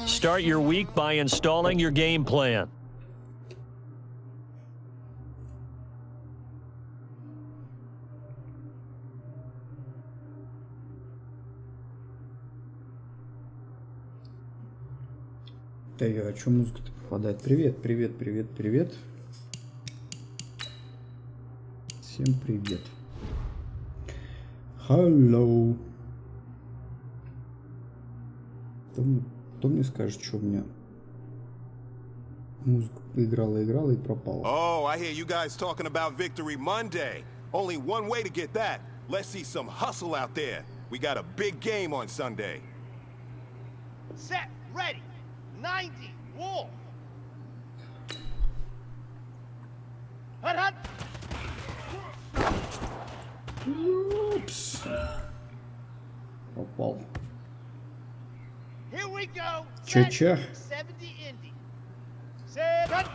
Start your week by installing your game plan. Да я, а чё музыка-то попадает? Привет, привет, привет, привет. Всем привет. Hello. Кто мне скажет, что у меня музыка поиграла и пропала? Oh, I hear you guys talking about Victory Monday. Only one way to get that. Let's see some hustle out there. We got a big game on Sunday. Set, ready, 90, wall. Hut, hut. Упс. Попал. Here we go. Ча-ча. 70 Indy. Set, hut.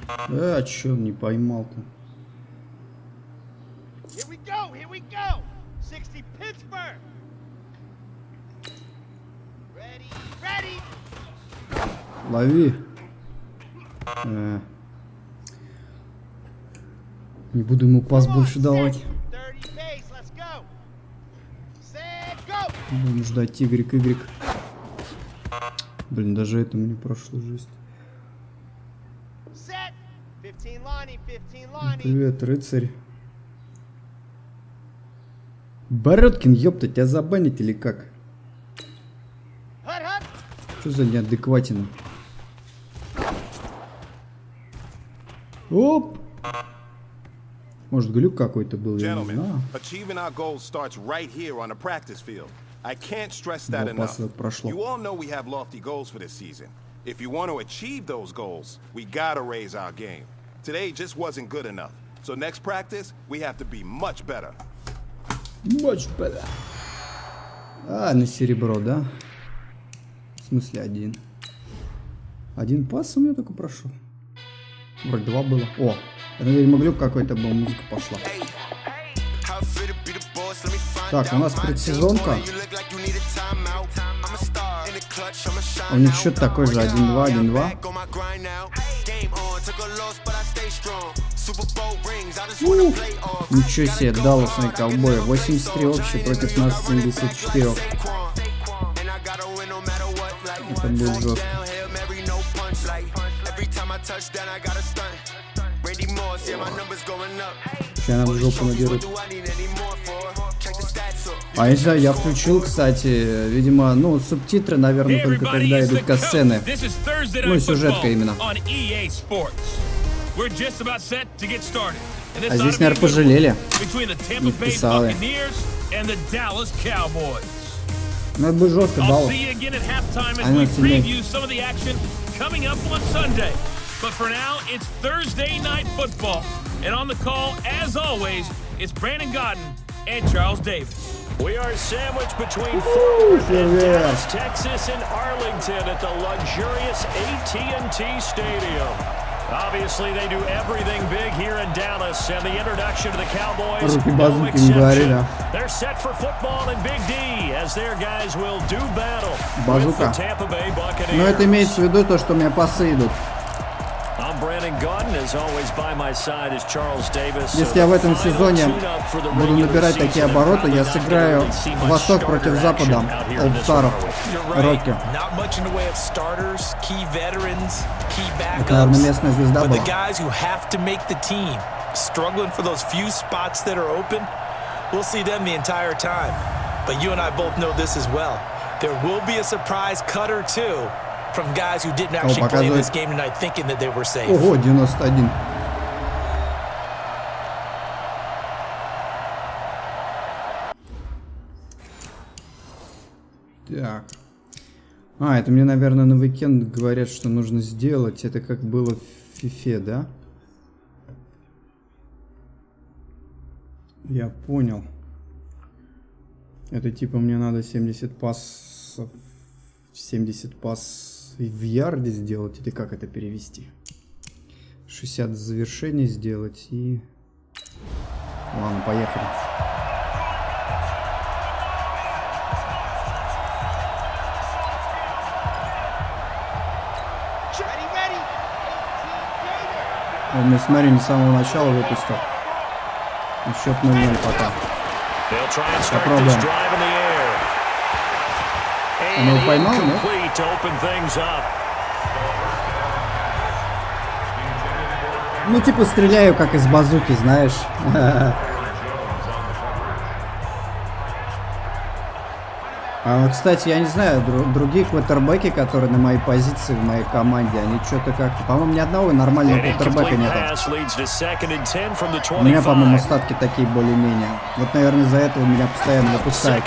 А, чё он не поймал-то? Here we go, here we go. 60 Pittsburgh. Ready, ready. Лови. Не буду ему пас больше давать. Будем ждать Y. Блин, даже это мне прошло жесть. Привет, рыцарь. Бородкин, ёпта, тебя забанить или как? Что за неадекватина? Оп! Может, глюк какой-то был, я не знаю. I can't stress that enough. You all know we have lofty goals for this season. If you want to achieve those goals, we gotta raise our game. Today just wasn't good enough. So next practice, we have to be much better. Much better. А, на серебро, да? В смысле один? Один пас у меня только прошел. Вроде два было. О, это, видимо, глюк какой-то был, музыка пошла. Так, у нас предсезонка. У них счет такой же 1-2, 1-2. Ничего себе, Далласные ковбои. 83 общие против нас 74. Это будет жестко. Сейчас нам в жопу надерут. А не знаю, я включил, кстати, видимо, ну, субтитры, наверное, только когда идут катсцены. Ну, сюжетка именно. А здесь, наверное, пожалели. Не вписали. Ну, это будет жестко, Даллас. Они сильнее. But for now, it's Thursday Night Football. And on the call, as always, it's Brandon Godden and Charles Davis. We are sandwiched between Fort Worth and Dallas, Texas, and Arlington at the luxurious AT&T Stadium. Obviously, they do everything big here in Dallas, and the introduction to the Cowboys, no exception. They're set for football in Big D, as their guys will do battle with the Tampa Bay Buccaneers. Но это имеется в виду то, что у меня пасы идут. Если я в этом сезоне буду набирать такие обороты, я сыграю Восток против Запада, Олдстаров, Рокки. Это, наверное, местная звезда была. From guys who didn't actually play in this game tonight thinking that they were safe. Ого, 91. Так. А, это мне, наверное, на уикенд говорят, что нужно сделать. Это как было в фифе, да? Я понял. Это типа мне надо 70 пассов, 70 пасс в ярде сделать, или как это перевести? 60 завершений сделать и... Ладно, поехали. Он мне, смотри, не с самого начала выпустил. И счет 0-0 пока. Попробуем. Он его поймал, нет? Ну, типа, стреляю, как из базуки, знаешь. Кстати, я не знаю, другие квотербеки, которые на моей позиции, в моей команде, они что-то как-то... По-моему, ни одного нормального квотербека нет. У меня, по-моему, статки такие более-менее. Вот, наверное, из-за этого меня постоянно выпускают.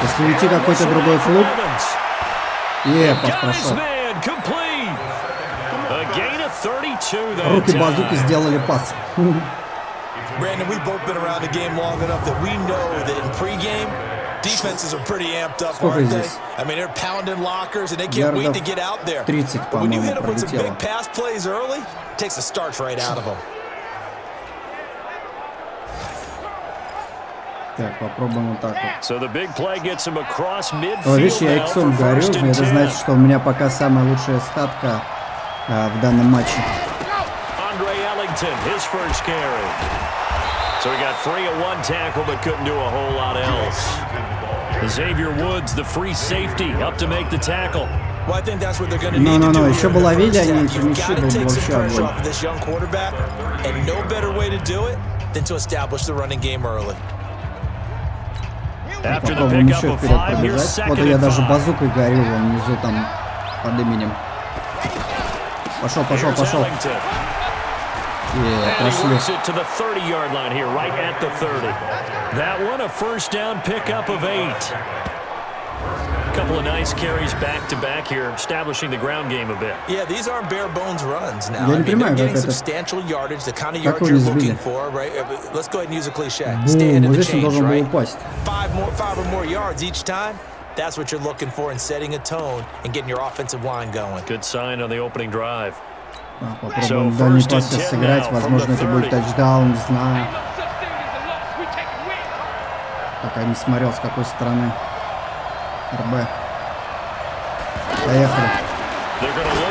Если уйти какой-то другой клуб... пас прошел. Руки базуки сделали пас. Brandon, we've both been around the game long enough that we know that in pregame, defenses are pretty amped up, aren't they? I mean, they're pounding lockers and they can't wait to get out there. 30, but when you hit them with some big pass plays early, it takes the starch right out of them. Так, попробуем вот так вот. So the big play gets him across midfield. О, видишь, я иксом горю, это значит, что у меня пока самая лучшая статка в данном матче. His first carry. So he got free at one tackle, but couldn't do a whole lot else. Xavier Woods, the free safety, up to make the tackle. Well, I think that's what they're going to need to do. Еще было видно, они эти мячи был вообще огонь. And no better way to do it than to establish the running game early. Попробуем еще вперед пробежать. Вот я даже базукой горю вон внизу там под именем. Пошел, пошел, пошел. Прошли. To the 30-yard line here, right at the 30. That one a first down pickup of 8. A couple of nice carries back to back here, establishing the ground game a bit. Yeah, these aren't bare bones runs now. I mean, they're getting substantial yardage, the kind of yards you're looking for, right? Let's go ahead and use a cliche. Stand in the change, right? 5 or more yards each time. That's what you're looking for in setting a tone and getting your offensive line going. Good sign on the opening drive. Попробуем дальний пас сыграть. Возможно, это будет тачдаун, не знаю. Пока не смотрел, с какой стороны. РБ. Поехали.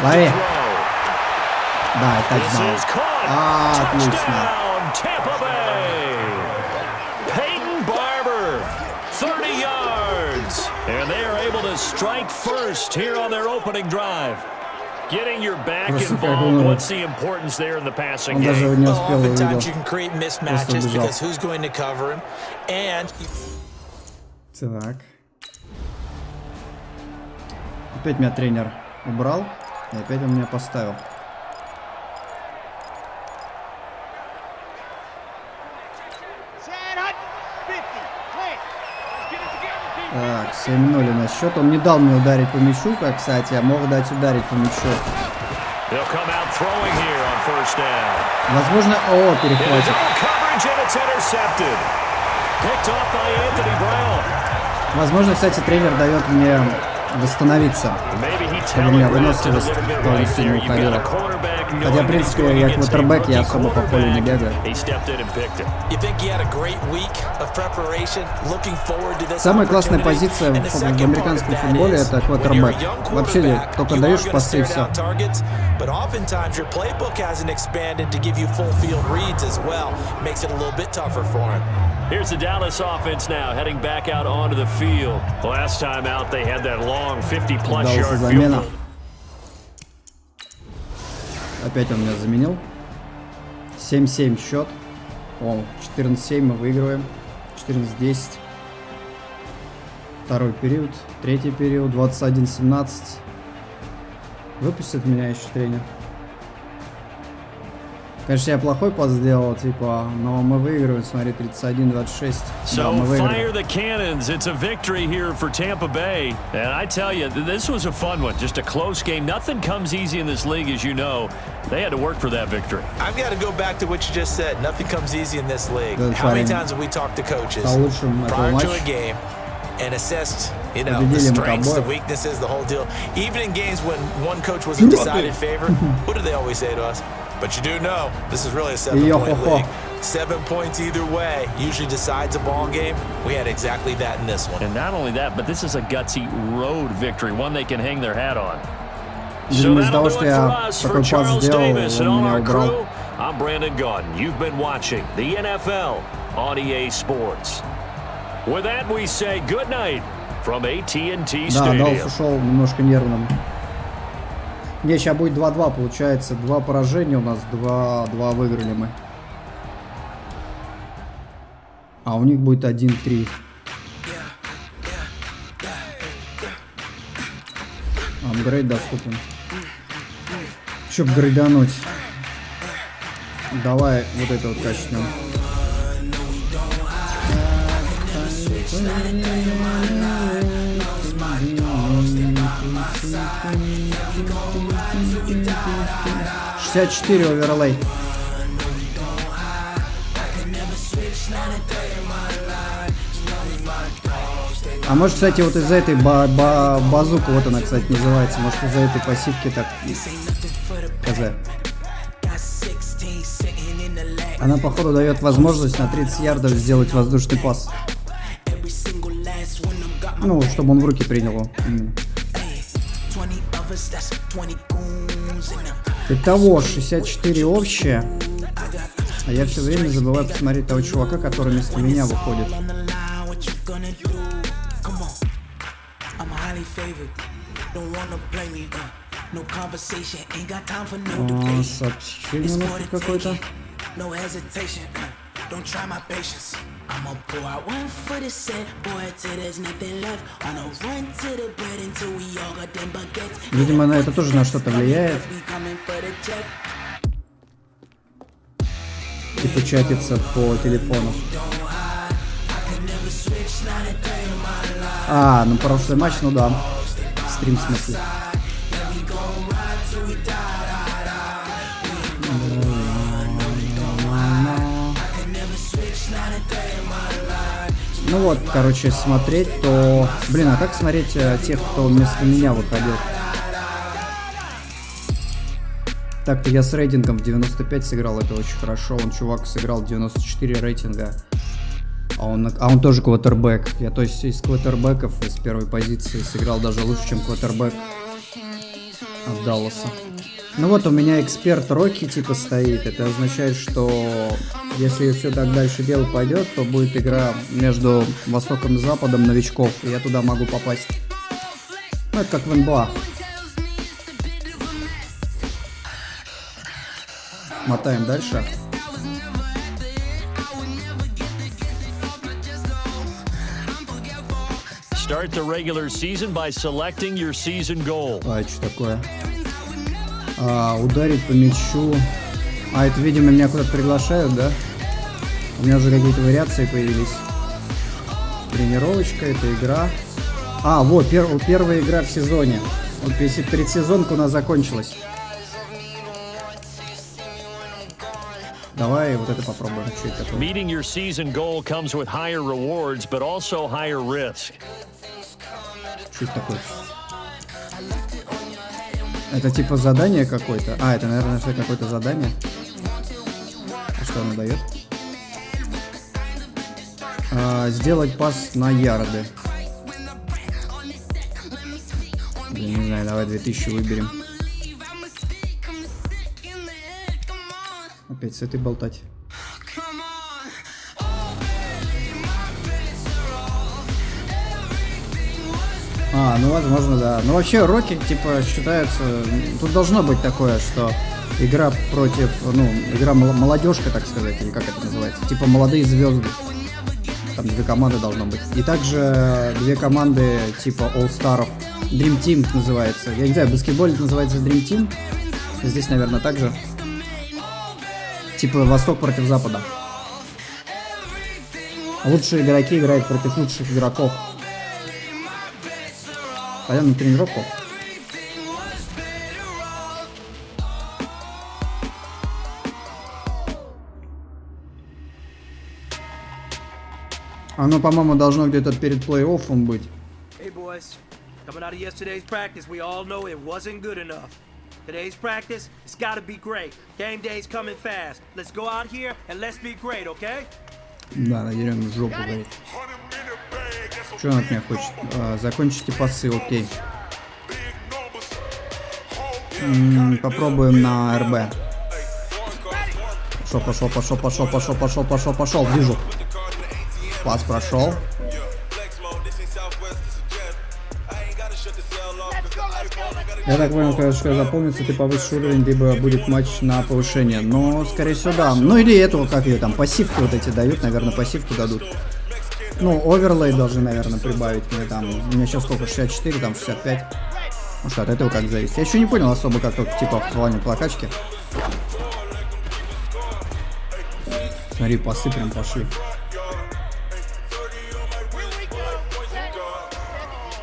Лови. Да, и тачдаун. Отлично. And they are able to strike first here on their opening drive. Getting your back involved, what's the importance there in the passing game? Oftentimes you can create mismatches because who's going to cover him, and... Так. Опять меня тренер убрал, и опять он меня поставил. Так, 7-0 у нас счет. Он не дал мне ударить по мячу, как, кстати, а мог дать ударить по мячу. Возможно, перехватит. Возможно, кстати, тренер дает мне восстановиться, чтобы у меня выносливость полностью не уходила. Хотя, в принципе, я квотербэк, я особо по полю не бегаю. Самая классная позиция в американском футболе — это квотербэк. Вообще, только даешь пасы и все. Here's the Dallas offense now, heading back out onto the field. Last time out, they had that long 50-plus yard field goal. Опять он меня заменил. 7-7 счет. 14-7 мы выигрываем. 14-10. Второй период. Третий период. 21-17. Выпустит меня еще тренер. Конечно, я плохой пас сделал, типа, но мы выигрываем, смотри, 31-26. Да, мы fire the cannons. It's a victory here for Tampa Bay. And I tell you, this was a fun one. Just a close game. Nothing comes easy in this league, as you know. They had to work for that victory. I've got to go back to what you just said. Nothing comes easy in this league. How many times have we talked to coaches prior to a game and assessed, you know, the strengths, the weaknesses, the whole deal? Even in games when one coach was a decided favorite, what do they always say to us? But you do know, this is really a 7-point league. 7 points either way usually decides a ball game. We had exactly that in this one. And not only that, but this is a gutsy road victory, one they can hang their hat on. So that'll do it for us, for Charles Davis and all our crew. I'm Brandon Gaudin. You've been watching the NFL on EA Sports. With that, we say good night from AT&T Stadium. Да, Даллас ушел немножко нервным. Не, сейчас будет 2-2, получается. 2 поражения у нас, 2 выиграли мы. А у них будет 1-3. Апгрейд доступен. Чтоб грейдануть. Давай вот это вот качнем. $64 оверлей. А может, кстати, вот из-за этой базука, вот она, кстати, называется, может, из-за этой пассивки так. КЗ. Она, походу, дает возможность на 30 ярдов сделать воздушный пас. Ну, чтобы он в руки принял его. Итого, 64 общее. А я все время забываю посмотреть того чувака, который вместо меня выходит. Сообщение у нас тут какое-то. Видимо, на это тоже на что-то влияет. Типа чатится по телефону. А, ну прошлый матч, ну да. Стрим в смысле. Ну вот, короче, смотреть, то... Блин, а как смотреть тех, кто вместо меня выходил? Так-то я с рейтингом в 95 сыграл, это очень хорошо. Он, чувак, сыграл 94 рейтинга. А он тоже квотербэк. Я, то есть, из квотербэков, из первой позиции сыграл даже лучше, чем квотербэк от Далласа. Ну вот, у меня эксперт Рокки типа стоит. Это означает, что если все так дальше дело пойдет, то будет игра между Востоком и Западом новичков. И я туда могу попасть. Ну, это как в НБА. Мотаем дальше. Start the regular season by selecting your season goal. А, что такое? Ударить по мячу. А, это, видимо, меня куда-то приглашают, да? У меня уже какие-то вариации появились. Тренировочка, это игра. А, вот, первая игра в сезоне. Вот предсезонка у нас закончилась. Давай вот это попробуем. Что это такое? Meeting your season goal comes with higher rewards, but also higher risk. Что это такое? Это типа задание какое-то? А, это, наверное, какое-то задание. А что оно дает? Сделать пас на ярды. Блин, не знаю, давай 2000 выберем. Опять с этой болтать. А, ну возможно, да. Ну вообще Рокки, типа, считается... Тут должно быть такое, что игра против... Ну, игра молодежка, так сказать, или как это называется. Типа молодые звезды. Там 2 команды должно быть. И также 2 команды типа All-Star'ов. Dream Team называется. Я не знаю, в баскетболе это называется Dream Team. Здесь, наверное, так же. Типа Восток против Запада. Лучшие игроки играют против лучших игроков. Пойдем на тренировку. Оно, по-моему, должно где-то перед плей-оффом быть. Hey boys, coming out of yesterday's practice, we all know it wasn't good enough. Today's practice, it's gotta be great. Game day's coming fast. Let's go out here and let's be great, okay? Да, надерем жопу, говорит. Что он от меня хочет? Закончите пасы, окей. Попробуем на РБ. Пошел. Вижу. Пас прошел. Я так понял, что запомнится, ты повысишь уровень, либо будет матч на повышение. Но, скорее всего, да. Ну или этого, как ее там, пассивки вот эти дают, наверное, пассивку дадут. Ну, оверлей должны, наверное, прибавить мне там. У меня сейчас сколько, 64, там 65. Ну что, от этого как зависит. Я еще не понял особо, как тут, типа, в плане плакачки. Смотри, пасы прям пошли.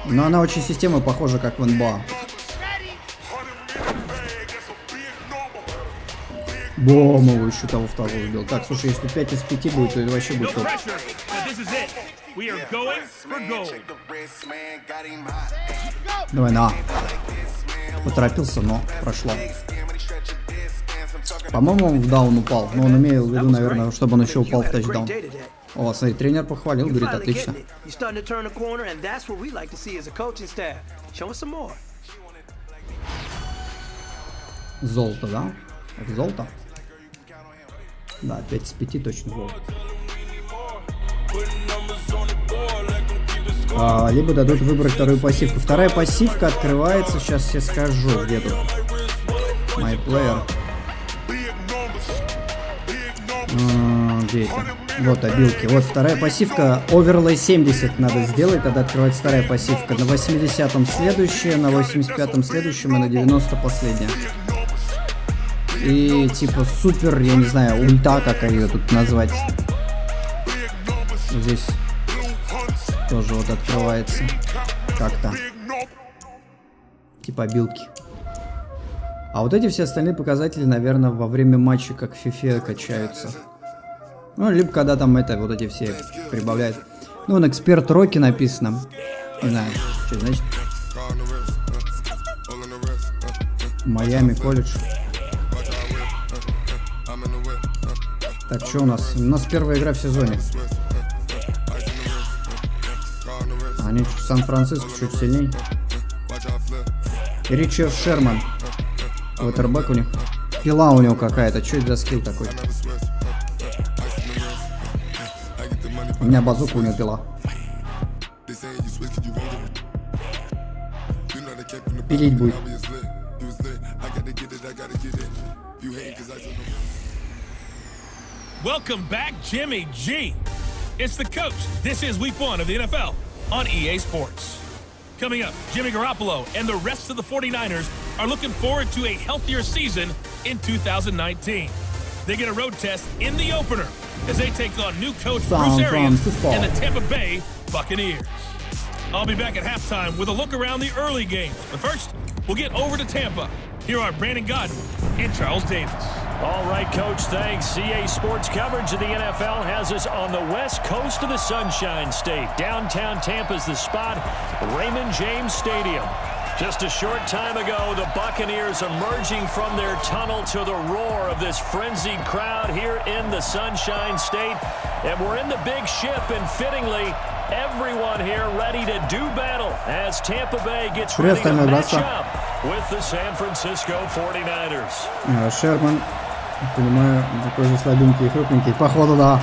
Но она очень система похожа, как в НБА. Бом, его еще того второго убил. Так, слушай, если 5 из 5 будет, то это вообще будет топ. Давай, на. Поторопился, но прошло. По-моему, он в даун упал. Но он имел в виду, наверное, чтобы он еще упал в тачдаун. О, смотри, тренер похвалил, говорит, отлично. Золото, да? Это золото? Да, 5 из 5 точно золото. Либо дадут выбрать вторую пассивку. Вторая пассивка открывается, сейчас я скажу, где тут. My player. Где это? Вот обилки. Вот вторая пассивка. Оверлей 70 надо сделать, тогда открывается вторая пассивка. На 80-м следующая, на 85-м следующем и на 90 последняя. И типа супер, я не знаю, ульта, как ее тут назвать. Здесь тоже вот открывается как-то. Типа обилки. А вот эти все остальные показатели, наверное, во время матча как в FIFA качаются. Ну, либо когда там это, вот эти все прибавляют. Ну, он эксперт Рокки написано. Не знаю, что это значит. Майами колледж. Так, что у нас? У нас первая игра в сезоне. Они Сан-Франциско чуть сильней. Ричард Шерман. Ватербэк у них. Пила у него какая-то. Что это за скилл такой? У меня базука, у него пила. Пилить будет. Welcome back, Jimmy G. It's the coach. This is week 1 of the NFL on EA Sports. Coming up, Jimmy Garoppolo and the rest of the 49ers are looking forward to a healthier season in 2019. They get a road test in the opener as they take on new coach Bruce Arians and the Tampa Bay Buccaneers. I'll be back at halftime with a look around the early games. But first, we'll get over to Tampa. Here are Brandon Godden and Charles Davis. All right, Coach, thanks. EA Sports coverage of the NFL has us on the west coast of the Sunshine State. Downtown Tampa's the spot, Raymond James Stadium. Just a short time ago, the Buccaneers emerging from their tunnel to the roar of this frenzied crowd here in the Sunshine State. And we're in the big ship, and fittingly, everyone here ready to do battle as Tampa Bay gets ready to match up with the San Francisco 49ers. Шерман, понимаю, такой же слабенький и хрупненький. Походу, да.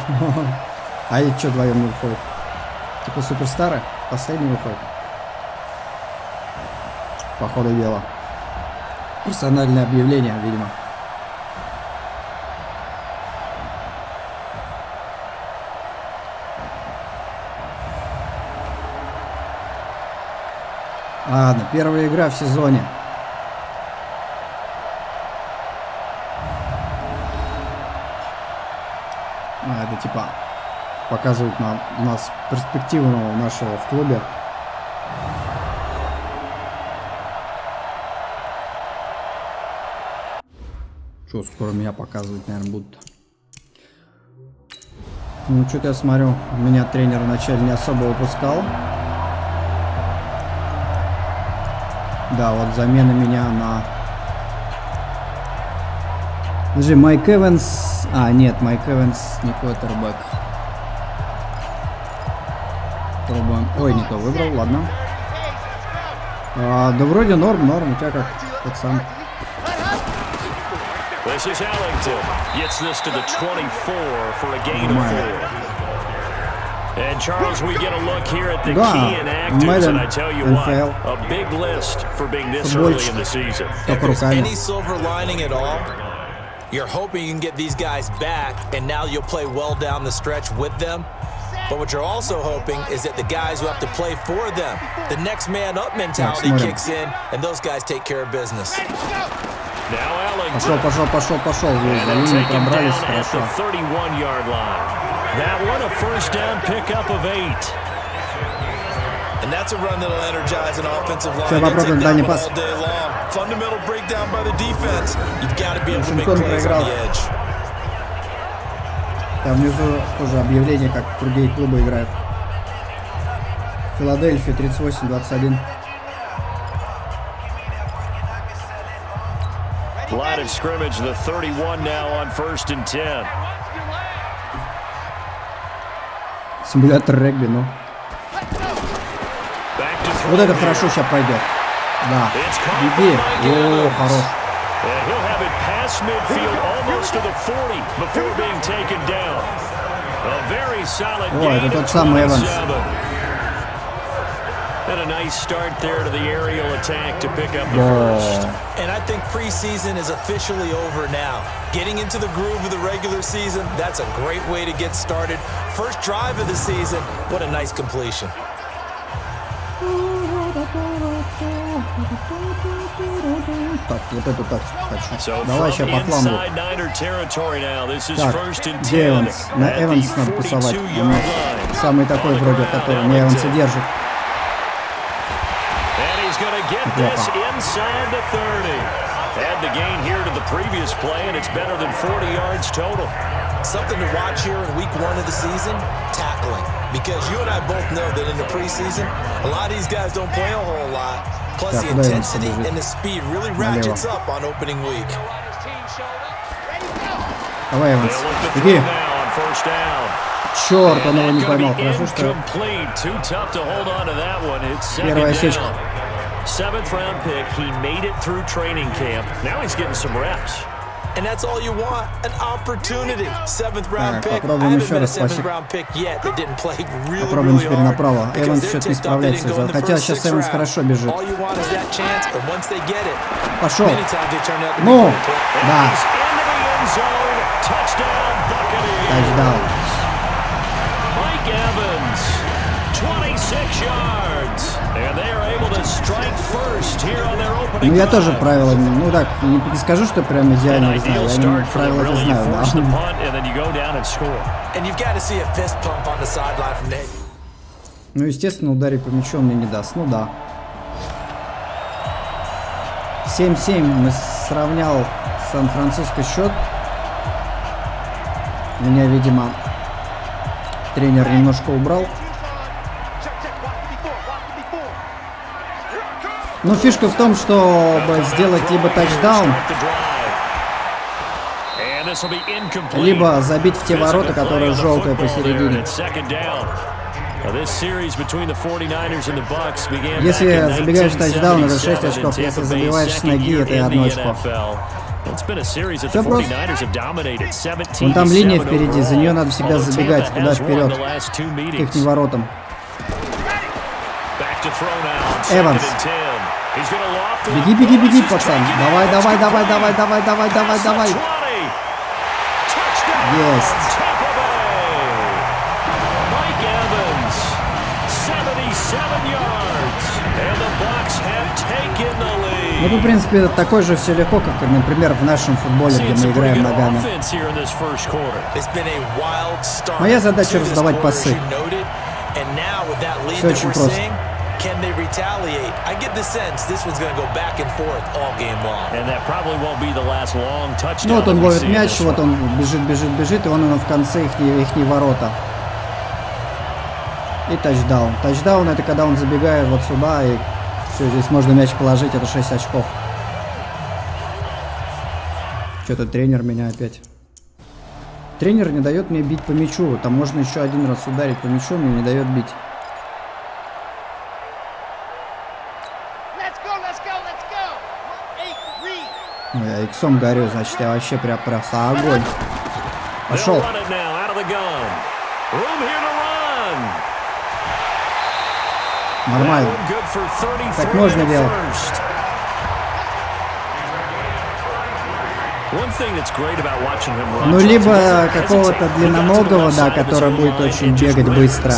А эти что вдвоем не выходят? Типа суперстары? Последний выходит. По ходу дела. Персональное объявление, видимо. Ладно, первая игра в сезоне. показывает нас перспективного нашего в клубе. Что, скоро меня показывать, наверное, будут. Ну, что-то я смотрю, меня тренер вначале не особо выпускал. Да, вот замена меня на... Подожди, Майк Эванс... А, нет, Майк Эванс не квотербэк. Пробуем. Ой, не то выбрал, ладно. Да вроде норм, у тебя как сам. This is Ellington. Gets this to the 24 for a gain of 4. And Charles, we get a look here at the key inactives, and I tell you what, a big list for being this early in the season. If there's any silver lining at all, you're hoping you can get these guys back, and now you'll play well down the stretch with them. But what you're also hoping is that the guys who have to play for them, the next man up mentality kicks in, and those guys take care of business. Пошел. Вы пробрались хорошо. That one a first down pickup of 8. And that's a run that'll energize an offensive line. Все, попробуем дальний пас. Fundamental breakdown by the defense. You've got to be able to make plays on the edge. Там внизу тоже объявление, как другие клубы играют. Филадельфия 38-21. Line of scrimmage, the 31 now on 1st and 10. Симулятор регби, ну. Вот это хорошо сейчас пойдет. Да. Беги. О, хорош. He'll have it past midfield almost to the 40 before being taken down. A very solid О, это тот самый Эванс. And a nice start there to the aerial attack to pick up the first. And I think preseason is officially over now. Getting into the groove of the regular season, that's a great way to get started. First drive of the season, what a nice completion. Так, вот эту так хочу. Давай сейчас по плану. Так, где Эванс? На Эванс надо пасовать. У нас самый такой вроде, который не Эванса держит. Неплохо. Add the gain here to the previous play, and it's better than 40 yards total. Something to watch here in week 1 of the season, tackling. Because you and I both know that in the preseason, a lot of these guys don't play a whole lot. Plus the intensity and the speed really ratchets up on opening week. Давай, Эванс. Иди. Черт, он его не поймал. Хорошо, что... Первая осечка. 7th round pick, he made it through training camp. Now he's getting some reps. And that's all you want, an opportunity. 7th round pick. I haven't been a 7th round pick yet that didn't play really, попробуем теперь направо. Эванс что-то не справляется. Хотя сейчас Эванс хорошо бежит. Пошел. Ну, да. Тачдаун. Mike Evans, 26 yards. And they are able to strike first here on their opening. Ну я тоже правила, ну так, не скажу, что прям идеально знаю, я правила это знаю, да. Ну естественно, ударить по мячу он мне не даст, ну да. 7-7 мы сравнял Сан-Франциско счет. Меня, видимо, тренер немножко убрал. Но фишка в том, чтобы сделать либо тачдаун, либо забить в те ворота, которые желтые посередине. Если забегаешь в тачдаун, это 6 очков. Если забиваешь с ноги, это 1 очко. Все просто. Вон там линия впереди, за нее надо всегда забегать туда вперед, к их воротам. Эванс. Беги, пацан. Давай. Есть. Ну, в принципе, такой же все легко, как, например, в нашем футболе, где мы играем ногами. Моя задача раздавать пасы. Все очень просто. Ну вот он ловит мяч, вот он бежит, и он в конце ихние ворота. И тачдаун. Тачдаун — это когда он забегает вот сюда, и все, здесь можно мяч положить, это 6 очков. Что-то тренер меня опять. Тренер не дает мне бить по мячу. Там можно еще один раз ударить по мячу, мне не дает бить. Ну, я иксом горю, значит, я вообще прям просто огонь. Пошел. Нормально. Так можно делать. Ну, либо какого-то длинноногого, да, который будет очень бегать быстро.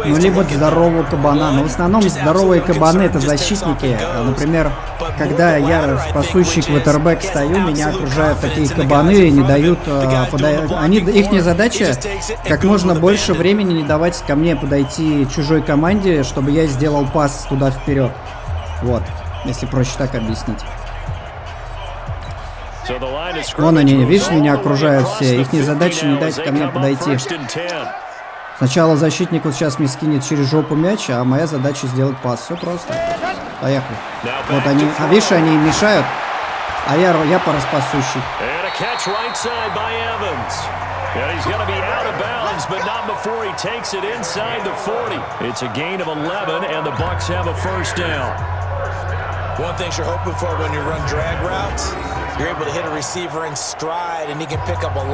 Ну, либо здорового кабана. Но в основном здоровые кабаны — это защитники. Например, когда я пасущий квотербек стою, меня окружают такие кабаны и не дают... Их задача как можно больше времени не давать ко мне подойти чужой команде, чтобы я сделал пас туда вперед. Вот, если проще так объяснить. Вон они, видишь, меня окружают все. Их задача не дать ко мне подойти. Сначала защитник вот сейчас мне скинет через жопу мяч, а моя задача сделать пас. Все просто. Поехали. Вот они, видишь, они мешают, а я пораспасущий.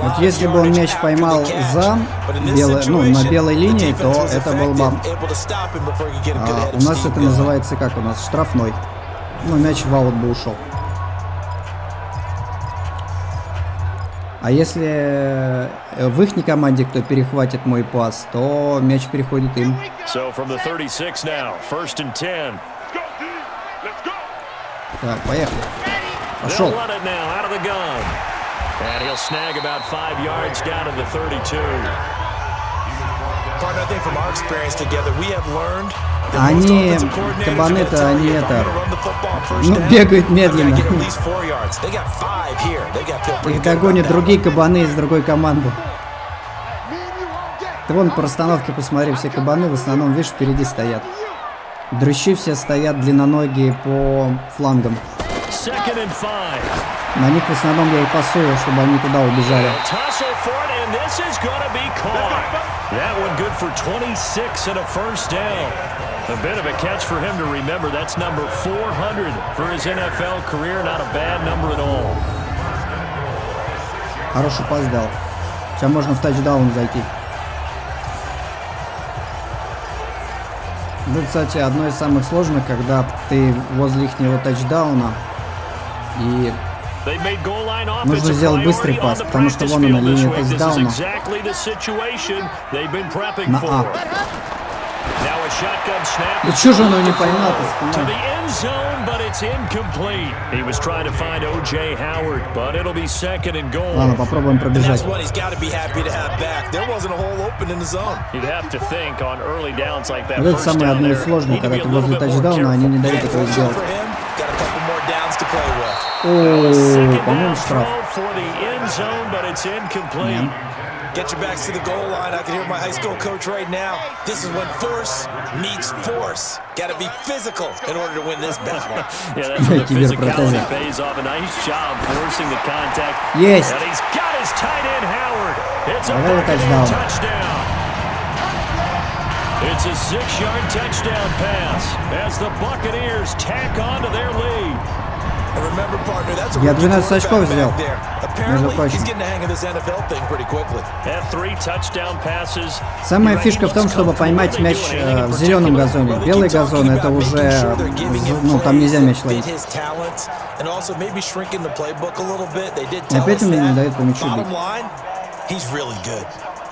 Вот если бы он мяч поймал на белой линии, то это был бы... у нас это называется как? У нас штрафной. Ну, мяч в аут бы ушел. А если в их команде кто перехватит мой пас, то мяч переходит им. Так, поехали. Пошел. Они, кабаны-то, они бегают медленно. Их догонят другие кабаны из другой команды. Ты вон по расстановке посмотри, все кабаны в основном, видишь, впереди стоят. Дрыщи все стоят длинноногие по флангам. На них в основном я и пасую, чтобы они туда убежали. A bit of a catch for him to remember. That's number 400 for his NFL career. Not a bad number at all. Хороший пас дал. Сейчас можно в тачдаун зайти. Ну, кстати, одно из самых сложных, когда ты возле ихнего тачдауна и нужно сделать быстрый пас, потому что вон она линия тачдауна на А. Да чё же оно не поймал-то? Ладно, попробуем пробежать. Вот это самое одно из сложных, когда ты возле тачдауна, они не дают этого сделать. О, по-моему, штраф. Нет. Get your backs to the goal line. I can hear my high school coach right now. This is when force meets force. Got to be physical in order to win this battle. Yeah, that's where the physicality pays off. A nice job forcing the contact. Yes. And he's got his tight end Howard. It's a touchdown. It's a 6-yard touchdown pass as the Buccaneers tack on to their lead. Я 12 очков взял, между прочим. Самая фишка в том, чтобы поймать мяч в зеленом газоне. Белый газон — это уже, ну, там нельзя мяч ловить. И опять он мне не дает по мячу бить.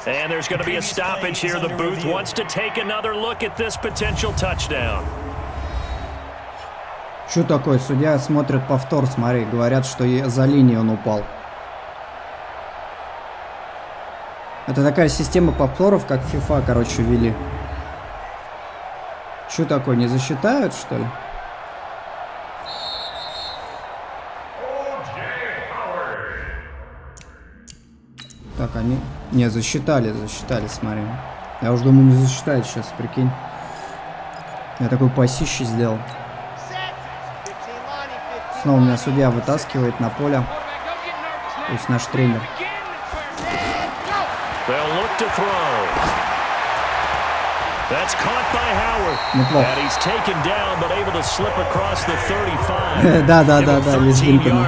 And there's going to be a stoppage here. The booth wants to take another look at this potential touchdown. Что такое? Судья смотрит повтор, смотри. Говорят, что за линией он упал. Это такая система повторов, как FIFA, короче, ввели. Что такое? Не засчитают, что ли? Так, они... Не, засчитали, смотри. Я уже думаю, не засчитают сейчас, прикинь. Я такой пасище сделал. Снова меня судья вытаскивает на поле. То есть наш тренер. Неплохо. Да, лезгинками.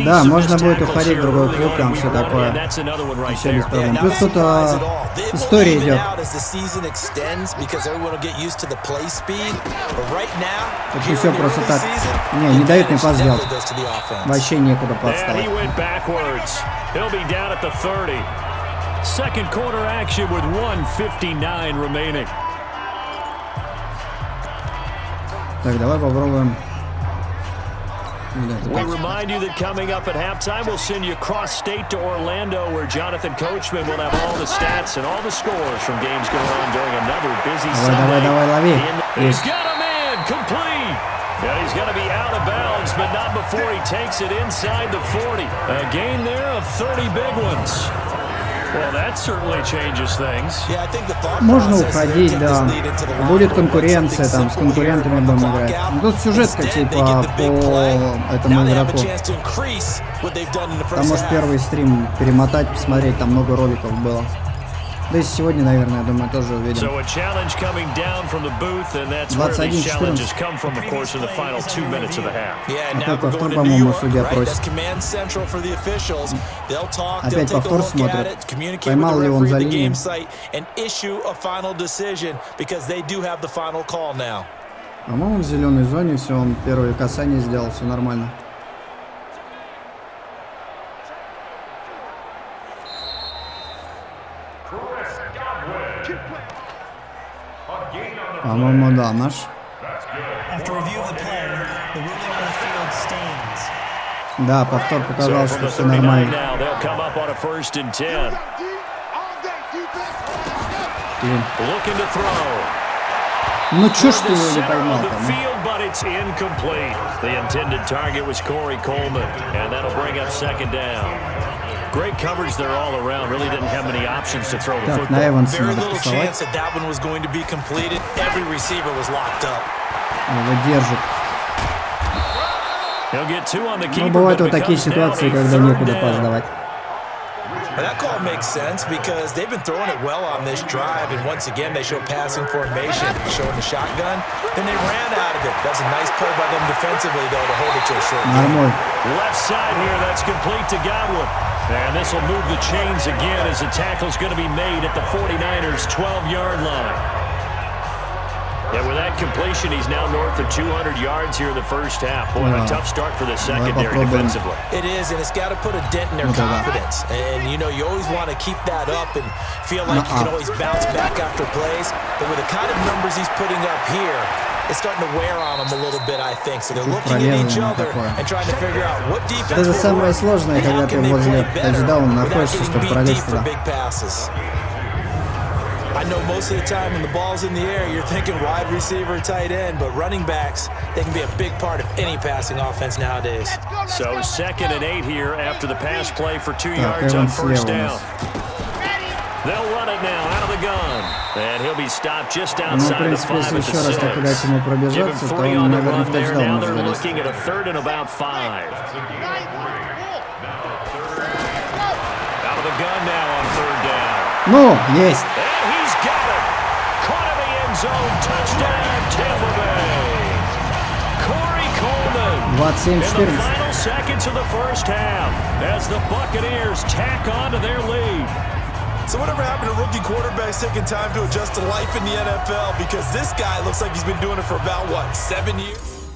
Да, можно будет уходить в другой клуб, там все такое. Все без проблем. Плюс тут история идет. Это все просто так. Не дают мне пас сделать. Вообще некуда подставить. He'll be down at the 30. Second quarter action with 1:59 remaining. Так, давай попробуем. We remind you that coming up at halftime, we'll send you cross-state to Orlando, where Jonathan Coachman will have all the stats and all the scores from games going on during another busy Sunday. Давай, лови. He's got a man complete. And he's going to be out of bounds, but not before he takes it inside the 40. A gain there of 30 big ones. Well, that certainly changes things. Можно уходить, да. Будет конкуренция, там с конкурентами будем играть. Ну, тут сюжетка типа по этому игроку. Там можешь первый стрим перемотать, посмотреть, там много роликов было. Да и сегодня, наверное, я думаю, тоже увидим. 21-14. Опять повтор, по-моему, судья просит. Опять повтор смотрит. Поймал ли он за линию? По-моему, в зеленой зоне все, он первое касание сделал, все нормально. По-моему, да, наш. Да, повтор показал, что все нормально. Ну чё ж ты его не поймал-то? Great coverage there all around. Really didn't have many options to throw the football. Very little chance that one was going to be completed. Every receiver was locked up. Держит. Ну, бывают вот такие ситуации, когда некуда пас давать. That call makes sense because they've been throwing it well on this drive, and once again they show passing formation, showing the shotgun. Then they ran out of it. That's a nice play by them defensively, though, to hold it to a short game. Left side here, that's complete to Godwin. And this will move the chains again as the tackle's going to be made at the 49ers' 12-yard line. And with that completion, he's now north of 200 yards here in the first half. Boy, a tough start for the secondary defensively. It is, and it's got to put a dent in their confidence. And, you know, you always want to keep that up and feel like you can always bounce back after plays. But with the kind of numbers he's putting up here, it's starting to wear on them a little bit, I think. So they're looking at each other and trying to figure out what defense это самое сложное, когда ты возле тачдауна находишься, чтобы пролезть туда. I know most of the time when the ball's in the air, you're thinking wide receiver, tight end, but running backs, they can be a big part of any passing offense nowadays. So 2nd and 8 here after the pass play for 2 yards on first down. They'll run it now out of the gun. And he'll be stopped just outside the 5 at the 6. Give him 3 on the run there. Now they're looking at a 3rd and about 5. Out of the gun now on 3rd down. Ну, есть. And he's got it. Caught in the end zone. Touchdown, Tampa Bay. Corey Coleman. 27-14. In the final seconds of the first half as the Buccaneers tack on to their lead. So whatever happened to rookie quarterbacks taking time to adjust to life in the NFL? Because this guy looks like he's been doing it for about, what, 7 years?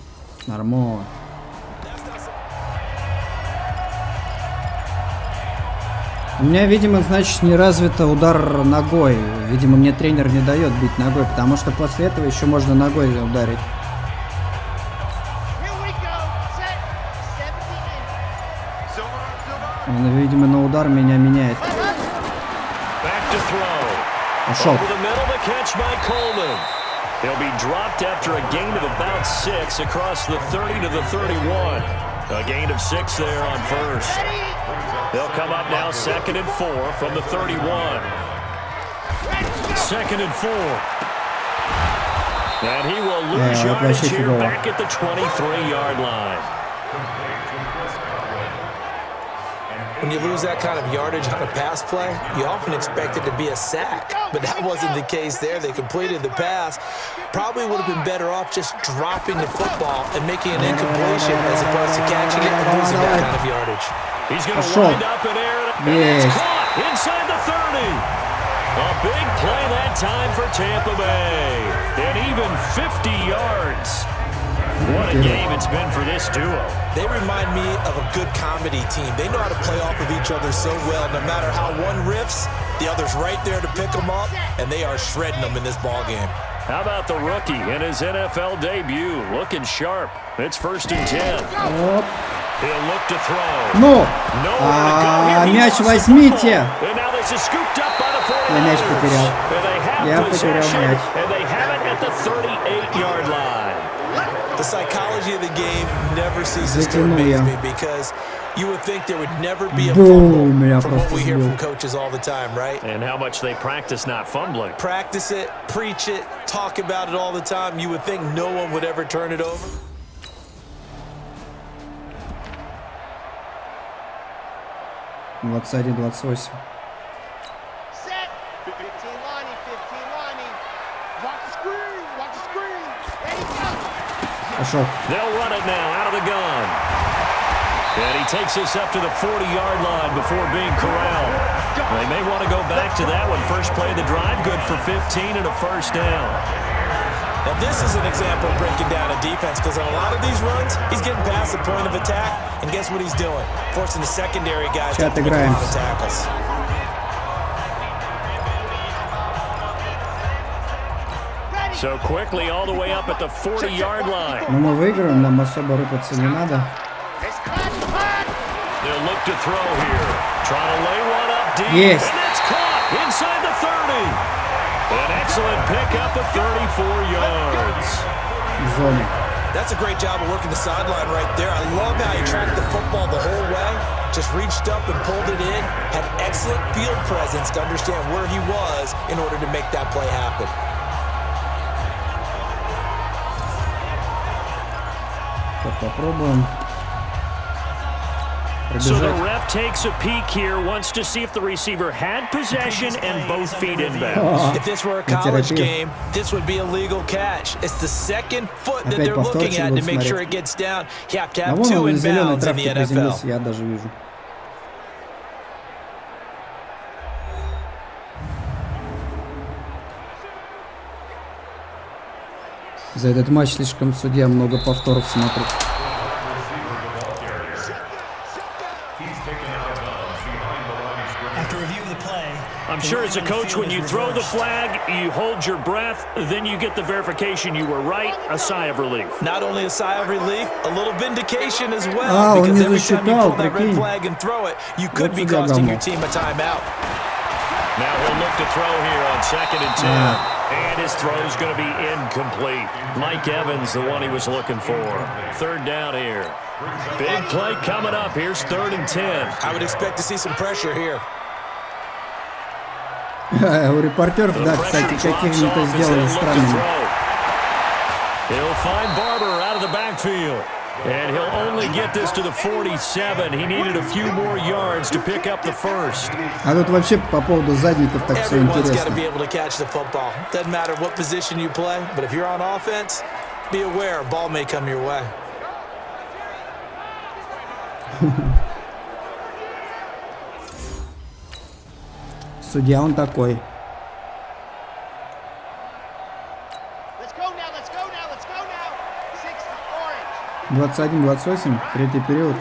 У меня, видимо, значит, не развито удар ногой. Видимо, мне тренер не дает бить ногой, потому что после этого еще можно ногой ударить. Он, видимо, на удар меня меняет. Пошел. He'll be dropped after a gain of about 6 across the 30 to the 31. A gain of 6 there on first. They'll come up now 2nd and 4 from the 31. 2nd and 4. And he will lose yardage here back at the 23-yard line. When you lose that kind of yardage on a pass play, you often expect it to be a sack. But that wasn't the case there. They completed the pass. Probably would have been better off just dropping the football and making an incompletion as opposed to catching it and losing that kind of yardage. He's going to wind up in air. And it's caught inside the 30. A big play that time for Tampa Bay. And even 50 yards. What a game it's been for this duo. They remind me of a good comedy team. They know how to play off of each other so well. No matter how one riffs, the other's right there to pick them up, and they are shredding them in this ball game. How about the rookie in his NFL debut? Looking sharp. It's 1st and 10. He'll look to throw. Ну, мяч возьмите. And now this is scooped up by the 49ers. Я мяч потерял. Я потерял мяч. And they have it at the 38-yard line. The psychology of the game never ceases to amaze me because you would think there would never be a fumble from what we hear from coaches all the time, right? And how much they practice not fumbling. Practice it, preach it, talk about it all the time. You would think no one would ever turn it over. They'll run it now out of the gun. And he takes this up to the 40-yard line before being corralled. They may want to go back to that one. First play of the drive, good for 15 and a first down. Now this is an example of breaking down a defense because on a lot of these runs, he's getting past the point of attack, and guess what he's doing? Forcing the secondary guys to make a lot of tackles. So quickly all the way up at the 40-yard line. Но мы выиграем, нам особо рыпаться не надо. They'll look to throw here. Trying to lay one up deep. Yes. And it's caught inside the 30. An excellent pickup of 34 yards. Zone. That's a great job of working the sideline right there. I love how he tracked the football the whole way. Just reached up and pulled it in. Had excellent field presence to understand where he was in order to make that play happen. Попробуем. So the ref takes a peek here, wants to see if the receiver had possession and both feet inbounds. If this were a college game, this would be a legal catch. It's the second foot that they're looking at to make sure it gets down. You have to have 2 inbounds in the NFL. Я даже вижу. За этот матч слишком судья много повторов смотрит. I'm sure as a coach, when you throw the flag, you hold your breath, then you get the verification you were right, a sigh of relief. Not only a sigh of relief, a little vindication as well, because every time you pull that red flag and throw it, you could be costing your team a timeout. Now he'll look to throw here on 2nd and 10. And his throw is going to be incomplete. Mike Evans, the one he was looking for. 3rd down here. Big play coming up. Here's 3rd and 10. I would expect to see some pressure here. У репортеров, да, кстати, каких-нибудь сделали странными. He'll find Barber out of the backfield. And he'll only get this to the 47. He needed a few more yards to pick up the first. А тут вообще по поводу задников так все интересно. Everyone's got to be able to catch the football. Doesn't matter what position you play, but if you're on offense, be aware a ball may come your way. Судья он такой. 21-28, третий период.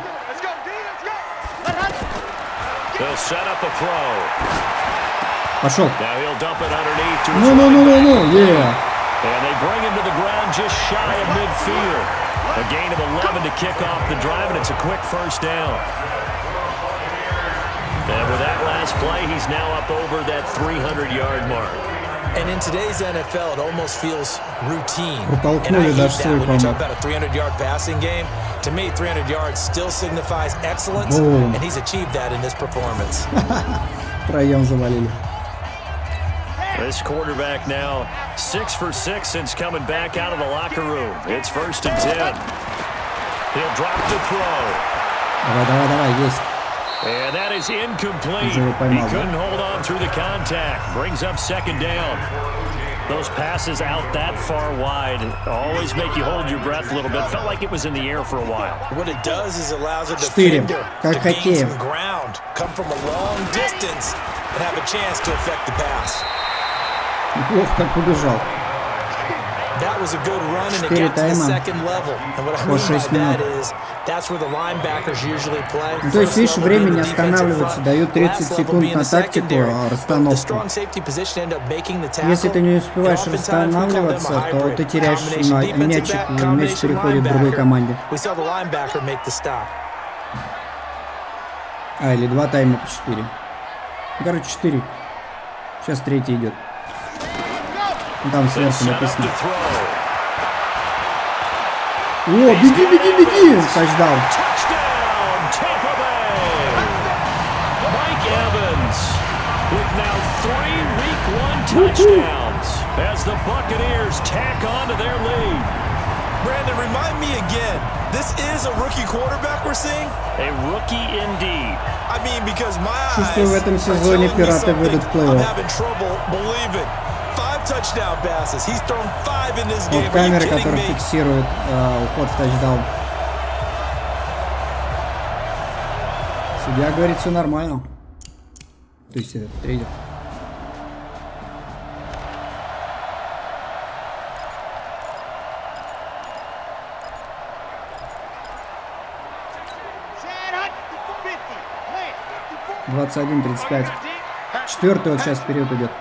They'll set up a throw. Пошел. Now he'll dump it underneath to his No, yeah. And they bring him to the ground just shy of midfield. A gain of 11 to kick off the drive, and it's a quick first down. And with that last play, he's now up over that 300-yard mark. And in today's NFL, it almost feels routine. And I hate that when you talk about a 300-yard passing game. To me, 300 yards still signifies excellence, and he's achieved that in this performance. Троем завалили. This quarterback now 6 for 6 since coming back out of the locker room. It's 1st and 10. He'll drop to throw. Давай, есть. And that is incomplete. He couldn't hold on through the contact. Brings up 2nd down. Those passes out that far wide always make you hold your breath a little bit. Felt like it was in the air for a while. What it does is allows a defender to gain some ground, come from a long distance, and have a chance to affect the pass. Неплохо как побежал. That was a good run, and it got to the second level. And what I mean by that is, that's where the linebackers usually play. То есть, видишь, время не останавливается, дают 30 секунд на тактику, расстановку. Если ты не успеваешь расстанавливаться, то ты теряешь мячик, и мяч переходит к другой команде. Или 2 тайма по 4. Короче, 4. Сейчас 3-й идет. Там сверху написано. О, беги! Тачдаун. With now 3 Week 1 touchdowns as the Buccaneers tack on to their lead. Brandon, remind me again, this is a rookie quarterback we're seeing? A rookie indeed. I mean, because my eyes Чувствую, в этом сезоне пираты выйдут в плей-офф. I'm having trouble believing. 5 touchdown passes. He's thrown 5 in this game. Вот камера, которая фиксирует уход в тачдаун. Судья говорит, все нормально. То есть этот трейдер. Двадцать 35. 4-й вот сейчас период идет.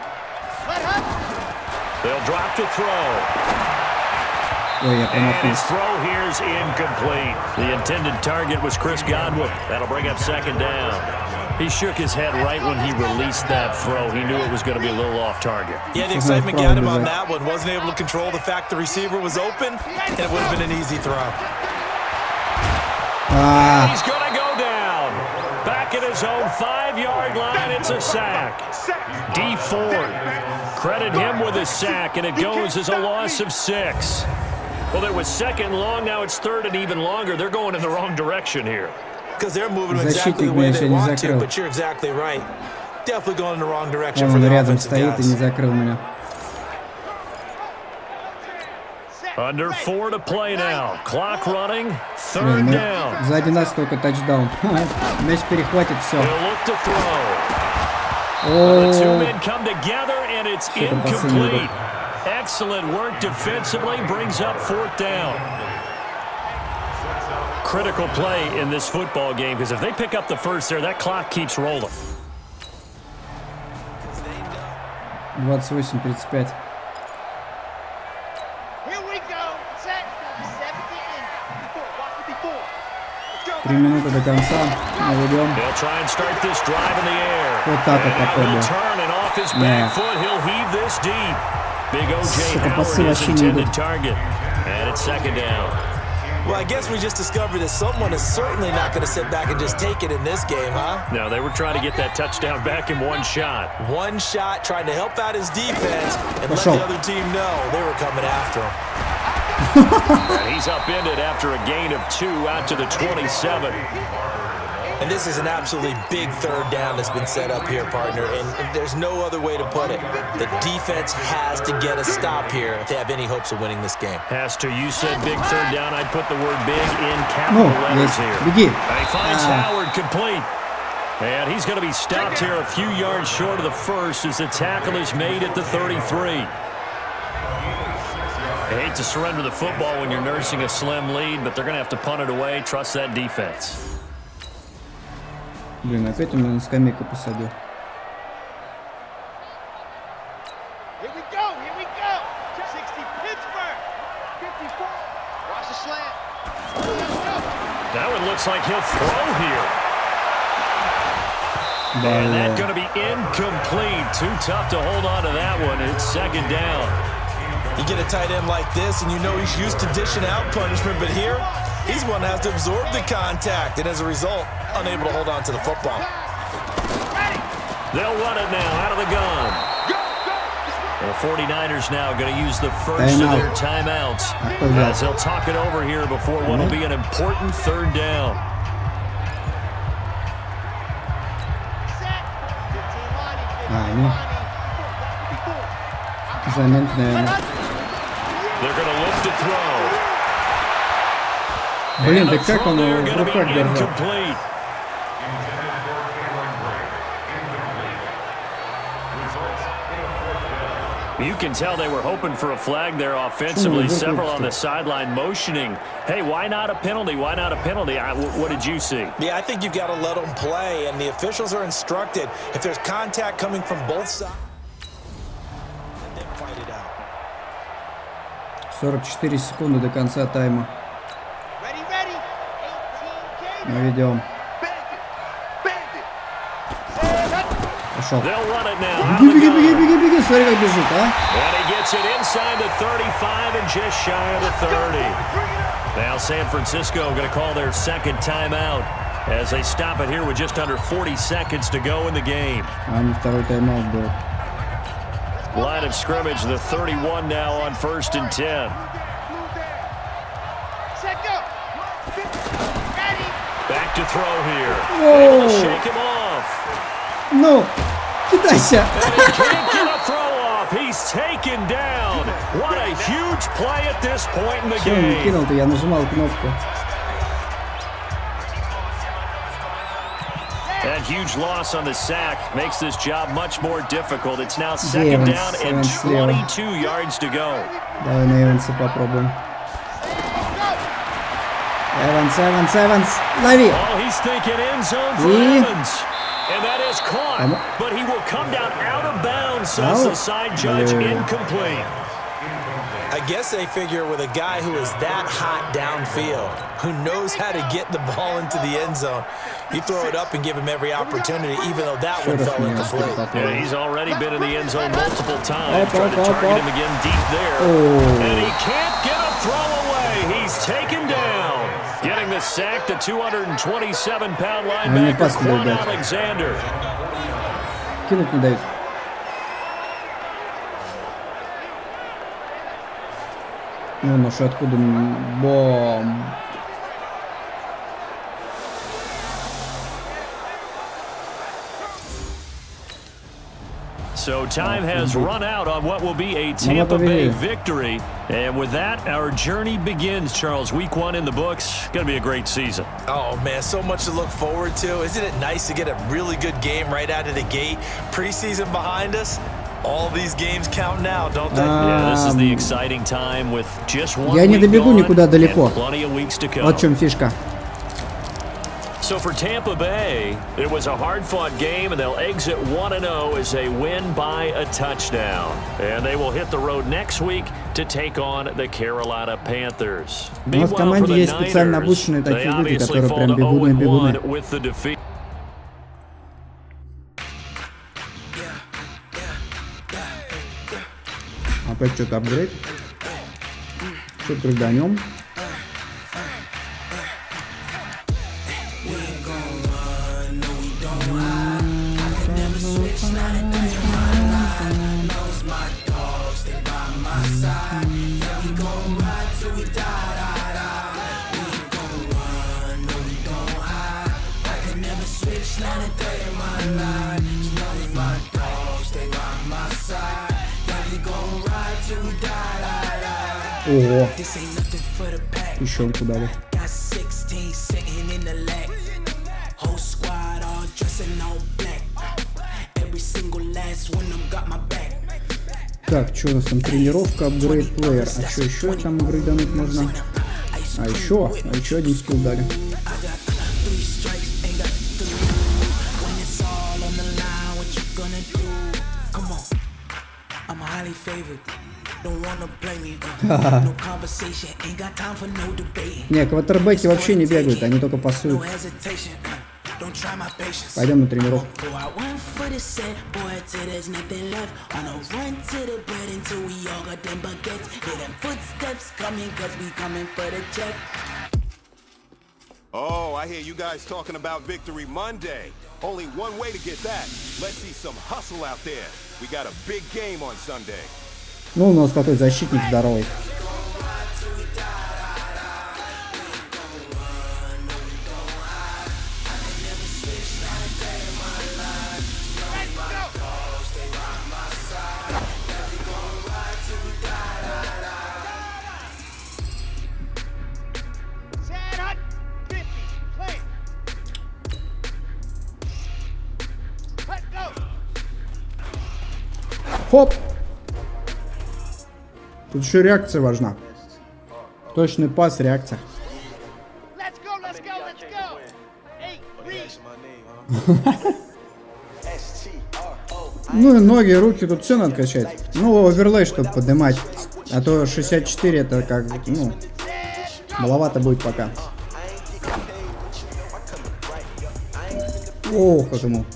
Ой, я промахнулся. Throw here's incomplete. The intended target was Chris Godwin. That'll bring up 2nd down. He shook his head right when he released that throw. He knew it was going to be a little off target. Yeah, the excitement got him on that one. Wasn't able to control the fact the receiver was open, and it would have been an easy throw. He's going to go down. Back at his own 5-yard line, it's a sack. D Ford. Credit him with a sack, and it goes as a loss of 6. Well, it was 2nd long, now it's 3rd and even longer. They're going in the wrong direction here. Because they're moving exactly the way they want to, but you're exactly right. Definitely going in the wrong direction for the offensive guys. Under 4 to play now. Clock running. 3rd down. Сзади нас только тачдаун. Мяч перехватит, все. The 2 men come together and it's incomplete. Excellent work defensively, brings up 4th down. Critical play in this football game, because if they pick up the first there, that clock keeps rolling. 28-35. 3 минуты до конца. Мы ведем. Вот так вот попробуем. Сука, пасы вообще не идут. Well, I guess we just discovered that someone is certainly not going to sit back and just take it in this game, huh? No, they were trying to get that touchdown back in one shot. One shot, trying to help out his defense and let the other team know they were coming after him. And he's upended after a gain of 2 out to the 27. And this is an absolutely big 3rd down that's been set up here, partner, and there's no other way to put it. The defense has to get a stop here if they have any hopes of winning this game. Has to. You said big 3rd down. I'd put the word big in capital letters here. And he finds Howard complete. And he's going to be stopped here a few yards short of the first as the tackle is made at the 33. I hate to surrender the football when you're nursing a slim lead, but they're going to have to punt it away. Trust that defense. Блин, опять он меня на скамейку посадил. That one looks like he'll throw here. And that's going to be incomplete. Too tough to hold on to that one. It's second down. You get a tight end like this, and you know he's used to dishing out punishment, but here, he's one that has to absorb the contact, and as a result, unable to hold on to the football. They'll run it now out of the gun. The 49ers now going to use the first of their timeouts as they'll talk it over here before what will be an important third down. They're going to look to throw. Блин, да как он его в руках держал? You can tell they were hoping for a flag there offensively. Several on the sideline motioning, hey, why not a penalty? Why not a penalty? What did you see? Yeah, I think you've got to let them play, and the officials are instructed if there's contact coming from both sides, then fight it out. 44 секунды до конца тайма. Мы ведем. Пошел. Беги, беги, беги, беги, смотри, как бежит, а? And he gets it inside the 35 and just shy of the 30. Now San Francisco going to call their second timeout as they stop it here with just under 40 seconds to go in the game. Второй тайм-аут был. Line of scrimmage, the 31 now on 1st and 10. Back to throw here. Able to shake him off. No, кидайся. And he can't get a throw off. He's taken down. What a huge play at this point in the game. Чего не кинул-то? Я нажимал кнопку. That huge loss on the sack makes this job much more difficult. It's now second down and 22 yards to go. Давай на Эванса попробуем. Эванс, лови. Oh, he's thinking end zone for Evans. And that is caught, but he will come down out of bounds, says the side judge, incomplete. I guess they figure with a guy who is that hot downfield, who knows how to get the ball into the end zone, you throw it up and give him every opportunity, even though that one fell incomplete. Yeah, he's already been in the end zone multiple times. Trying to target him again deep there. And he can't get a throw away. He's taken down. Getting the sack, the 227-pound linebacker, Quan Alexander. Кинуть не дают. Ну, наш откуда бомб. So time has run out on what will be a Tampa Bay victory. And with that, our journey begins, Charles. Week 1 in the books. Going to be a great season. Oh, man, so much to look forward to. Isn't it nice to get a really good game right out of the gate? Preseason behind us. All these games count now, don't they? Yeah, this is the exciting time with just one Я не добегу week никуда gone далеко. and plenty of weeks to come. Вот в чем фишка. So for Tampa Bay, it was a hard-fought game, and they'll exit 1-0 as they win by a touchdown. And they will hit the road next week to take on the Carolina Panthers. У нас в команде есть специально обученные такие люди, которые прям бегуны. Опять что-то апгрейд. Что прыганем? Ого, еще куда ли? Так, что у нас там? Тренировка, апгрейд плеер. А что еще там апгрейдануть можно? А еще один скилл дали. Не, квотербеки вообще не бегают, они только пасуют. Пойдем на тренировку. Oh, I hear you guys talking about Victory Monday. Only one way to get that. Let's see some hustle out there. We got a big game on Sunday. Ну, у нас какой защитник здоровый. Хоп! Тут еще реакция важна. Точный пас, реакция. Ну и ноги, руки, тут все надо качать. Ну, оверлей, чтобы поднимать. А то 64 это как, ну, маловато будет пока. О, как ему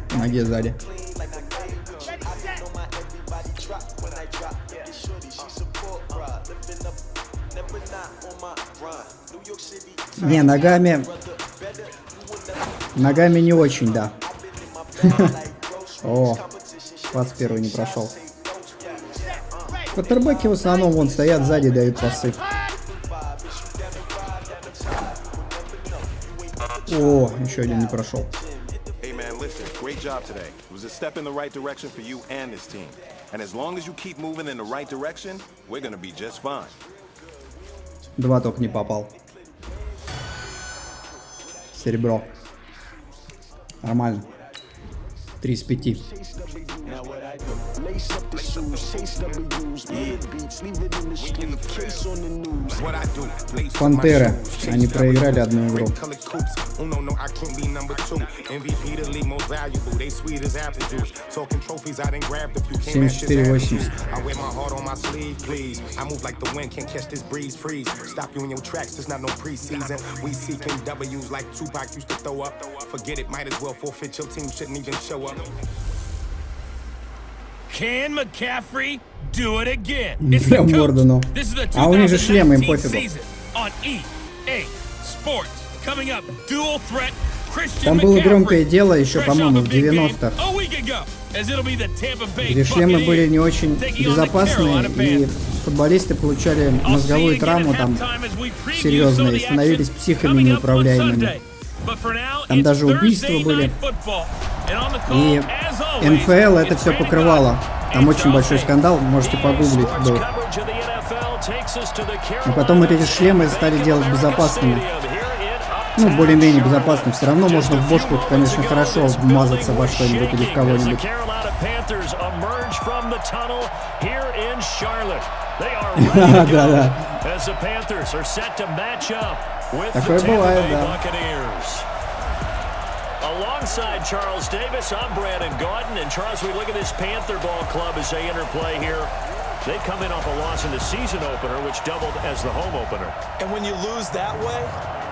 в ноге сзади. Не, ногами не очень, да. О, пас первый не прошел. Квотербеки в основном вон стоят сзади, дают пасы. О, еще один не прошел. Два только не попал. Серебро. Нормально. 3 из 5. Пантеры. Они проиграли одну игру. 74-80. Can McCaffrey do it again? Прям морду, ну. А у них же шлемы, им пофигу. Там было громкое дело еще, по-моему, в 90-х, где шлемы были не очень безопасные, и футболисты получали мозговую травму там серьезную, и становились психами неуправляемыми. Там даже убийства были. И NFL это все покрывало. Там очень большой скандал, можете погуглить был. И потом вот эти шлемы стали делать безопасными. Ну, более-менее безопасными. Все равно можно в бошку, конечно, хорошо вмазаться во что-нибудь или в кого-нибудь. Да-да. Такое бывает, да. Alongside Charles Davis, I'm Brandon Gaudin. And Charles, we look at this Panther ball club as they enter play here. They come in off a loss in the season opener, which doubled as the home opener. And when you lose that way,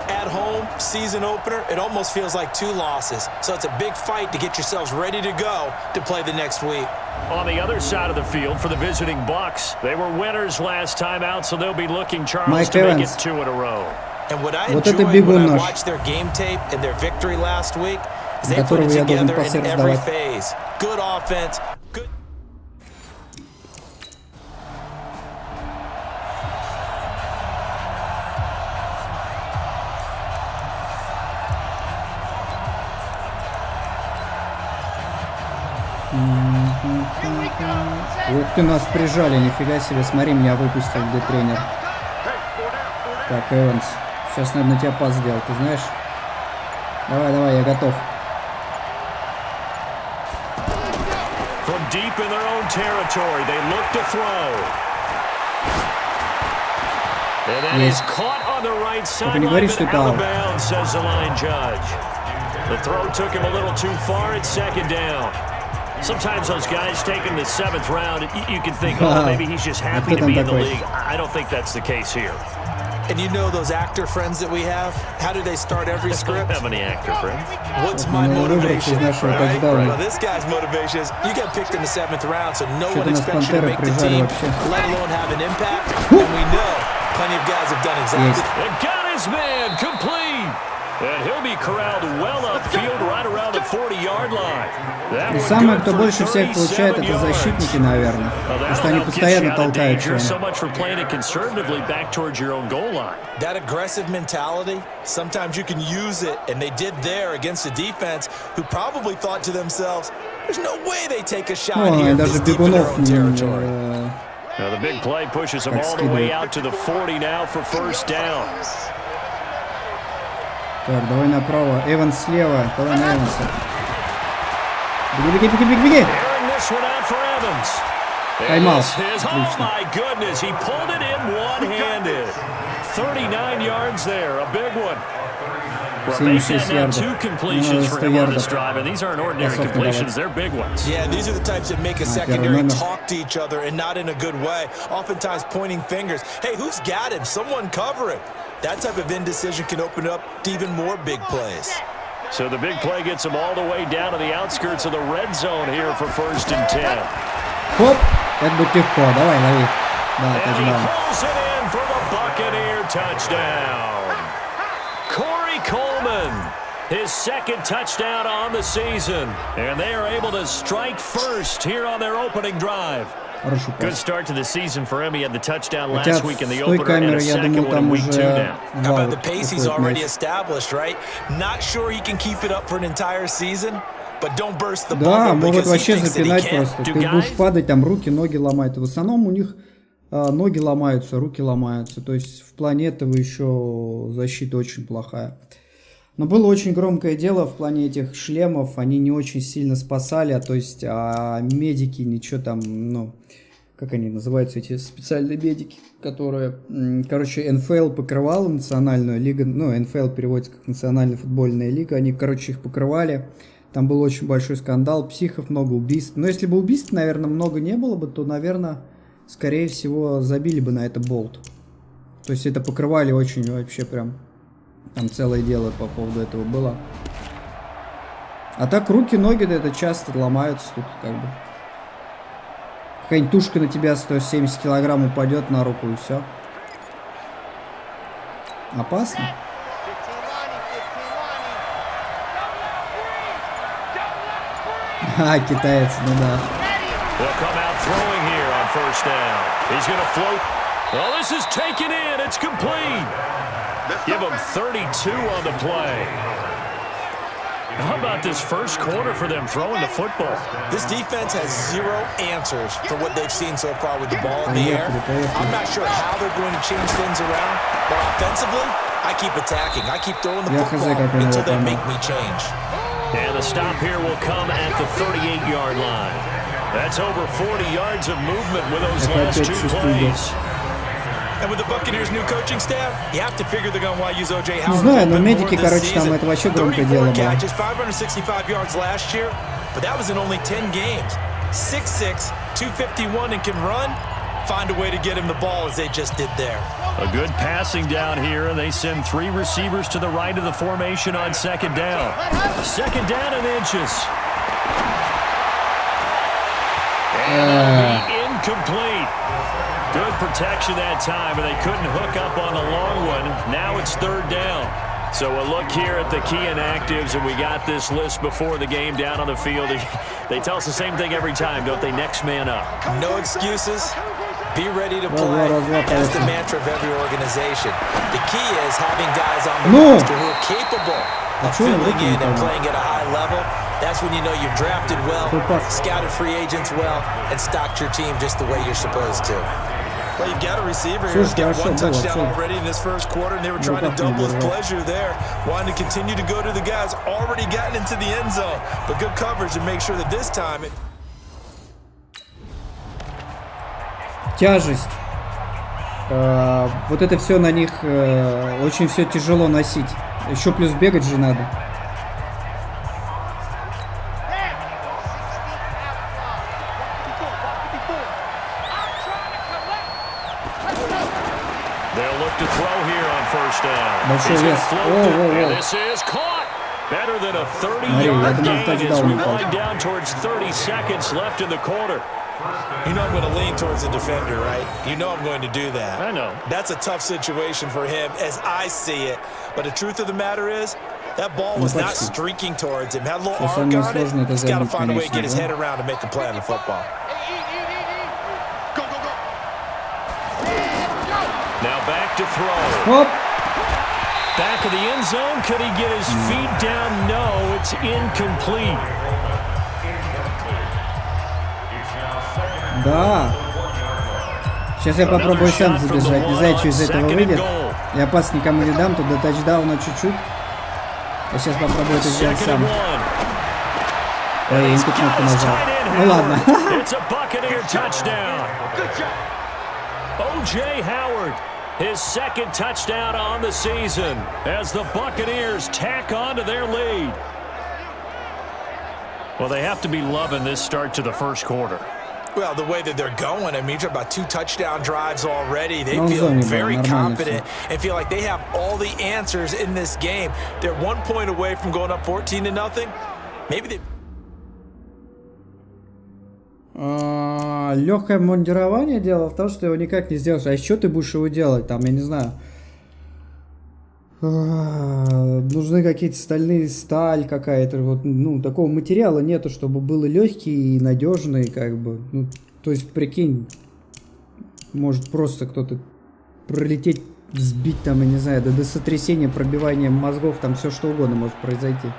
at home, season opener, it almost feels like 2 losses. So it's a big fight to get yourselves ready to go to play the next week. On the other side of the field for the visiting Bucks, they were winners last time out, so they'll be looking, Charles, to make it 2 in a row. And what I enjoyed when I watched their game tape and their victory last week is they put it together in every phase. Good offense, good. Ух ты, нас прижали, нифига себе, смотри, меня выпустил, где тренер. Так, Эванс, сейчас надо на тебя пас сделать, ты знаешь? Давай, давай, я готов. From deep in their own territory, they look to throw. And that is caught on the right sideline, but out of bounds, says the line judge. The throw took him a little too far at second down. Sometimes those guys taking the 7th round, you can think, oh, maybe he's just happy to be in the league. I don't think that's the case here. And you know those actor friends that we have? How do they start every script? I don't have any actor friends. What's my motivation? Right? Well, this guy's motivation is you got picked in the 7th round, so no one expects you to make the team, let alone have an impact. And we know plenty of guys have done exactly. And got his man complete. And he'll be corralled well upfield right around the 40-yard line. И самое, кто больше всех получает, это защитники, наверное. Потому что они постоянно толкаются. That aggressive mentality, sometimes you can use it, and they did there against a defense who probably thought to themselves, there's no way they take a shot here this deep in their own territory. Now the big play pushes them all the way out to the 40 now for first down. Так, давай направо. Эванс слева. Давай на Эванса. Беги, беги, беги, беги, беги. Тайм-аут. Отлично. 76 ярдов. 100 ярдов. Yeah, these are the types that make a secondary talk to each other and not in a good way. Oftentimes pointing fingers. Hey, who's got him? Someone cover him. That type of indecision can open up to even more big plays. So the big play gets them all the way down to the outskirts of the red zone here for 1st and 10. Хоп, это будет легко. Давай, лови. Да, тачдаун. Pulls it in for the Buccaneer touchdown. Corey Coleman, his 2nd touchdown on the season. And they are able to strike first here on their opening drive. Good start to the season for him. He had the touchdown last week in the opener and a second one in week 2 now. How about the pace he's already established, right? Not sure he can keep it up for an entire season, but don't burst the bubble because he thinks that he can. Ты будешь падать, там руки, ноги ломают. В основном у них ноги ломаются, руки ломаются. То есть в плане этого еще защита очень плохая. Но было очень громкое дело в плане этих шлемов, они не очень сильно спасали, то есть медики ничего там, ну, как они называются, эти специальные медики, которые, короче, НФЛ покрывала национальную лигу, ну, НФЛ переводится как национальная футбольная лига, они, короче, их покрывали, там был очень большой скандал, психов, много убийств, но если бы убийств, наверное, много не было бы, то, наверное, скорее всего, забили бы на это болт, то есть это покрывали очень вообще прям... Там целое дело по поводу этого было. А так руки, ноги, да, это часто ломаются тут как бы. Какая-нибудь тушка на тебя 170 килограмм упадет на руку и все. Опасно. Ха, китаец, ну да. Give him 32 on the play. How about this first quarter for them throwing the football? This defense has zero answers for what they've seen so far with the ball in the air. I'm not sure how they're going to change things around, but offensively, I keep attacking. I keep throwing the football until they make me change. And the stop here will come at the 38-yard line. That's over 40 yards of movement with those last 2 plays. And with the Buccaneers' new coaching staff, you have to figure they're going to want to use O.J. Не Howard знаю, но медики, короче, там это вообще громкое дело было. 565 yards last year, but that was in only 10 games. 6'6", 251, and can run. Find a way to get him the ball as they just did there. A good passing down here, and they send 3 receivers to the right of the formation on 2nd down. 2nd down and inches. And incomplete. Good protection that time, but they couldn't hook up on the long one. Now it's 3rd down. So a look here at the key inactives, and we got this list before the game down on the field. They tell us the same thing every time, don't they? Next man up. No excuses. Be ready to play. That's the mantra of every organization. The key is having guys on the roster who are capable of filling in and playing at a high level. That's when you know you've drafted well, scouted free agents well, and stocked your team just the way you're supposed to. Well, you've got a receiver here who's got 1 touchdown already in this first quarter, and they were trying to double his pleasure there. Wanting to continue to go to the guys already gotten into the end zone. But good coverage to make sure that this time... Тяжесть. Вот это все на них очень все тяжело носить. Еще плюс бегать же надо. They'll look to throw here on first down. Большой вес. And this is caught. Better than a 30-yard gain as we wind down towards 30 seconds left in the quarter. You know I'm going to lean towards the defender, right? You know I'm going to do that. I know. That's a tough situation for him as I see it. But the truth of the matter is, that ball was not streaking towards him. Had a little arc on it. He's got to find a way to get his head around to make a play on the football. Now back to throw. Back of the end zone. Could he get his feet down? No, it's incomplete. Да. Сейчас я попробую сам забежать. Не знаю, что из этого выйдет. Я пас никому не дам, тут до тачдауна чуть-чуть. Я сейчас попробую это сделать сам. Ой, я инпут кнопку нажал. Ну ладно. O.J. Howard, his second touchdown on the season as the Buccaneers tack on to their lead. Well, they have to be loving this start to the first quarter. Well, the way that they're going, I mean, you're about 2 touchdown drives already. They feel very confident and feel like they have all the answers in this game. They're 1 point away from going up 14-0. Maybe they... Легкое мондирование. Дело в том, что его никак не сделаешь. А еще ты будешь его делать? Там, я не знаю. Нужны какие-то сталь какая-то. Вот, ну, такого материала нету, чтобы было легкий и надежный, как бы. Ну, то есть, прикинь, может просто кто-то пролететь, сбить там, я не знаю, до сотрясения, пробивания мозгов, там все что угодно может произойти.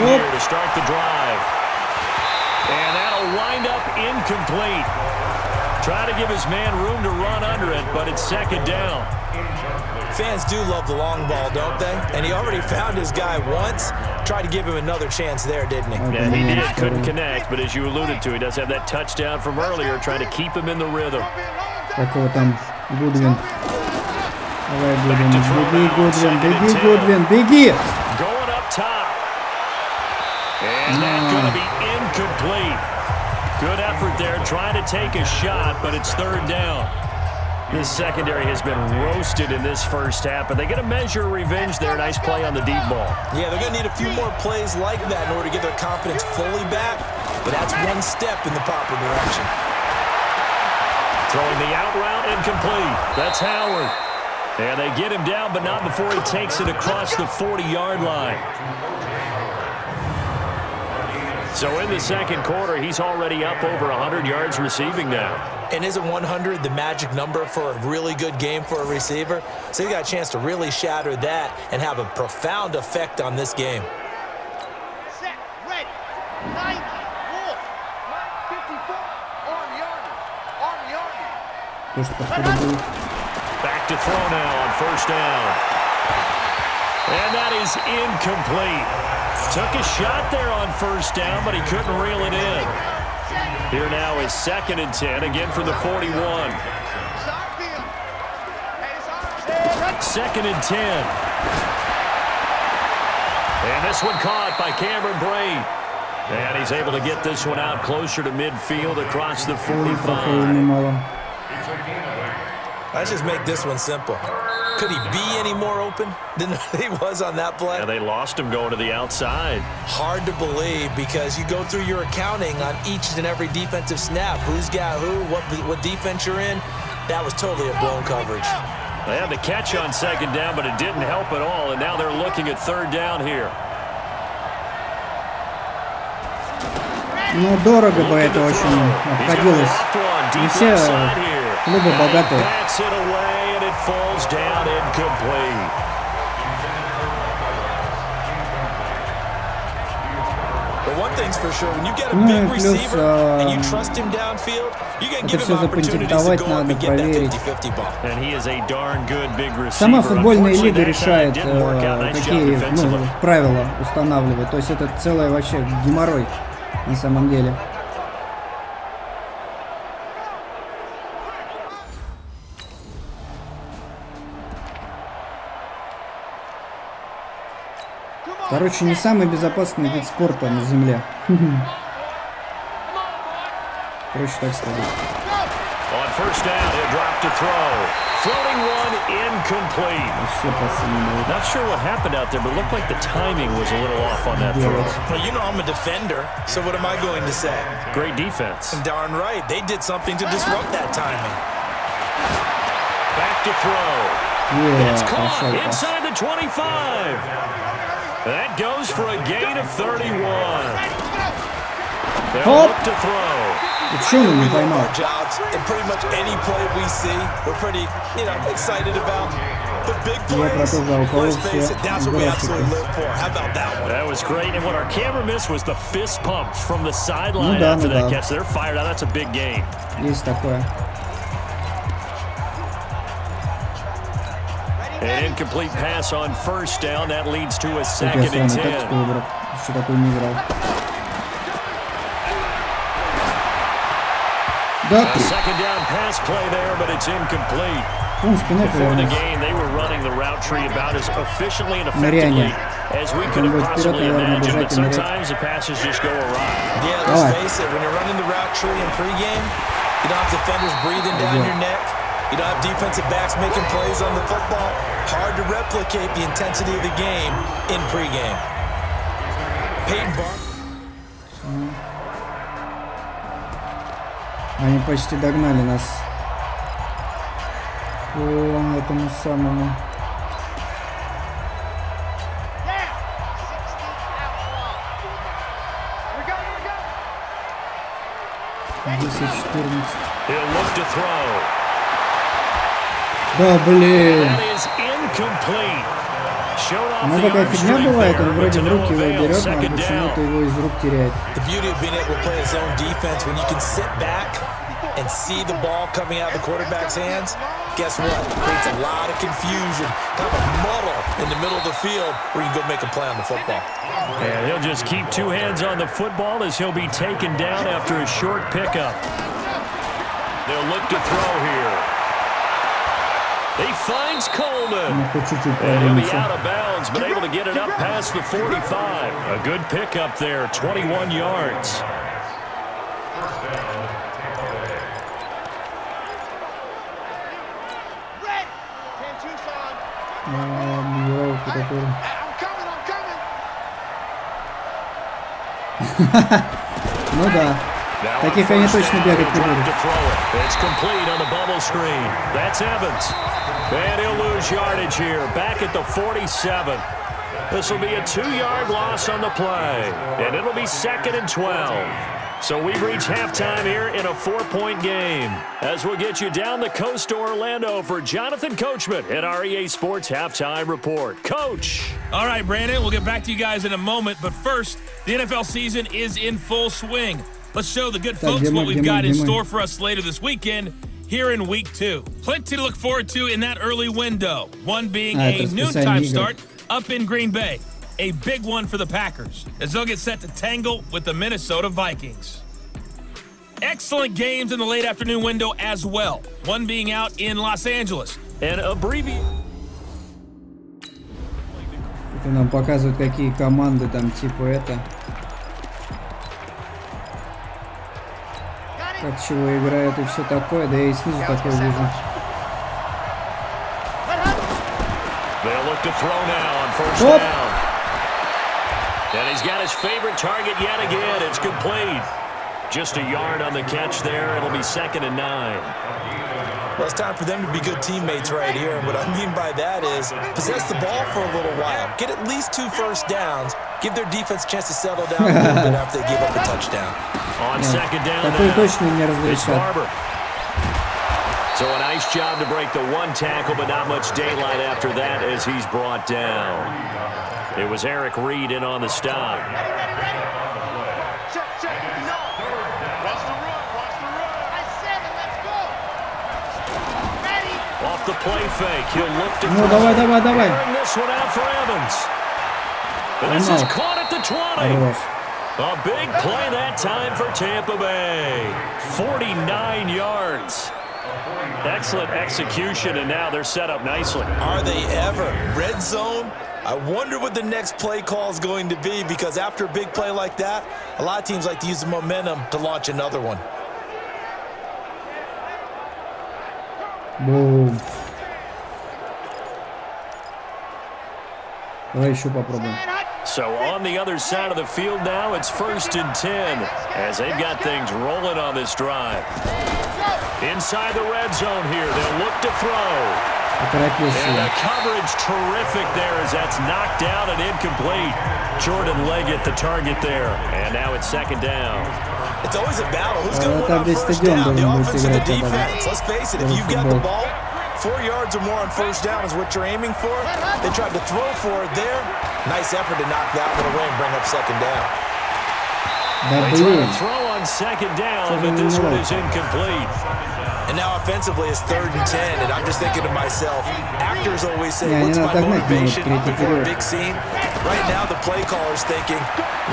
Here to start the drive. And that'll wind up incomplete. Try to give his man room to run under it, but it's second down. Fans do love the long ball, don't they? And he already found his guy once. Tried to give him another chance there, didn't he? Yeah, he did. Couldn't connect, but as you alluded to, he does have that touchdown from earlier, trying to keep him in the rhythm. Какого там Гудвин? Давай, Гудвин. Беги, Гудвин, беги, Гудвин, беги! Going up top. And that's going to be incomplete. Good effort there, trying to take a shot, but it's third down. This secondary has been roasted in this first half, but they get a measure of revenge there. Nice play on the deep ball. Yeah, they're going to need a few more plays like that in order to get their confidence fully back, but that's one step in the proper direction. Throwing the out route, incomplete. That's Howard. And they get him down, but not before he takes it across the 40-yard line. So in the second quarter, he's already up over 100 yards receiving now. And isn't 100 the magic number for a really good game for a receiver? So he got a chance to really shatter that and have a profound effect on this game. Set, ready, 90, wolf, 54, army. Back to throw now on first down. And that is incomplete. Took a shot there on first down, but he couldn't reel it in. Here now is 2nd and 10, again from the 41. 2nd and 10. And this one caught by Cameron Braid. And he's able to get this one out closer to midfield across the 45. Let's just make this one simple. Could he be any more open than he was on that play? Yeah, they lost him going to the outside. Hard to believe because you go through your accounting on each and every defensive snap. Who's got who, what defense you're in. That was totally a blown coverage. They had the catch on second down, but it didn't help at all, and now they're looking at third down here. Ну, дорого бы это очень обходилось. Не все клубы богатые. Falls down incomplete. But one thing's for sure, when you get a big receiver and you trust him downfield, you can give him opportunities to go up and get that 50-50 ball. And he is a darn good big receiver. Сама футбольная лига решает, какие правила устанавливает. То есть это целый вообще геморрой на самом деле. Короче, не самый безопасный вид спорта на земле. Проще так сказать. On first down, he'll drop to throw. Floating one incomplete. Not sure what happened out there, but it looked like the timing was a little off on that throw. Well, you know I'm a defender, so what am I going to say? Great defense. And darn right, they did something to disrupt that timing. Back to throw. Yeah, it's caught inside the 25. That goes for a gain of 31. They'll look to throw. We love our jobs, and pretty much any play we see, we're pretty, excited about. The big plays, let's face it, that's what we absolutely live for. How about that one? That was great, and what our camera missed was the fist pump from the sideline after that catch. They're fired out. That's a big gain. Есть такое. An incomplete pass on first down. That leads to a second and 10. Что такое не играл? A second down pass play there, but it's incomplete. Before the game, they were running the route tree about as efficiently and effectively as we could have possibly imagined, but sometimes the passes just go awry. Yeah, let's face it, when you're running the route tree in pregame, you don't have defenders breathing down your neck. You don't have defensive backs making plays on the football. Hard to replicate the intensity of the game in pregame. Peyton Barr. Они почти догнали нас по этому самому. Да, блин. Ну такая фигня бывает, он вроде в руки его берет, но почему-то его из рук теряет. And see the ball coming out of the quarterback's hands, guess what? It creates a lot of confusion, kind of a muddle in the middle of the field where you can go make a play on the football. And he'll just keep two hands on the football as he'll be taken down after a short pickup. They'll look to throw here. He finds Coleman. And he'll be out of bounds, but able to get it up past the 45. A good pickup there, 21 yards. Ну да. Таких они точно бегать не будут. It's complete on the bubble screen. That's Evans. And he'll lose yardage here. Back at the 47. This will be a 2-yard loss on the play. And it'll be 2nd and 12. So we've reached halftime here in a 4-point game. As we'll get you down the coast to Orlando for Jonathan Coachman at our EA Sports Halftime Report. Coach. All right, Brandon, we'll get back to you guys in a moment. But first, the NFL season is in full swing. Let's show the good folks what we've got in store for us later this weekend here in Week 2. Plenty to look forward to in that early window. One being a noontime start up in Green Bay. A big one for the Packers as they'll get set to tangle with the Minnesota Vikings. Excellent games in the late afternoon window as well. One being out in Los Angeles. And abbreviate. Это нам показывают, какие команды там типа это. Как чего играют и все такое. Да я и снизу такое вижу. Оп! And he's got his favorite target yet again. It's complete. Just a yard on the catch there. It'll be 2nd and 9. Well, it's time for them to be good teammates right here. And what I mean by that is possess the ball for a little while. Get at least 2 first downs. Give their defense a chance to settle down a little bit after they give up a touchdown. On 2nd down now, it's Barber. So a nice job to break the one tackle, but not much daylight after that as he's brought down. It was Eric Reed in on the stop. Off the play fake, he'll look to throw. Давай. This one out for Evans. And this is caught at the 20. A big play that time for Tampa Bay. 49 yards. Excellent execution, and now they're set up nicely. Are they ever? Red zone, I wonder what the next play call is going to be, because after a big play like that, a lot of teams like to use the momentum to launch another one. Boom. Давай еще попробуем. So on the other side of the field now, it's 1st and 10 as they've got things rolling on this drive. Inside the red zone here, they'll look to throw. And the coverage terrific there as that's knocked down and incomplete. Jordan Leggett the target there. And now it's 2nd down. It's always a battle. Who's going to win on 1st down? The offense or the defense? Let's face it, if you've got the ball, 4 yards or more on 1st down is what you're aiming for. They tried to throw for it there. Nice effort to knock that one away and bring up 2nd down. They try to throw on 2nd down, but this one is incomplete. And now offensively it's 3rd and 10, and I'm just thinking to myself, actors always say, what's my motivation before a big scene? Right now the play caller's thinking,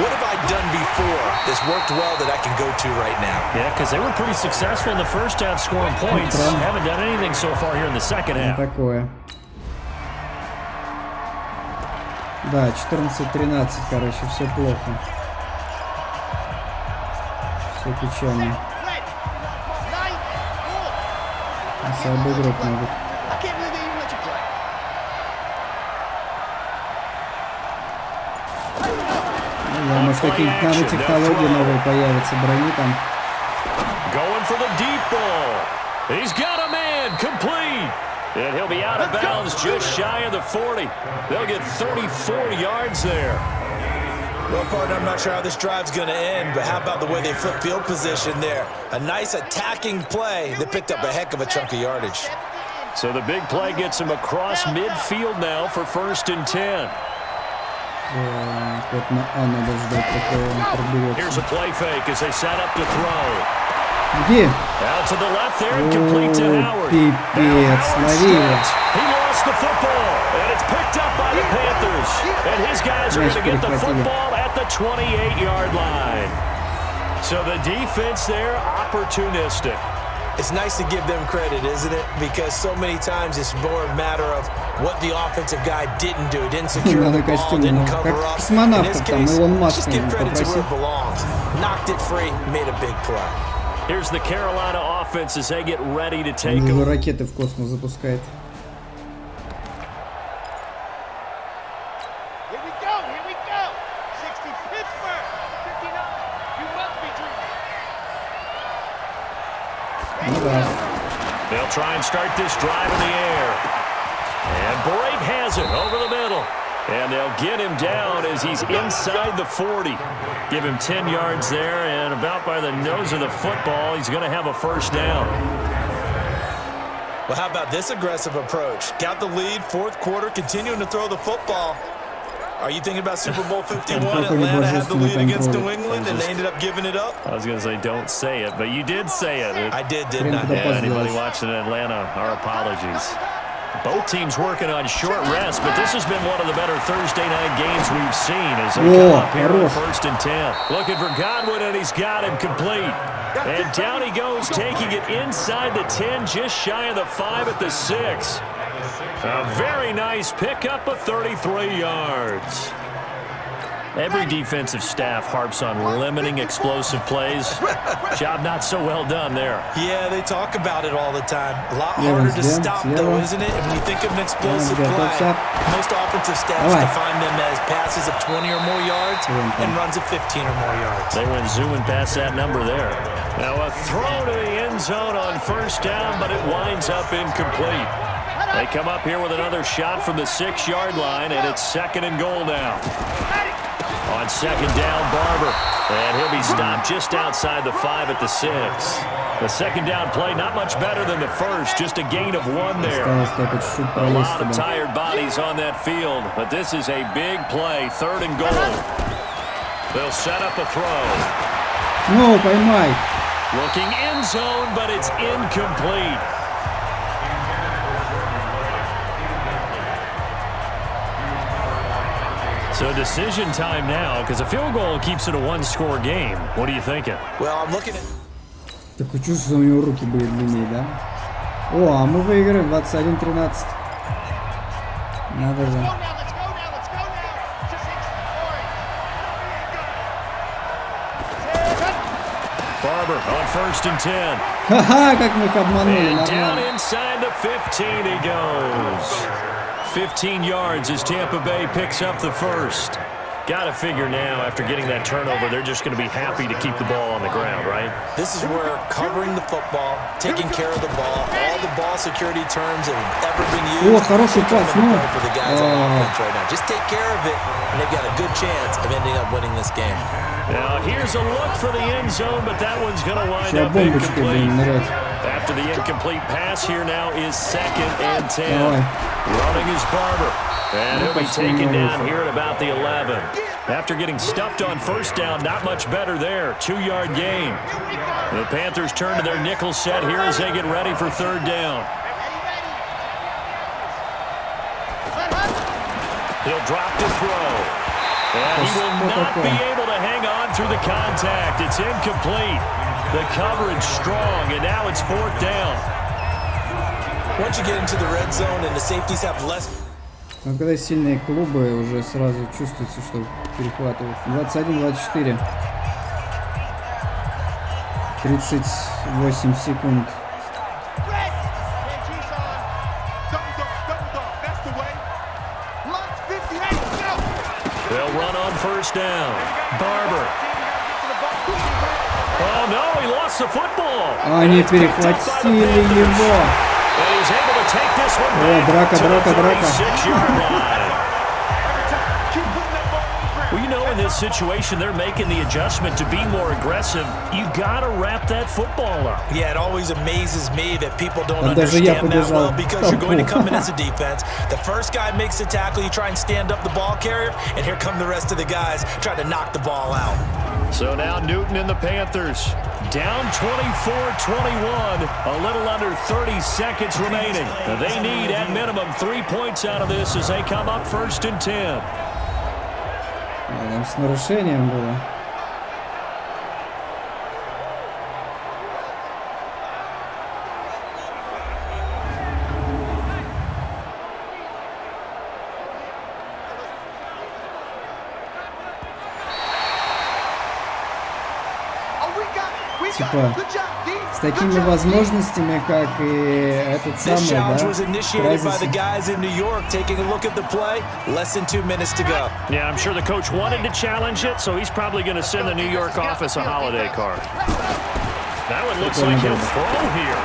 what have I done before that's worked well that I can go to right now? Yeah, because they were pretty successful in the 1st half scoring points. Haven't done anything so far here in the 2nd half. Такое. Да, 14-13, короче, все плохо. Все печально. Нас обыграть могут. Да, может, какие-нибудь нанотехнологии новые появятся, брони там. Going for the deep ball. He's got a man, complete. And he'll be out of bounds just shy of the 40. They'll get 34 yards there. Well, partner, I'm not sure how this drive's going to end, but how about the way they flip field position there? A nice attacking play that picked up a heck of a chunk of yardage. So the big play gets him across midfield now for 1st and 10. Here's a play fake as they set up to throw. Где? Out to the left there and complete to Howard. Пипец, ловил. He lost the football, and it's picked up by the Panthers. And his guys are going to get the football at the 28-yard line. So the defense there, opportunistic. It's nice to give them credit, isn't it? Because so many times it's more a matter of what the offensive guy didn't do. Didn't secure the ball, didn't cover up. In this case, just give credit to where it belongs. Knocked it free, made a big play. Here's the Carolina offense as they get ready to take them. Ракеты в космос запускает. Here we go, here we go. 60 Pittsburgh, 59. You must be dreaming. They'll try and start this drive in the air. And Brake has it over the middle. And they'll get him down as he's inside the 40. Give him 10 yards there, and about by the nose of the football, he's going to have a 1st down. Well, how about this aggressive approach? Got the lead, 4th quarter, continuing to throw the football. Are you thinking about Super Bowl 51? Atlanta had the lead against New England, and they ended up giving it up? I was going to say, don't say it, but you did say it. I didn't I? Yeah, anybody watching Atlanta, our apologies. Both teams working on short rest, but this has been one of the better Thursday night games we've seen as they come up here on 1st and 10. Looking for Godwin, and he's got him complete. And down he goes, taking it inside the 10, just shy of the 5 at the 6. A very nice pickup of 33 yards. Every defensive staff harps on limiting explosive plays. Job not so well done there. Yeah, they talk about it all the time. A lot harder to stop, though, isn't it? And when you think of an explosive play, most offensive staffs define them as passes of 20 or more yards and runs of 15 or more yards. They went zooming past that number there. Now a throw to the end zone on 1st down, but it winds up incomplete. They come up here with another shot from the 6-yard line, and it's 2nd and goal now. On 2nd down, Barber. And he'll be stopped just outside the 5 at the 6. The 2nd down play, not much better than the 1st, just a gain of 1 there. A lot of tired bodies on that field, but this is a big play, 3rd and goal. They'll set up a throw. No, поймай. Looking end zone, but it's incomplete. So decision time now, because a field goal keeps it a 1-score game. What are you thinking? Well, I'm looking at... Такое чувство, что у него руки были длиннее, да? О, а мы выиграем 21-13. Надо же. Barber on 1st and 10. Ха-ха, как мы их обманули. And down inside the 15 he goes. 15 yards as Tampa Bay picks up the first. Got to figure now, after getting that turnover, they're just going to be happy to keep the ball on the ground, right? This is where covering the football, taking care of the ball, all the ball security terms that have ever been used. Хороший пас, ну. For the guys on offense right now. Just take care of it, and they've got a good chance of ending up winning this game. Now, here's a look for the end zone, but that one's going to wind up incomplete. After the incomplete pass, here now is 2nd and 10. Running is Barber. And he'll be taken down here at about the 11. After getting stuffed on 1st down, not much better there. 2-yard gain. The Panthers turn to their nickel set here as they get ready for 3rd down. He'll drop to throw. And he will not be able to hang on through the contact. It's incomplete. The coverage strong, and now it's 4th down. Once you get into the red zone and the safeties have less... А когда сильные клубы, уже сразу чувствуется, что перехватывают. 21-24. 38 секунд. They'll run on 1st down. Barber. Oh no, he lost the football. Они перехватили его. О, драка. Well, you know, in this situation, they're making the adjustment to be more aggressive. You got to wrap that football up. Yeah, it always amazes me that people don't understand that well because you're going to come in as a defense. The first guy makes the tackle, you try and stand up the ball carrier, and here come the rest of the guys trying to knock the ball out. So now Newton and the Panthers down 24-21, a little under 30 seconds remaining. They need at minimum 3 points out of this as they come up 1st and 10. Там с нарушением было. Типа, с такими возможностями, как и этот самый, да, Yeah, I'm sure the coach wanted to challenge it, so he's probably going to send the New York office a holiday card. Now it looks like he'll throw here.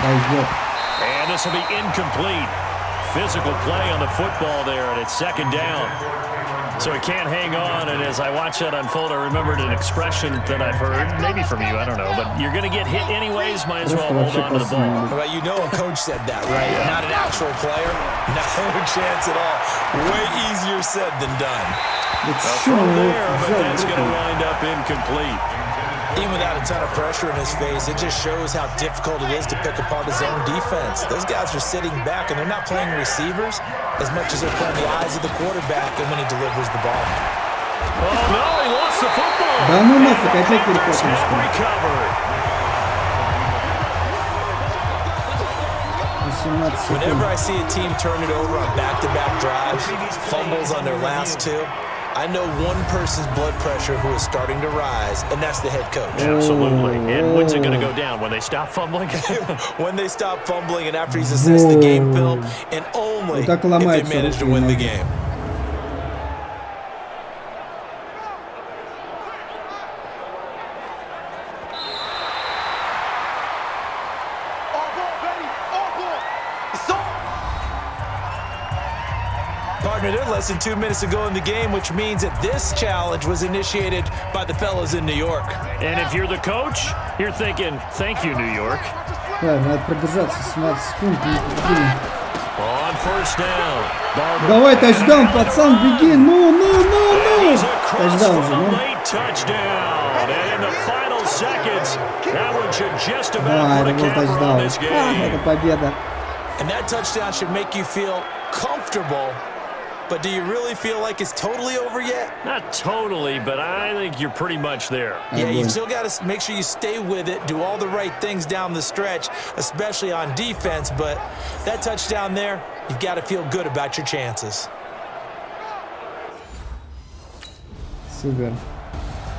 And this will be incomplete. Physical play on the football there, and it's 2nd down. So he can't hang on, and as I watch that unfold, I remembered an expression that I've heard, maybe from you, I don't know, but you're going to get hit anyways, might as well hold on to the ball. Well, you know a coach said that, right? Yeah. Not an actual player. No chance at all. Way easier said than done. It's throw there, but that's going to wind up incomplete. Even without a ton of pressure in his face, it just shows how difficult it is to pick apart his own defense. Those guys are sitting back, and they're not playing receivers as much as they're playing the eyes of the quarterback and when he delivers the ball. Oh, no, he lost the football. Да ну нафиг, опять перехватили. Whenever I see a team turn it over on back-to-back drives, fumbles on their last 2, I know one person's blood pressure who is starting to rise, and that's the head coach. Absolutely. And when's it going to go down? When they stop fumbling? When they stop fumbling and after he's assessed the game film, and only if they manage to win the game. Partner, they're less than 2 minutes to go in the game, which means that this challenge was initiated by the fellas in New York. And if you're the coach, you're thinking, thank you, New York. Надо продержаться 17 секунд. On 1st down. Давай тачдаун, пацан, беги. Ну. Тачдаун же, ну. Touchdown. And in the final seconds, that one should just about put a cap on this game. Это победа. And that touchdown should make you feel comfortable. But do you really feel like it's totally over yet? Not totally, but I think you're pretty much there. Yeah, you've still got to make sure you stay with it, do all the right things down the stretch, especially on defense. But that touchdown there, you've got to feel good about your chances. Супер.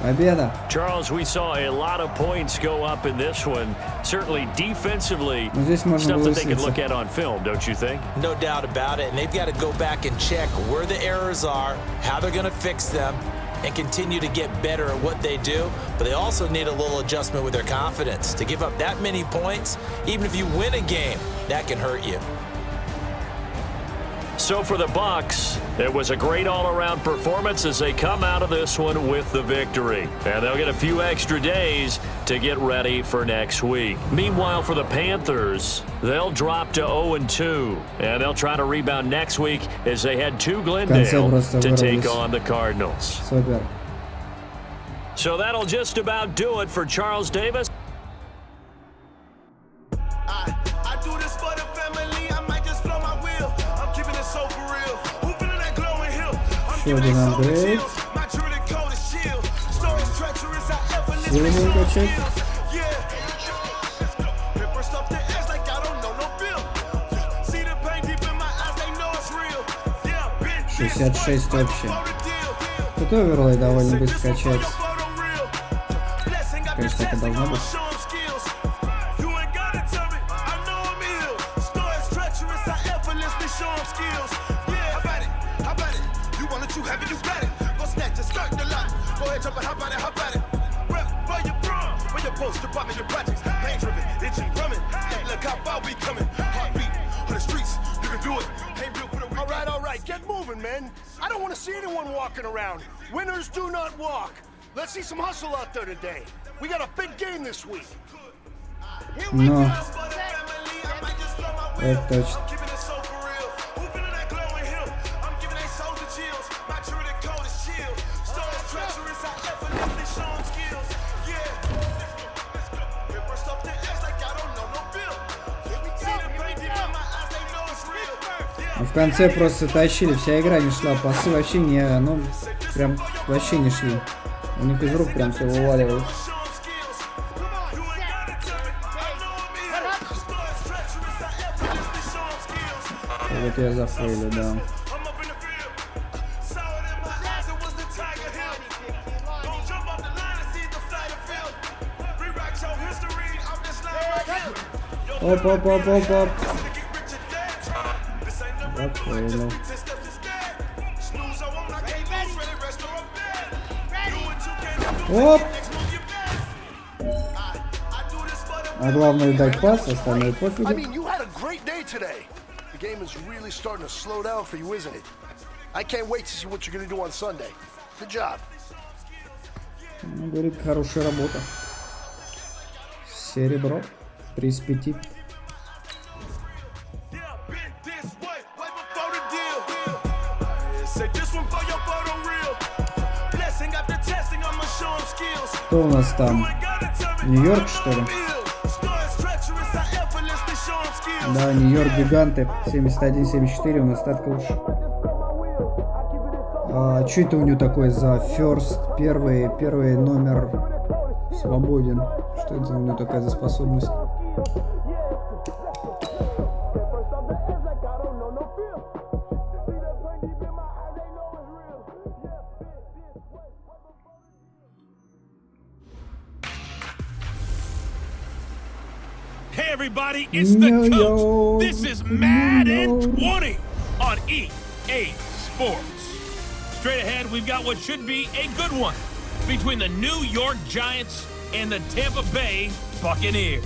Победа. Charles, we saw a lot of points go up in this one. Certainly defensively, stuff that they could look at on film, don't you think? No doubt about it. And they've got to go back and check where the errors are, how they're going to fix them, and continue to get better at what they do. But they also need a little adjustment with their confidence. To give up that many points, even if you win a game, that can hurt you. So for the Bucs, it was a great all-around performance as they come out of this one with the victory. And they'll get a few extra days to get ready for next week. Meanwhile, for the Panthers, they'll drop to 0-2. And they'll try to rebound next week as they head to Glendale to take on the Cardinals. Super. So that'll just about do it for Charles Davis. Один апгрейд. Силу будем качать. 66 общий. Тут оверлей довольно быстро качается. Конечно, это должно быть. Get moving, man. I don't want to see anyone walking around. Winners do not walk. Let's see some hustle out there today. We got a big game this week. No. Это точно. В конце просто тащили, вся игра не шла, пасы вообще не, ну, прям вообще не шли. У них из рук прям все вываливалось. Вот я зафейлю, да. Оп. Оп! А главное дать пас, остальное пофигу. Ну, говорит, хорошая работа. Серебро. 3 из 5. Кто у нас там? Нью-Йорк, что ли? Да, Нью-Йорк гиганты. 71-74 у нас ставка уж. Что это у него такое за first? Первый номер свободен. Что это у него такая за способность? Hey everybody, it's the coach. This is Madden 20 on EA Sports. Straight ahead, we've got what should be a good one between the New York Giants and the Tampa Bay Buccaneers.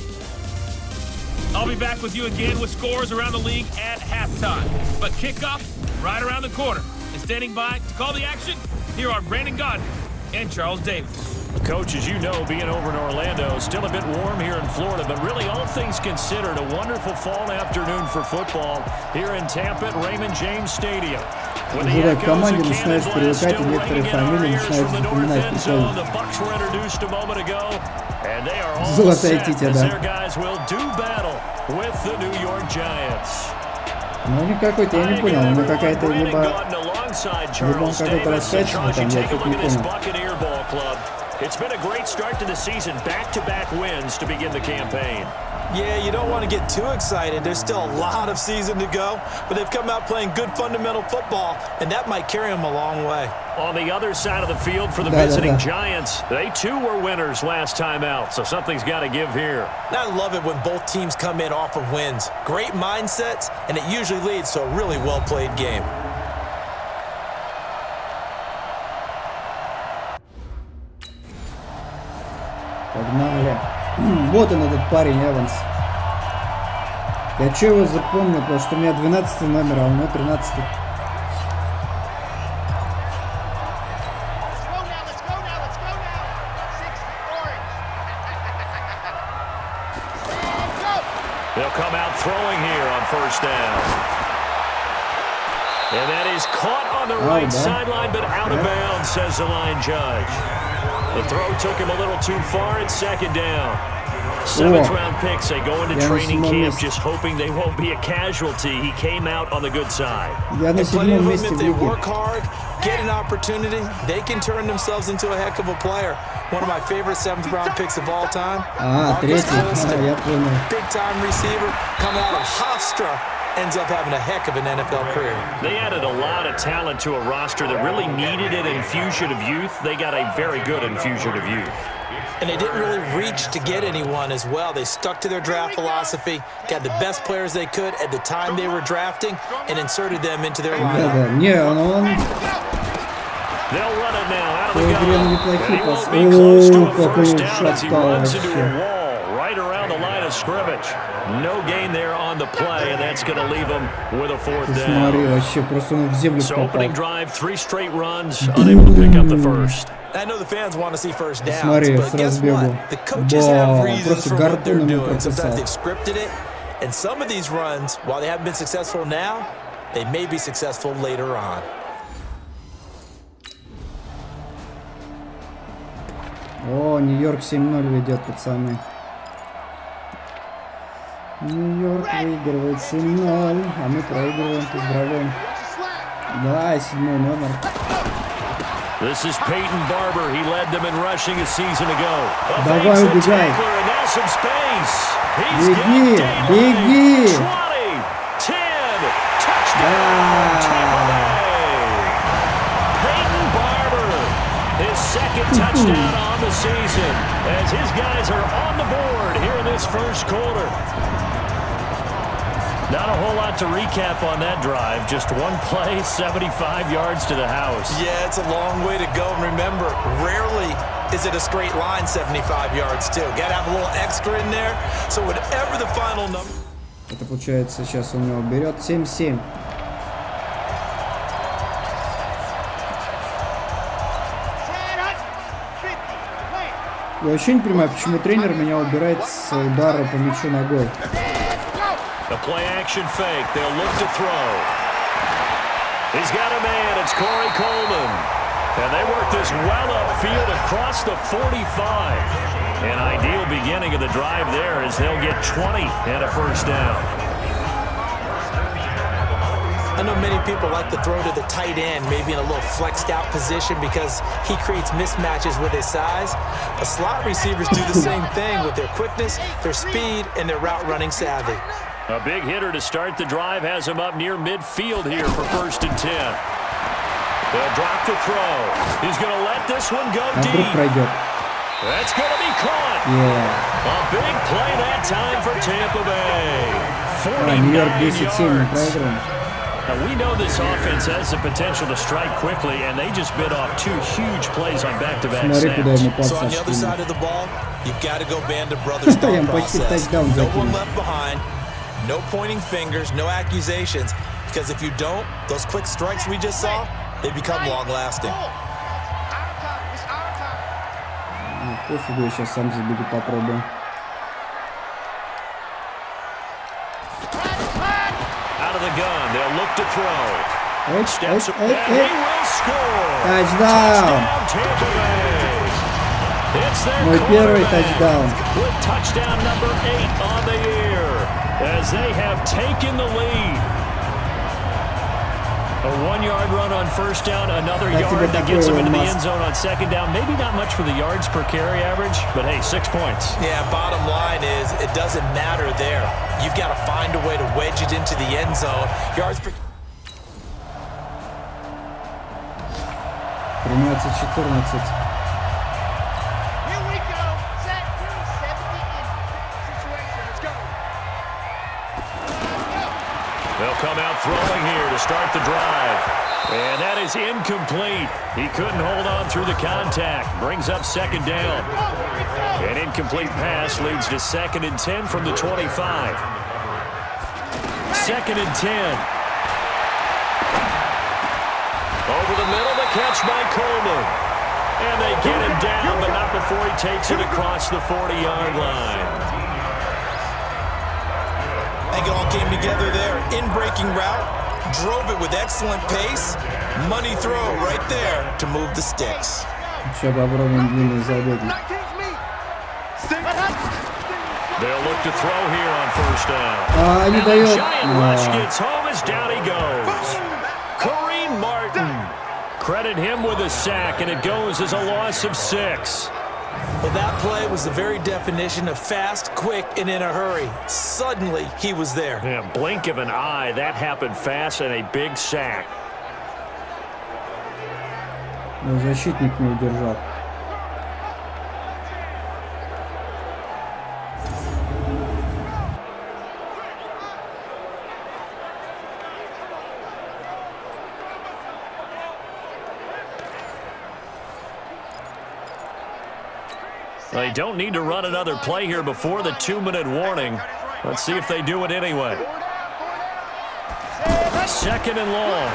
I'll be back with you again with scores around the league at halftime. But kickoff right around the corner. And standing by to call the action, here are Brandon Godden and Charles Davis. Coach, as you know, being over in Orlando, still a bit warm here in Florida, but really all things considered, a wonderful fall afternoon for football here in Tampa at Raymond James Stadium. Когда к команде начинаешь привыкать, и некоторые фамилии начинают запоминать прикольно. Золотая титя, да. Ну, не какой-то, я не понял, но какая-то либо он какой-то раскачанный, там, я тут не понял. It's been a great start to the season, back-to-back wins to begin the campaign. Yeah, you don't want to get too excited. There's still a lot of season to go, but they've come out playing good fundamental football, and that might carry them a long way. On the other side of the field for the visiting Giants, they too were winners last time out, so something's got to give here. And I love it when both teams come in off of wins. Great mindsets, and it usually leads to a really well-played game. Погнали. Вот он, этот парень, Эванс. Я что его запомнил, потому что у меня 12 номер, а у него 13. They'll come out throwing here on first down. And that is caught on the right sideline, but out of bounds, says the line judge. The throw took him a little too far at second down. Seventh-round picks. They go into training camp just hoping they won't be a casualty. He came out on the good side. And plenty of them, if they work hard, get an opportunity, they can turn themselves into a heck of a player. One of my favorite seventh-round picks of all time. Big-time receiver, coming out of Hofstra. Ends up having a heck of an NFL career. They added a lot of talent to a roster that really needed an infusion of youth. They got a very good infusion of youth. And they didn't really reach to get anyone as well. They stuck to their draft philosophy, got the best players they could at the time they were drafting, and inserted them into their lineup. They'll run it now out of the gun. And he won't be close to a first down as he runs into a wall right around the line of scrimmage. No gain there on the play, and that's going to leave them with a fourth down. So opening drive, 3 straight runs, unable to pick up the first. I know the fans want to see first downs, but guess what? The coaches have reasons for what they're doing. Sometimes they've scripted it, and some of these runs, while they haven't been successful now, they may be successful later on. О, Нью-Йорк 7-0 ведет, пацаны. Нью-Йорк выигрывает 7-0, а мы проигрываем, поздравляем. Да, 7-й номер. This is Peyton Barber. He led them in rushing a season ago. Давай, убегай. Беги, беги. 20, 10, touchdown. Peyton Barber, his second touchdown on the season as his guys are on the board here in this first quarter. Not a whole lot to recap on that drive. Just one play, 75 yards to the house. Yeah, it's a long way to go. And remember, rarely is it a straight line 75 yards, too. Got to have a little extra in there. So whatever the final number... Это получается, сейчас у него берет 7-7. Я вообще не понимаю, почему тренер меня убирает с удара по мячу ногой. The play action fake. They'll look to throw. He's got a man. It's Corey Coleman. And they work this well upfield across the 45. An ideal beginning of the drive there as they'll get 20 and a first down. I know many people like to throw to the tight end, maybe in a little flexed out position because he creates mismatches with his size. But slot receivers do the same thing with their quickness, their speed, and their route running savvy. A big hitter to start the drive has him up near midfield here for 1st and 10. They'll drop the throw. He's going to let this one go deep. That's going to be caught. Yeah. A big play that time for Tampa Bay. 49 yards. Now, we know this offense has the potential to strike quickly, and they just bit off 2 huge plays on back-to-back snaps. So on the other side of the ball, you've got to go band of brothers thought process. No one left behind. No pointing fingers, no accusations, because if you don't, those quick strikes we just saw, they become long-lasting. Пофигу, я сейчас сам забегу, попробую. Out of the gun, they'll look to throw. Steps up, and he will score. Touchdown! Tampa Bay. It's their Мой первый тачдаун. With touchdown number 8 on the year. As they have taken the lead. A 1-yard run on first down, another yard that gets him into the end zone on second down. Maybe not much for the yards per carry average, but hey, 6 points. Yeah, bottom line is it doesn't matter there. You've got to find a way to wedge it into the end zone. Yards per... 13-14. They'll come out throwing here to start the drive. And that is incomplete. He couldn't hold on through the contact. Brings up second down. An incomplete pass leads to 2nd and 10 from the 25. 2nd and 10. Over the middle, the catch by Coleman. And they get him down, but not before he takes it across the 40-yard line. I think it all came together there. In-breaking route, drove it with excellent pace. Money throw right there to move the sticks. They'll look to throw here on first down. And the giant rush gets home as down he goes. Kareem Martin. Credit him with a sack, and it goes as a loss of 6. Well, that play was the very definition of fast, quick, and in a hurry. Suddenly, he was there. Yeah, blink of an eye. That happened fast and a big sack. Защитник не удержал. They don't need to run another play here before the 2-minute warning. Let's see if they do it anyway. 2nd and long.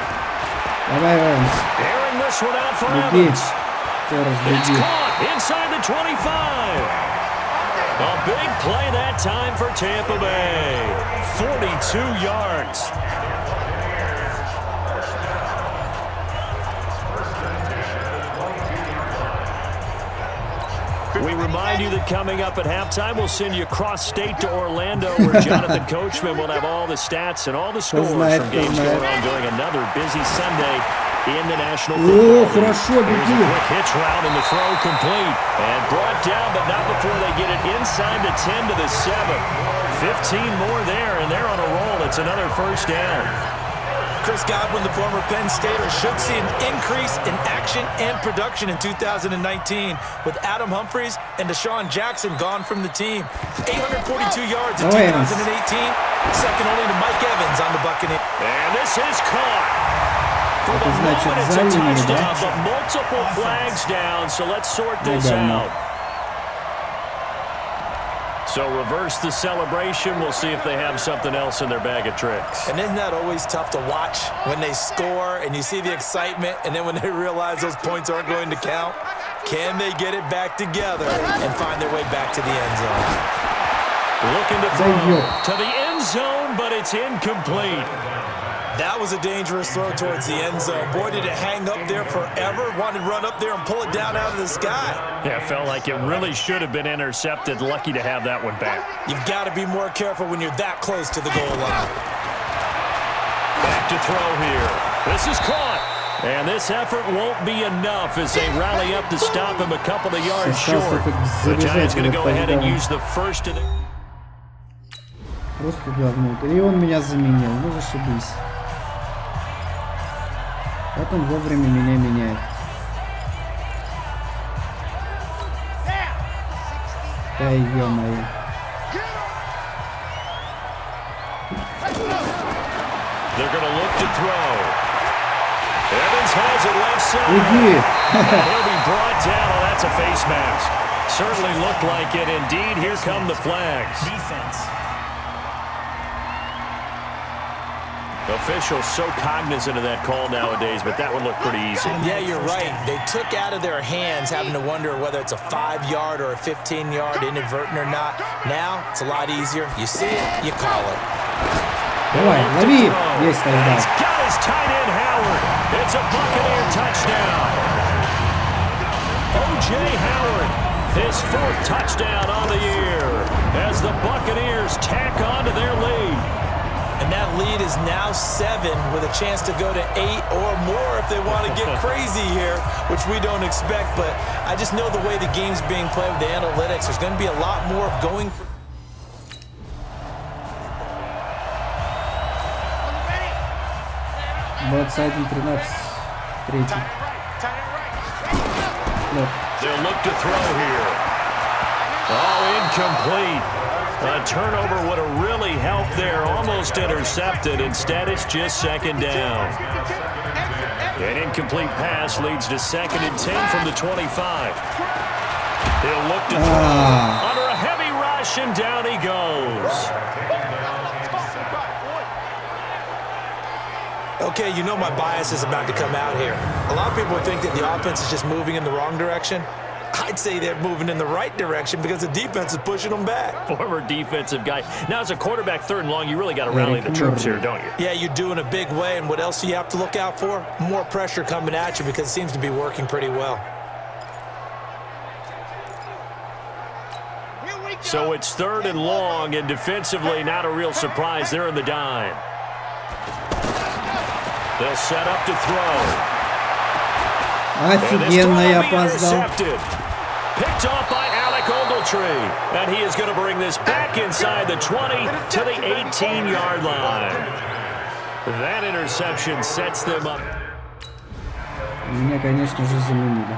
Airing this one out for Evans. It's caught inside the 25. A big play that time for Tampa Bay. 42 yards. We remind you that coming up at halftime, we'll send you cross-state to Orlando, where Jonathan Coachman will have all the stats and all the scores from games going on during another busy Sunday in the National Football League. Here's a quick hitch route and the throw complete. And brought down, but not before they get it inside the 10 to the 7. 15 more there, and they're on a roll. It's another first down. Chris Godwin, the former Penn Stater, should see an increase in action and production in 2019 with Adam Humphries and Deshaun Jackson gone from the team. 842 yards in 2018, second only to Mike Evans on the Buccaneers. And this is caught. For the moment, it's a touchdown, but multiple flags down, so let's sort this out. So reverse the celebration. We'll see if they have something else in their bag of tricks. And isn't that always tough to watch when they score and you see the excitement, and then when they realize those points aren't going to count? Can they get it back together and find their way back to the end zone? Looking to throw to the end zone, but it's incomplete. That was a dangerous throw towards the end zone. Boy, did it hang up there forever. Wanted to run up there and pull it down out of the sky. Yeah, it felt like it really should have been intercepted. Lucky to have that one back. You've got to be more careful when you're that close to the goal line. Back to throw here. This is caught. And this effort won't be enough as they rally up to stop him a couple of yards short. The Giants going to go ahead and use the first of the... Просто туда внутрь. И он меня заменил. Ну, зашибись. Как он вовремя меня меняет. Да ё-моё. They're going to look to throw. Evans has it left side. He'll be brought down. Oh, that's a face mask. Certainly looked like it. Indeed, here come the flags. Defense. Officials so cognizant of that call nowadays, but that one looked pretty easy. Yeah, you're right. They took out of their hands having to wonder whether it's a 5-yard or a 15-yard inadvertent or not. Now, it's a lot easier. You see it, you call it. Давай, лови! Есть тогда. He's got his tight end, Howard. It's a Buccaneer touchdown. O.J. Howard, his 4th touchdown on the year as the Buccaneers tack on to their lead. And that That lead is now 7 with a chance to go to 8 or more if they want to get crazy here, which we don't expect. But I just know the way the game's being played with the analytics, there's going to be a lot more of going for. They'll look to throw here. Oh, incomplete. A turnover would have really helped there. Almost intercepted. Instead, it's just second down. An incomplete pass leads to 2nd and 10 from the 25. He'll look to throw under a heavy rush, and down he goes. Okay, you know my bias is about to come out here. A lot of people think that the offense is just moving in the wrong direction. I'd say they're moving in the right direction because the defense is pushing them back. Former defensive guy. Now, as a quarterback, 3rd and long, you really got to rally the troops here, don't you? Yeah, you do in a big way. And what else do you have to look out for? More pressure coming at you because it seems to be working pretty well. So it's 3rd and long, and defensively, not a real surprise. They're in the dime. They'll set up to throw. Офигенно я опоздал. Picked off by Alec Ogletree. And he is going to bring this back inside the 20 to the 18-yard line. That interception sets them up. Меня, конечно же, заманили.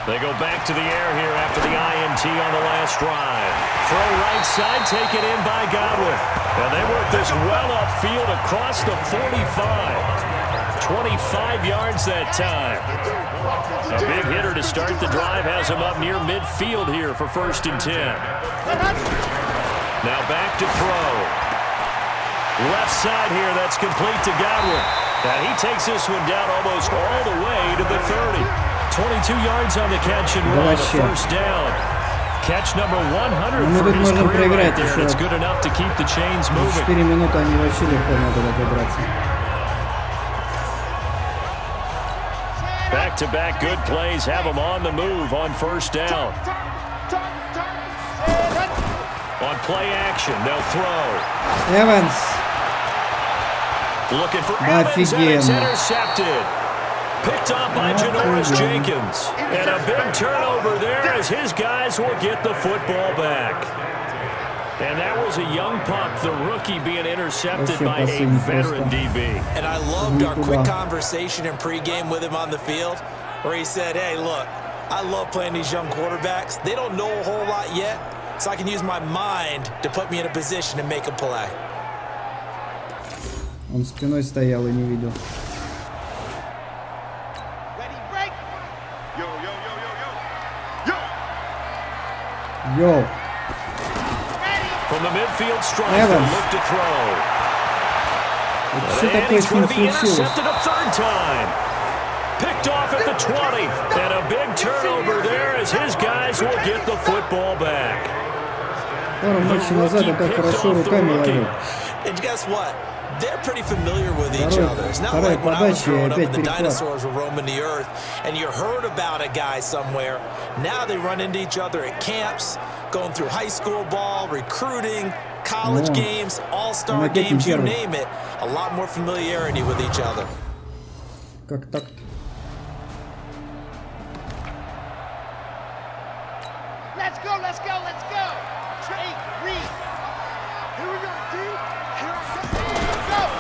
They go back to the air here after the INT on the last drive. Throw right side, taken in by Godwin. And they work this well upfield across the 45. 25 yards that time. A big hitter to start the drive has him up near midfield here for 1st and 10. Now back to throw. Left side here, that's complete to Godwin. And he takes this one down almost all the way to the 30. 22 yards on the catch and run, a 1st down. Catch number 100 for his career right there, and it's good enough to keep the chains moving. 4 минуты они вообще легко могут отыграться. Back-to-back good plays have them on the move on 1st down. On play action, they'll throw. Evans. Looking for Evans, and it's intercepted. Picked off by Janoris Jenkins. And a big turnover there as his guys will get the football back. And that was a young pup, the rookie, being intercepted by a veteran DB. And I loved our quick conversation in pregame with him on the field where he said, hey, look, I love playing these young quarterbacks. They don't know a whole lot yet, so I can use my mind to put me in a position to make a play. Он спиной стоял и не видел. Yo. From the midfield stripe, look to throw. And he's going to be intercepted a 3rd time. Picked off at the 20. And a big turnover there as his guys will get the football back. And guess what? They're pretty familiar with each other. It's not like when I was growing up and the dinosaurs were roaming the earth and you heard about a guy somewhere. Now they run into each other at camps, going through high school ball, recruiting, college games, all-star games, you name it. A lot more familiarity with each other. Как так? Let's go, let's go, let's go. Take, read. Here we go, dude.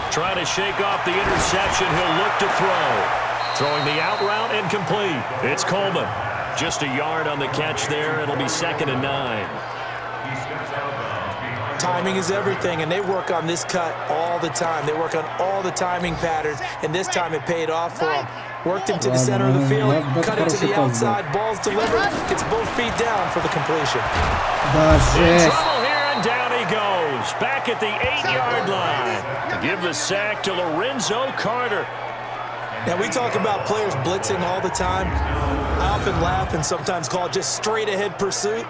Trying to shake off the interception. He'll look to throw. Throwing the out route incomplete. It's Coleman. Just a yard on the catch there. It'll be 2nd and 9. Timing is everything, and they work on this cut all the time. They work on all the timing patterns, and this time it paid off for them. Worked him to the center of the field, cut it to the outside, ball's delivered, gets both feet down for the completion. In trouble here, and down he goes. Back at the 8-yard line. Give the sack to Lorenzo Carter. Now, we talk about players blitzing all the time. I often laugh and sometimes call it just straight-ahead pursuit.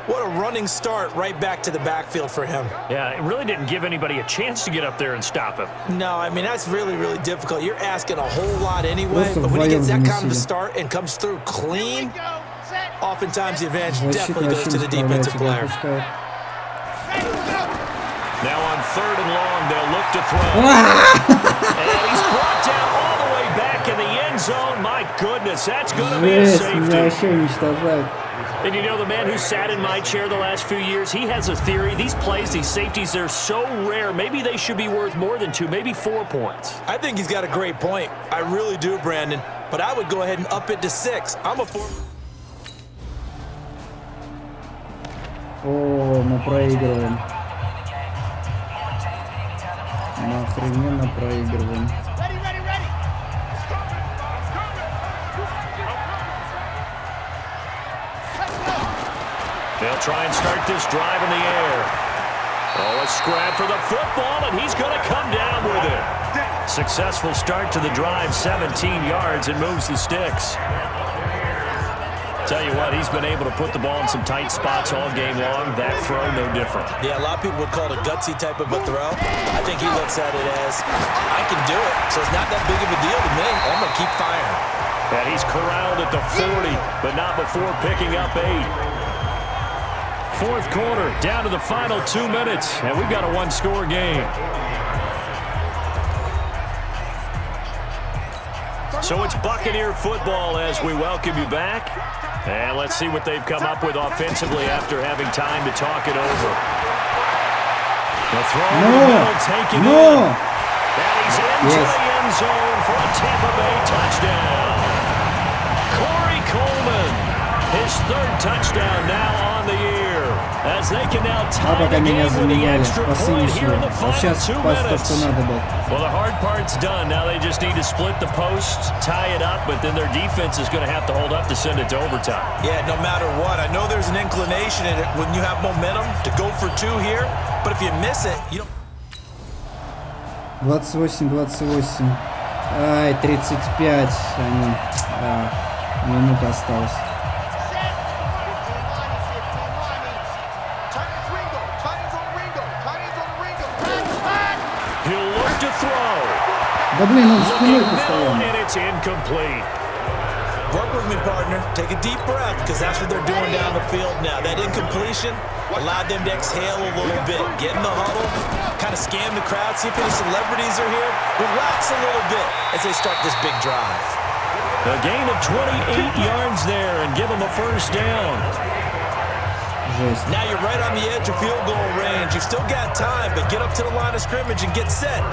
What a running start right back to the backfield for him. Yeah, it really didn't give anybody a chance to get up there and stop him. No, I mean, that's really, really difficult. You're asking a whole lot anyway, but when he gets that kind of a start and comes through clean, Oftentimes the advantage definitely goes to the defensive player. Now on 3rd and long, they'll look to throw. And he's brought down all the way back in the end zone. My goodness, that's going to be a safety. And you know, the man who sat in my chair the last few years, he has a theory. These plays, these safeties, they're so rare. Maybe they should be worth more than 2, maybe 4 points. I think he's got a great point. I really do, Brandon. But I would go ahead and up it to 6. I'm a 4. О, мы проигрываем. Мы охрененно проигрываем. They'll try and start this drive in the air. Oh, a scrap for the football, and he's going to come down with it. Successful start to the drive, 17 yards, and moves the sticks. Tell you what, he's been able to put the ball in some tight spots all game long. That throw, no different. Yeah, a lot of people would call it a gutsy type of a throw. I think he looks at it as, I can do it, so it's not that big of a deal to me. I'm going to keep firing. And he's corralled at the 40, but not before picking up 8. 4th quarter, down to the final 2 minutes, and we've got a 1-score game. So it's Buccaneer football as we welcome you back. And let's see what they've come up with offensively after having time to talk it over. The throw in the middle, taken in. And he's into the end zone for a Tampa Bay touchdown. Corey Coleman, his 3rd touchdown now on the year. As they can now tie the game with the extra point here in the final 2 minutes. Well, the hard part's done. Now they just need to split the posts, tie it up, but then their defense is going to have to hold up to send it to overtime. Yeah, no matter what. I know there's an inclination in it when you have momentum to go for 2 here, but if you miss it, you don't... 28-28. Ай, 35. Минута осталась. Да блин, он спиной постоянно. Work with me, partner. Take a deep breath, because that's what they're doing down the field now. That incompletion allowed them to exhale a little bit. Get in the huddle, kind of scan the crowd, see if any celebrities are here. Relax a little bit as they start this big drive. A gain of 28 yards there and give them a 1st down. Now you're right on the edge of field goal range. You've still got time, but get up to the line of scrimmage and get set.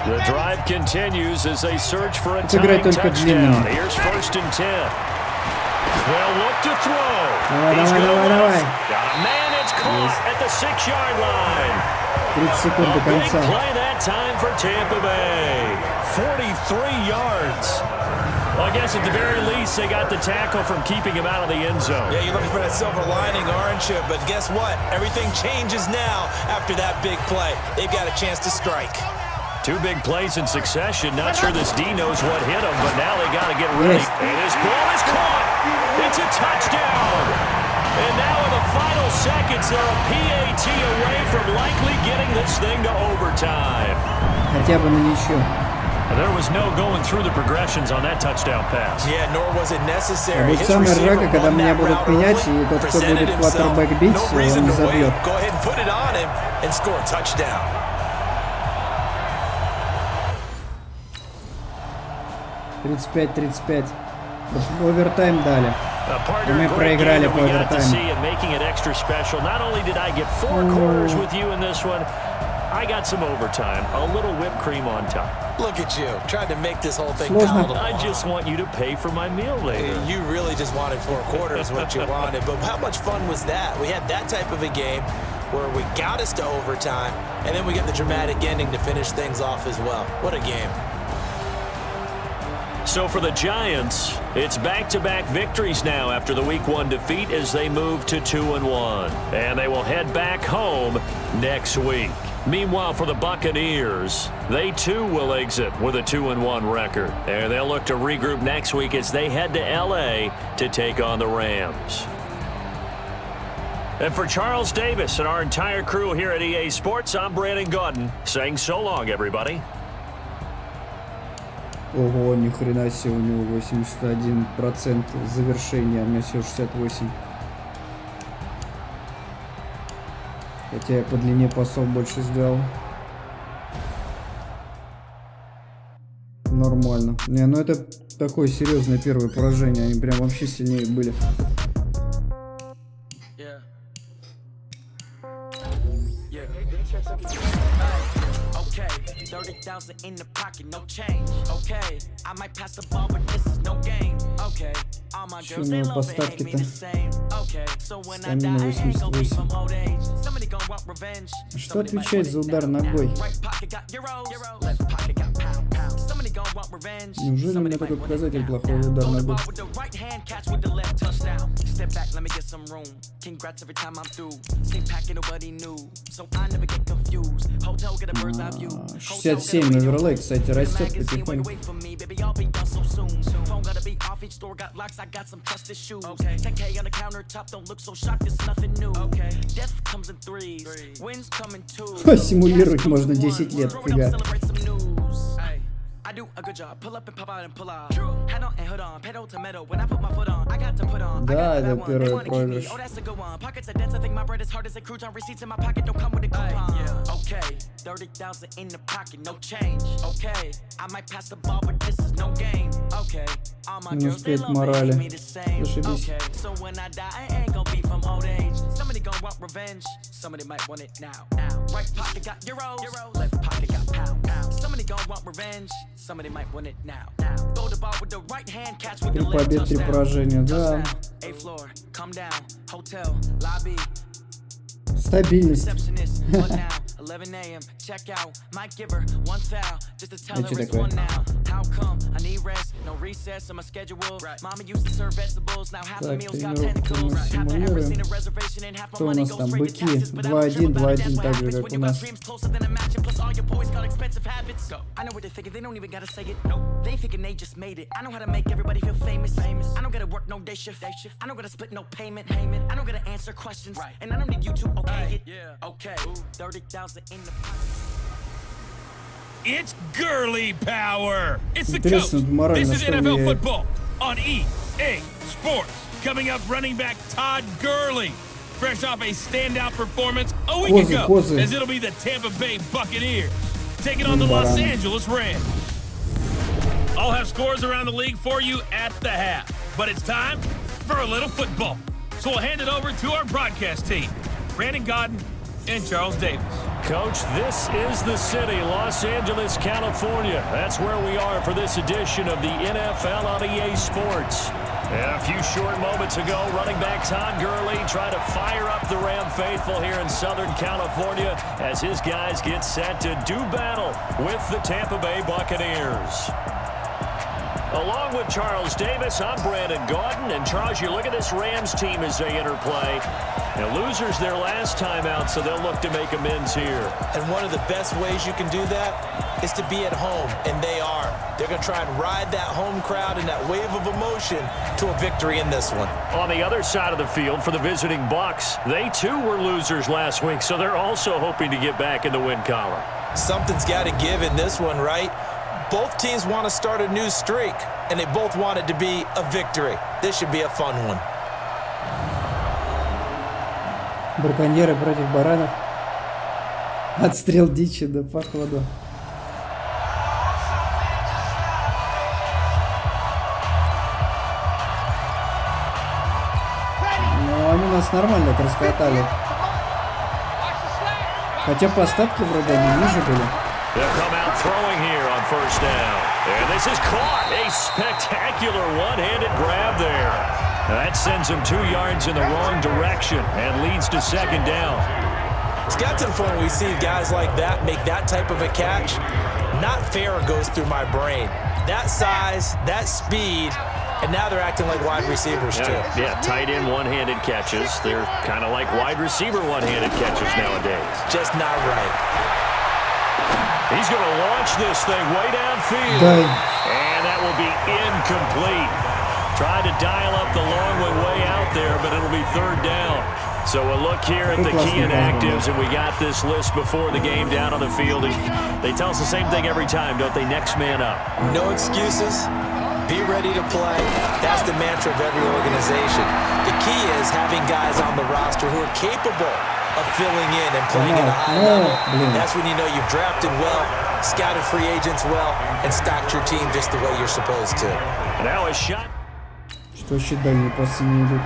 The drive continues as they search for a tying touchdown. Here's 1st and 10. They'll look to throw. He's going to got a man. It's caught at the 6-yard line. 30 секунд до конца. Big play that time for Tampa Bay. 43 yards. Well, I guess at the very least, they got the tackle from keeping him out of the end zone. Yeah, you're looking for that silver lining, aren't you? But guess what? Everything changes now after that big play. They've got a chance to strike. 2 big plays in succession. Not sure this D knows what hit him, but now they got to get ready. And his ball is caught. It's a touchdown. And now in the final seconds, they're a PAT away from likely getting this thing to overtime. Хотя бы на ничью. There was no going through the progressions on that touchdown pass. Yeah, nor was it necessary. Будет самое ржака, когда меня будут менять, и тот, кто будет квотербэк бить, он не забьет. Go ahead and put it on him and score a touchdown. 35-35. Овертайм дали. И мы проиграли по овертайму. Not only did I get 4 quarters with you in this one, I got some overtime, a little whipped cream on top. Look at you, trying to make this whole thing palatable. I just want you to pay for my meal later. You really just wanted 4 quarters, what you wanted. But how much fun was that? We had that type of a game where we got us to overtime, and then we got the dramatic ending to finish things off as well. What a game. So for the Giants, it's back-to-back victories now after the Week 1 defeat as they move to 2-1. And they will head back home next week. Meanwhile, for the Buccaneers, they too will exit with a 2-1 record. And they'll look to regroup next week as they head to L.A. to take on the Rams. And for Charles Davis and our entire crew here at EA Sports, I'm Brandon Gaudin saying so long, everybody. Ого, ни хрена себе, у него 81% завершения, а у меня всего 68%. Хотя я по длине пасов больше сделал. Нормально. Не, ну это такое серьезное первое поражение. Они прям вообще сильнее были. Что у него поставки-то? Стамина 88. Что отвечает за удар ногой? Неужели у меня такой показатель плохого удара ногой? А, 67 оверлей, кстати, растет потихоньку. Симулировать можно 10 лет, фига. I do a good job. Pull up and pop out and pull out. Head on and hood on. Pedal to metal. When I put my foot on, I got to put on. Да, это первый проигрыш. Oh, that's a good one. Pockets are dense. I think my bread is hard as a crouton. Receipts in my pocket don't come with a coupon. Okay, 30,000 in the pocket, no change. Okay, I might pass the ball, but this is no game. Okay, all my girls they love me the same. Okay, so when I die, I ain't gonna be from old age. Somebody gonna want revenge. Somebody might want it now. Right pocket got euros. Left pocket got pound. Somebody gonna want revenge. Somebody might want it now. Throw the ball with the right hand, catch with the left. 3 побед, 3 поражения, да. Стабильность. А что такое? Так, тренировку мы симулируем. Что у нас там? Быки. 2-1, 2-1, так же, как у нас. It's girly power. It's the coach. This is NFL football on EA Sports. Coming up, running back Todd Gurley, fresh off a standout performance a week ago, as it'll be the Tampa Bay Buccaneers taking on the Los Angeles Rams. I'll have scores around the league for you at the half, but it's time for a little football. So we'll hand it over to our broadcast team, Brandon Godden and Charles Davis. Coach, this is the city, Los Angeles, California. That's where we are for this edition of the NFL on EA Sports. And a few short moments ago, running back Todd Gurley trying to fire up the Ram faithful here in Southern California as his guys get set to do battle with the Tampa Bay Buccaneers. Along with Charles Davis, I'm Brandon Godden. And Charles, you look at this Rams team as they interplay. Now, losers their last time out, so they'll look to make amends here. And one of the best ways you can do that is to be at home, and they are. They're going to try and ride that home crowd and that wave of emotion to a victory in this one. On the other side of the field for the visiting Bucs, they too were losers last week, so they're also hoping to get back in the win column. Something's got to give in this one, right? Both teams want to start a new streak, and they both want it to be a victory. This should be a fun one. Браконьеры против баранов. Отстрел дичи, да, походу. Ну, они нас нормально раскатали. Хотя по остатке вроде они ниже были. First down. And this is caught. A spectacular one-handed grab there. That sends him 2 yards in the wrong direction and leads to second down. It's got to the point where we see guys like that make that type of a catch. Not fair goes through my brain. That size, that speed, and now they're acting like wide receivers too. Yeah, tight end one-handed catches. They're kind of like wide receiver one-handed catches nowadays. Just not right. He's going to launch this thing way downfield. And that will be incomplete. Tried to dial up the long way out there, but it'll be third down. So we'll look here at the key inactives, and we got this list before the game down on the field. And they tell us the same thing every time, don't they? Next man up. No excuses. Be ready to play. That's the mantra of every organization. The key is having guys on the roster who are capable of filling in and playing at a high level. That's when you know you've drafted well, scouted free agents well, and stocked your team just the way you're supposed to. Now a shot. Что еще дальние пасы не идут?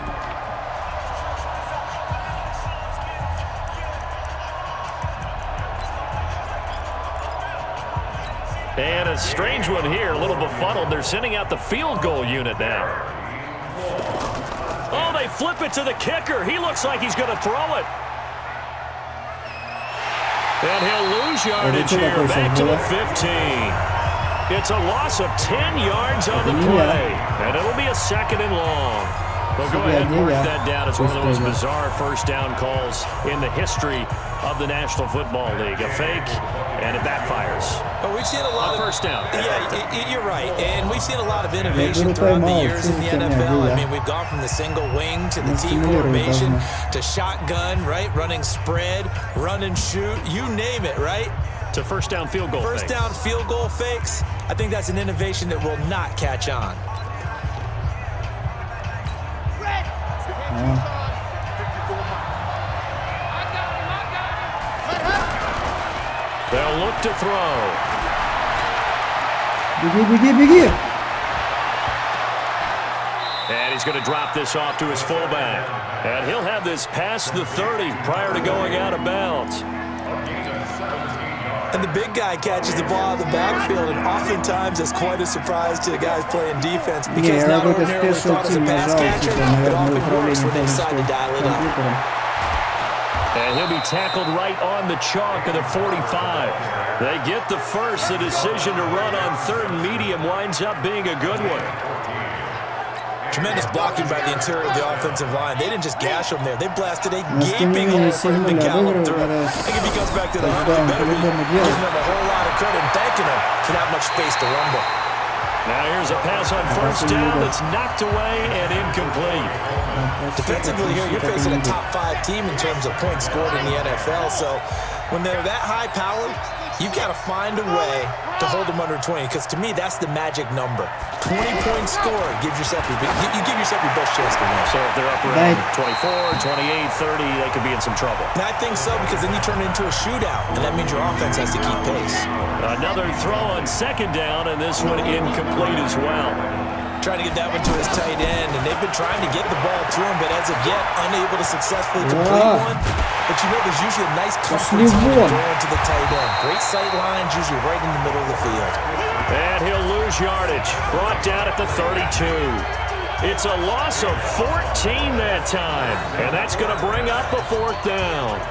And a strange one here, a little befuddled. They're sending out the field goal unit now. Oh, they flip it to the kicker. He looks like he's going to throw it. And he'll lose yardage here, back to the 15. It's a loss of 10 yards on the play. And it'll be a 2nd and long. Well, go ahead and mark that down as one of the most bizarre first down calls in the history of the National Football League. A fake, and it backfires. Oh, we've seen a lot of first down. Yeah, you're right. And we've seen a lot of innovation throughout the years in the NFL. I mean, we've gone from the single wing to the T formation to shotgun, right? Running spread, run and shoot, you name it, right? To first down field goal fakes. First down field goal fakes. I think that's an innovation that will not catch on. They'll look to throw. Беги. And he's going to drop this off to his fullback. And he'll have this past the 30 prior to going out of bounds. And the big guy catches the ball out of the backfield, and oftentimes it's quite a surprise to the guys playing defense because not ordinarily thought as a pass catcher, it often works when they decide to dial it up. And he'll be tackled right on the chalk of the 45. They get the first. The decision to run on 3rd and medium winds up being a good one. Tremendous blocking by the interior of the offensive line. They didn't just gash him there. They blasted a gaping hole for him to gallop through. I think if he comes back to the hunt, he better be giving him a whole lot of credit and thanking him for that much space to rumble. Now here's a pass on first down that's knocked away and incomplete. Defensively here, you're facing a top 5 team in terms of points scored in the NFL. So when they're that high powered, you've got to find a way to hold them under 20. Because to me, that's the magic number. 20 points scored gives yourself you give yourself your best chance to win. So if they're up around 24, 28, 30, they could be in some trouble. And I think so, because then you turn it into a shootout, and that means your offense has to keep pace. Another throw on 2nd down, and this one incomplete as well. Trying to get that one to his tight end, and they've been trying to get the ball to him, but as of yet, unable to successfully complete one. But you know, there's usually a nice comfort zone going to the tight end. Great sight lines, usually right in the middle of the field. And he'll lose yardage. Brought down at the 32. It's a loss of 14 that time, and that's going to bring up a 4th down.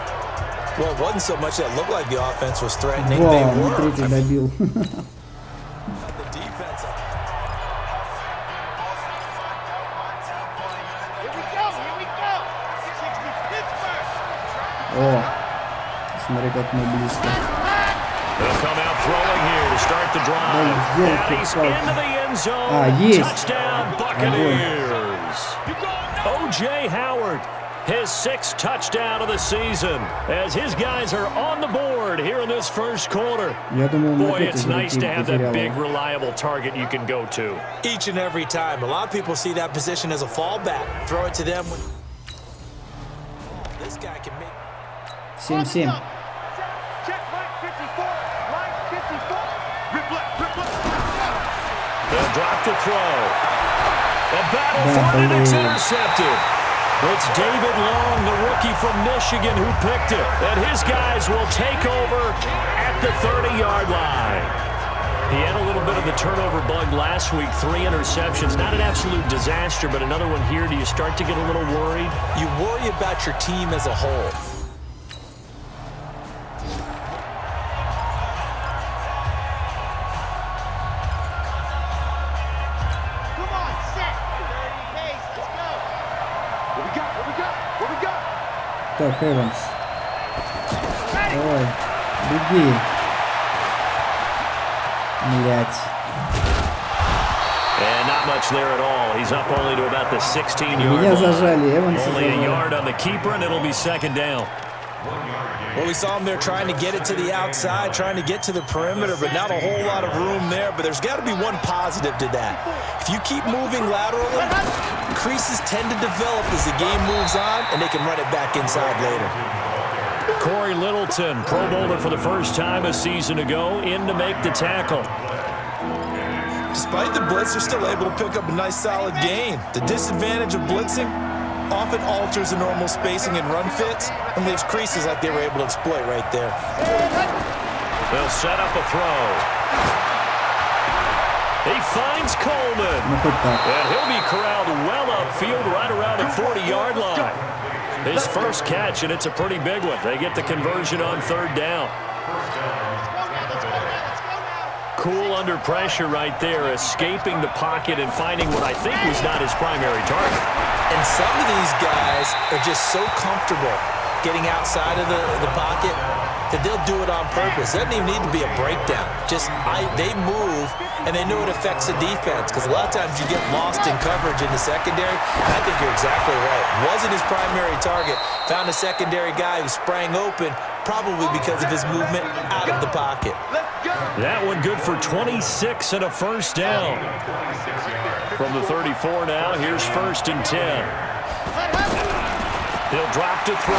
Well, it wasn't so much that looked like the offense was threatening. They were. The defense. О, смотри, как мы близко. They'll come out throwing here to start the drive. And he's into the end zone. Touchdown, Buccaneers. O.J. Howard, his 6th touchdown of the season, as his guys are on the board here in this first quarter. Boy, it's nice to have that big, reliable target you can go to. Each and every time. A lot of people see that position as a fallback. Throw it to them. This guy can make... 7-7. They'll drop the throw. The battle for it, it's intercepted. It's David Long, the rookie from Michigan, who picked it. And his guys will take over at the 30-yard line. He had a little bit of the turnover bug last week, 3 interceptions. Not an absolute disaster, but another one here. Do you start to get a little worried? You worry about your team as a whole. Так, Эванс. Давай, беги. And not much there at all. He's up only to about the 16-yard Меня line. зажали, Эванса Only a зажали. yard on the keeper, and it'll be second down. Well, we saw him there trying to get it to the outside, trying to get to the perimeter, but not a whole lot of room there. But there's got to be one positive to that. If you keep moving laterally, creases tend to develop as the game moves on, and they can run it back inside later. Corey Littleton, Pro Bowler for the first time a season ago, in to make the tackle. Despite the blitz, they're still able to pick up a nice, solid gain. The disadvantage of blitzing often alters the normal spacing and run fits and leaves creases like they were able to exploit right there. They'll set up a throw. He finds Coleman. And he'll be corralled well upfield right around the 40-yard line. His first catch, and it's a pretty big one. They get the conversion on third down. Cool under pressure right there, escaping the pocket and finding what I think was not his primary target. And some of these guys are just so comfortable getting outside of the pocket that they'll do it on purpose. It doesn't even need to be a breakdown. Just they move, and they know it affects the defense, because a lot of times you get lost in coverage in the secondary. And I think you're exactly right. Wasn't his primary target. Found a secondary guy who sprang open, probably because of his movement out of the pocket. That one good for 26 and a first down. From the 34 now, here's 1st and 10. He'll drop to throw.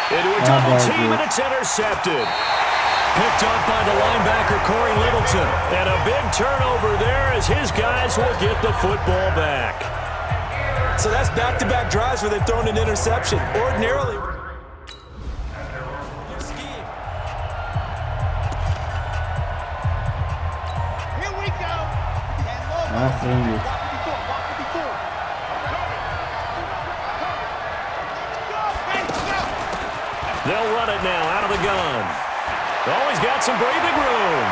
Into a double team, and it's intercepted. Picked up by the linebacker, Corey Littleton. And a big turnover there as his guys will get the football back. So that's back-to-back drives where they've thrown an interception. Ordinarily, Охренеть. They'll run it now out of the gun. Oh, he's got some breathing room.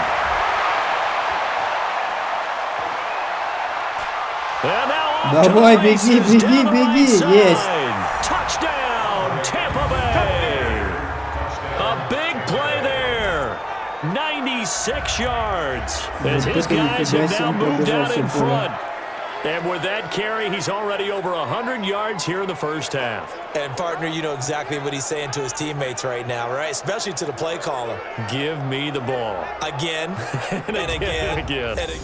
And now off Давай, to the беги, races, беги, down the right беги. side. Есть. Touchdown, Tampa Bay. A big play there. 96 yards. As his guys have now moved out in front. And with that carry, he's already over 100 yards here in the first half. and partner, you know exactly what he's saying to his teammates right now, right? Especially to the play caller. Give me the ball. Again, and again, and again. and again.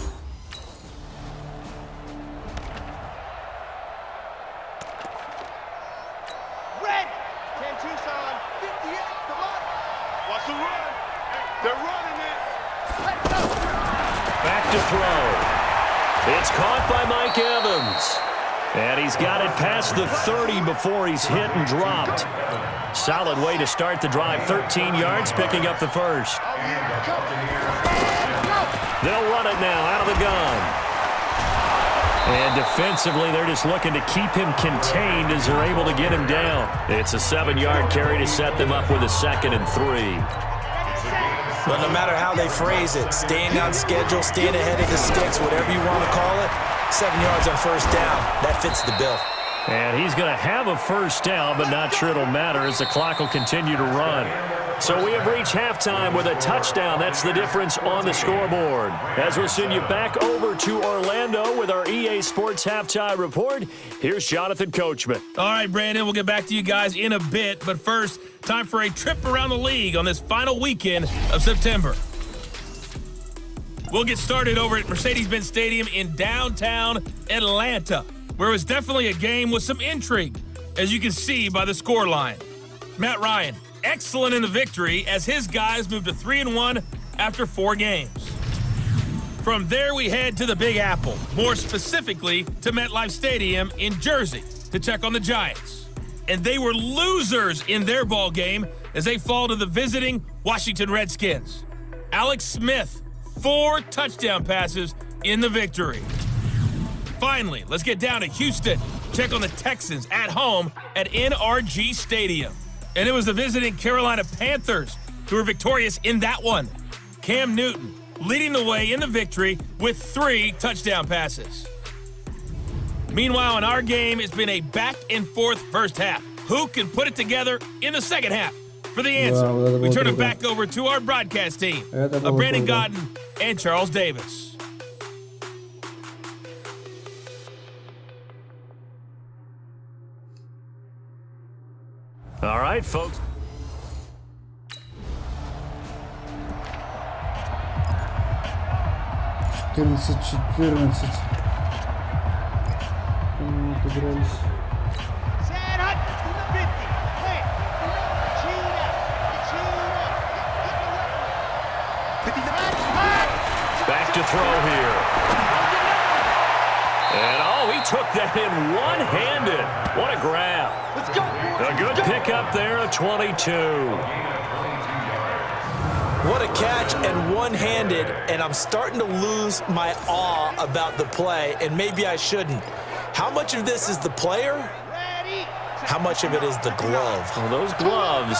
Red! 10 Tucson, 58, come on! Watch the run! They're running it! Let's go! Back to throw. It's caught by Mike Evans. And he's got it past the 30 before he's hit and dropped. Solid way to start the drive. 13 yards, picking up the first. They'll run it now out of the gun. And defensively, they're just looking to keep him contained as they're able to get him down. It's a 7-yard carry to set them up with a 2nd and 3. But no matter how they phrase it, staying on schedule, staying ahead of the sticks, whatever you want to call it, 7 yards on first down, that fits the bill. And he's going to have a first down, but not sure it'll matter as the clock will continue to run. So we have reached halftime with a touchdown. That's the difference on the scoreboard. As we'll send you back over to Orlando with our EA Sports Halftime Report, here's Jonathan Coachman. All right, Brandon, we'll get back to you guys in a bit. But first, time for a trip around the league on this final weekend of September. We'll get started over at Mercedes-Benz Stadium in downtown Atlanta, where it was definitely a game with some intrigue, as you can see by the scoreline. Matt Ryan, excellent in the victory as his guys moved to 3-1 after 4 games. From there, we head to the Big Apple, more specifically to MetLife Stadium in Jersey to check on the Giants. And they were losers in their ball game as they fall to the visiting Washington Redskins. Alex Smith, 4 touchdown passes in the victory. Finally, let's get down to Houston. Check on the Texans at home at NRG Stadium. And it was the visiting Carolina Panthers who were victorious in that one. Cam Newton leading the way in the victory with 3 touchdown passes. Meanwhile, in our game, it's been a back-and-forth first half. Who can put it together in the second half? For the answer, we turn it back over to our broadcast team of Brandon Godden and Charles Davis. All right, folks. Отыгрались. Back to throw here. And oh, he took that in one-handed. What a grab. A good pickup there at 22. What a catch and one-handed, and I'm starting to lose my awe about the play, and maybe I shouldn't. How much of this is the player? How much of it is the glove? Well, those gloves,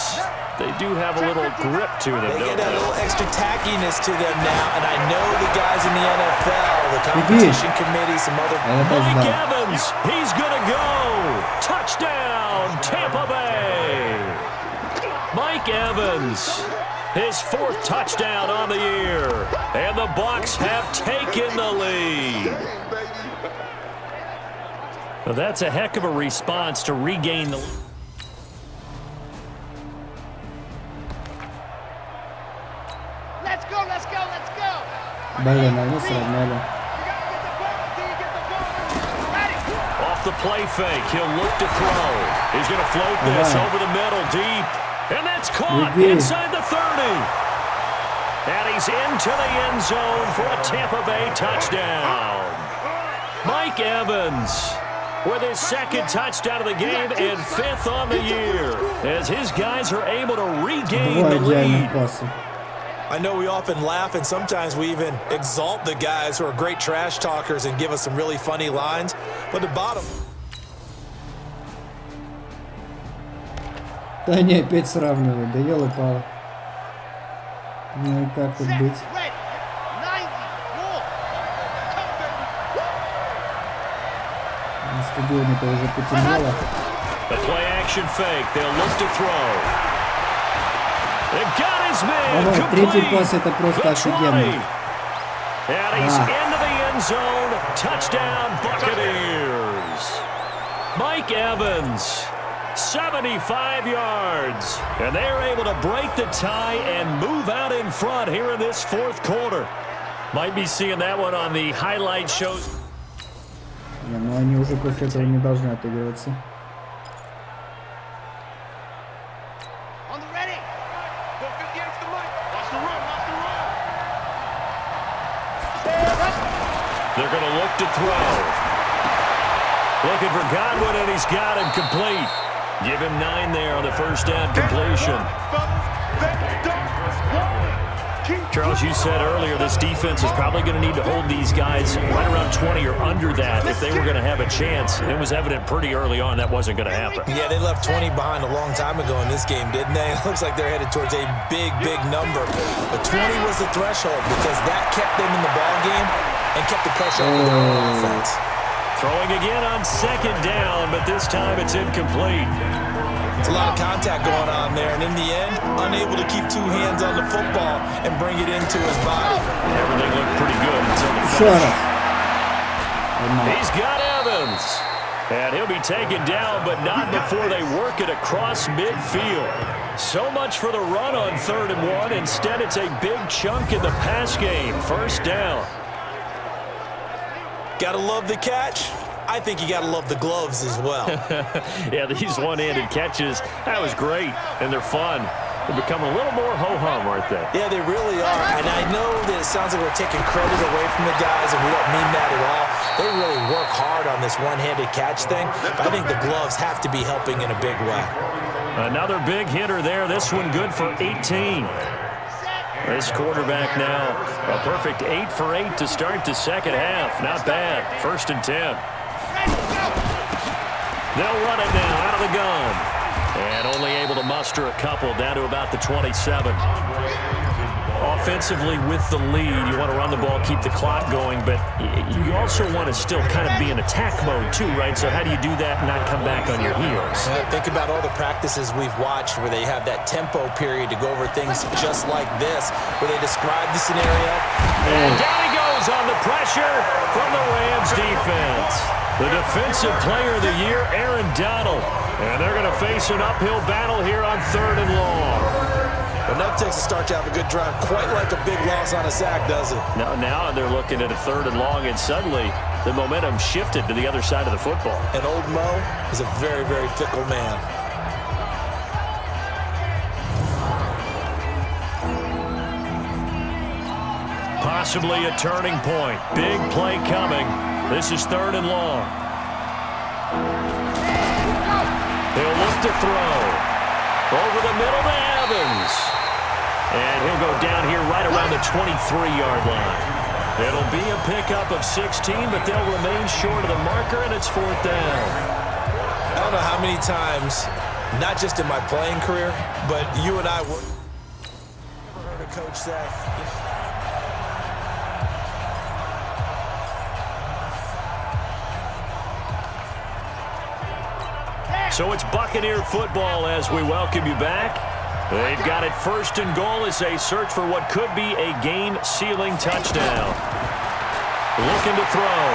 they do have a little grip to them, They don't get a they? little extra tackiness to them now, and I know the guys in the NFL, the competition committee, some other... Mike Evans, he's going to go. Touchdown, Tampa Bay. Mike Evans, his 4th touchdown on the year, and the Bucs have taken the lead. Well, that's a heck of a response to regain the lead. Let's go, let's go, let's go. Блин, они сравняли. Off the play fake, he'll look to throw. He's going to float this over the middle deep. And that's caught inside the 30. And he's into the end zone for a Tampa Bay touchdown. Mike Evans with his 2nd touchdown of the game and 5th on the year as his guys are able to regain the lead. I know we often laugh and sometimes we even exalt the guys who are great trash talkers and give us some really funny lines, but the bottom... Да они опять сравнивают, да елы-палы. Ну и как тут быть? На стадионе-то уже потемнело. The play action fake, they'll look to throw. They've got his man. Третий пас это просто офигенно. And he's into the end zone. Touchdown, Buccaneers. Mike Evans, 75 yards. And they're able to break the tie and move out in front here in this 4th quarter. Might be seeing that one on the highlight shows. Не, ну они уже после этого не должны отыгрываться. They're going to look to throw. Looking for Godwin, and he's got him complete. Give him 9 there on the first down completion. Charles, you said earlier this defense is probably going to need to hold these guys right around 20 or under that if they were going to have a chance. It was evident pretty early on that wasn't going to happen. Yeah, they left 20 behind a long time ago in this game, didn't they? It looks like they're headed towards a big, big number. But 20 was the threshold because that kept them in the ball game and kept the pressure on their offense. Throwing again on 2nd down, but this time it's incomplete. It's a lot of contact going on there, and in the end, unable to keep 2 hands on the football and bring it into his body. Everything looked pretty good until the finish. He's got Evans. And he'll be taken down, but not before they work it across midfield. So much for the run on 3rd and 1. Instead, it's a big chunk in the pass game. 1st down. Gotta love the catch. I think you gotta love the gloves as well. Yeah, these one-handed catches, that was great, and they're fun. They become a little more ho-hum, aren't they? Yeah, they really are. And I know that it sounds like we're taking credit away from the guys, and we don't mean that at all. They really work hard on this one-handed catch thing, but I think the gloves have to be helping in a big way. Another big hitter there. This one good for 18. This quarterback now, a perfect 8 for 8 to start the 2nd half. Not bad. 1st and 10. They'll run it now out of the gun. And only able to muster a couple down to about the 27. Offensively with the lead, you want to run the ball, keep the clock going, but you also want to still kind of be in attack mode too, right? So how do you do that and not come back on your heels? Think about all the practices we've watched where they have that tempo period to go over things just like this, where they describe the scenario. And down he goes draws on the pressure from the Rams defense. The Defensive Player of the Year, Aaron Donald. And they're going to face an uphill battle here on 3rd and long. Enough takes to start to have a good drive, quite like a big loss on a sack, does it? Now they're looking at a 3rd and long, and suddenly the momentum shifted to the other side of the football. And old Mo is a very, very fickle man. Possibly a turning point. Big play coming. This is 3rd and long. He'll look to throw. Over the middle to Evans. And he'll go down here right around the 23-yard line. It'll be a pickup of 16, but they'll remain short of the marker, and it's 4th down. I don't know how many times, not just in my playing career, but you and I were... Never heard a coach say... So it's Buccaneer football as we welcome you back. They've got it 1st and goal as they search for what could be a game-sealing touchdown. Looking to throw.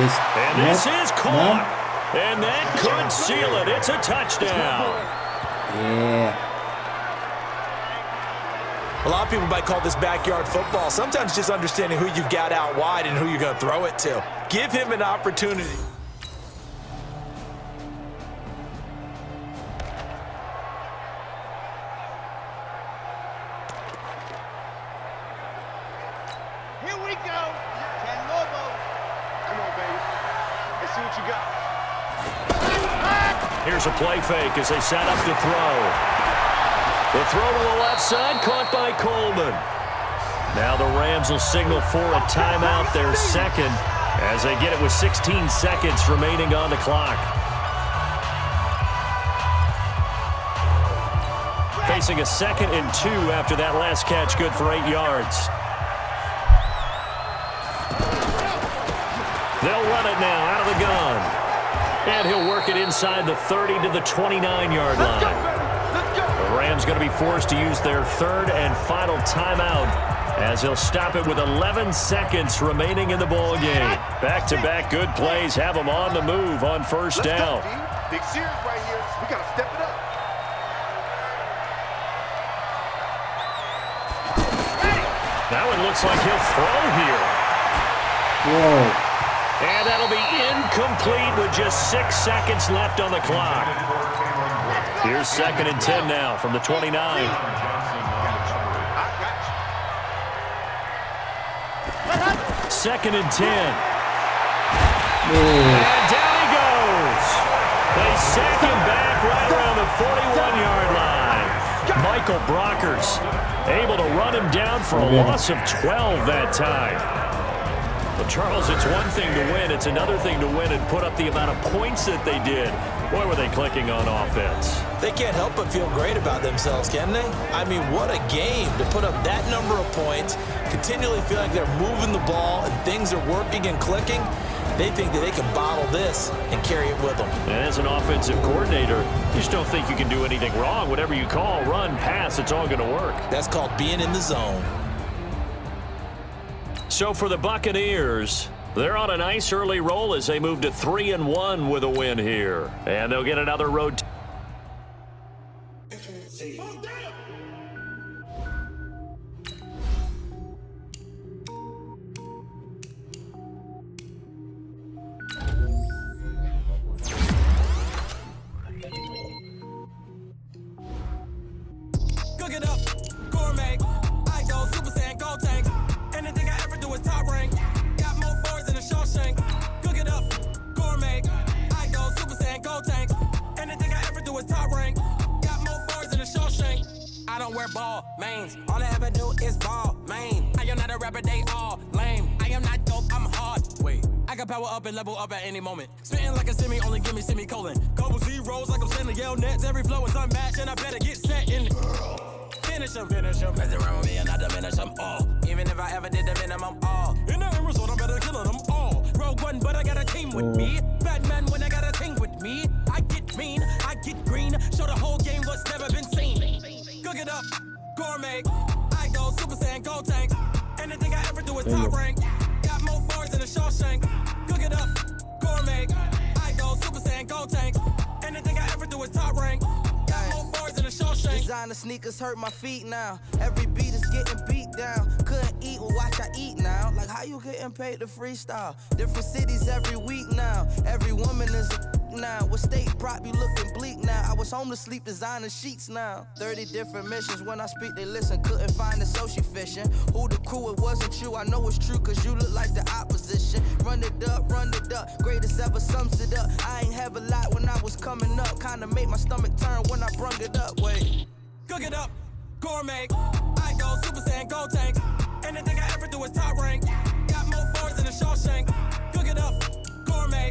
Yes. And this is caught. And that could seal it. It's a touchdown. Yeah. A lot of people might call this backyard football. Sometimes just understanding who you've got out wide and who you're going to throw it to. Give him an opportunity. Here's a play fake as they set up to throw. The throw to the left side, caught by Coleman. Now the Rams will signal for a timeout, their 2nd, as they get it with 16 seconds remaining on the clock. Facing a 2nd and 2 after that last catch, good for 8 yards. They'll run it now out of the gun. And he'll work it inside the 30 to the 29-yard line. The Rams going to be forced to use their 3rd and final timeout as he'll stop it with 11 seconds remaining in the ball game. Back-to-back good plays have them on the move on 1st down. Big series right here. We got to step it up. Now it looks like he'll throw here. Whoa. And that'll be incomplete with just 6 seconds left on the clock. Here's 2nd and 10 now from the 29. 2nd and 10. And down he goes. They sack him back right around the 41-yard line. Michael Brockers able to run him down for a loss of 12 that time. Well, Charles, it's one thing to win. It's another thing to win and put up the amount of points that they did. Boy, were they clicking on offense. They can't help but feel great about themselves, can they? I mean, what a game to put up that number of points, continually feel like they're moving the ball and things are working and clicking. They think that they can bottle this and carry it with them. And as an offensive coordinator, you just don't think you can do anything wrong. Whatever you call, run, pass, it's all going to work. That's called being in the zone. So for the Buccaneers, they're on a nice early roll as they move to 3-1 with a win here. And they'll get another road. Cook it up, gourmet. I go Super Saiyan, gold tank. Anything I ever do is top rank. Got more boys than a Shawshank. Cook it up, gourmet. I go Super Saiyan, gold tank. Anything I ever do is top rank. Got more boys than a Shawshank. I don't wear ball mains. All I ever do is ball main. I am not a rapper, they all lame. I am not dope, I'm hard. Wait, I can power up and level up at any moment. Spitting like a semi, only give me semicolon. Couple zeros like I'm sending yell nets. Every flow is unmatched and I better get set in. Finish them, mess around with me and I diminish them all. Even if I ever did the minimum all. In the end result, I'm better killing them all. Rogue One, but I got a team with me. Batman when I got a team with me. I get mean, I get green. Show the whole game what's never been seen. Cook it up, gourmet. I go Super Saiyan, gold tanks. Anything I ever do is пойдет. Designer sneakers hurt my feet now. Every beat is getting beat down. Couldn't eat, well watch I eat now. Like how you getting paid to freestyle? Different cities every week now. Every woman is a now. What state prop you looking bleak now? I was home to sleep designing sheets now. 30 different missions. When I speak they listen. Couldn't find the social fishing. Who the crew? It wasn't you. I know it's true cause you look like the opposition. Run it up. Greatest ever sums it up. I ain't have a lot when I was coming up. Kinda made my stomach turn when I brung it up. Wait. Cook it up, gourmet. I go Super Saiyan, go tank. Anything I ever do is top rank. Got more bars than a Shawshank. Cook it up, gourmet.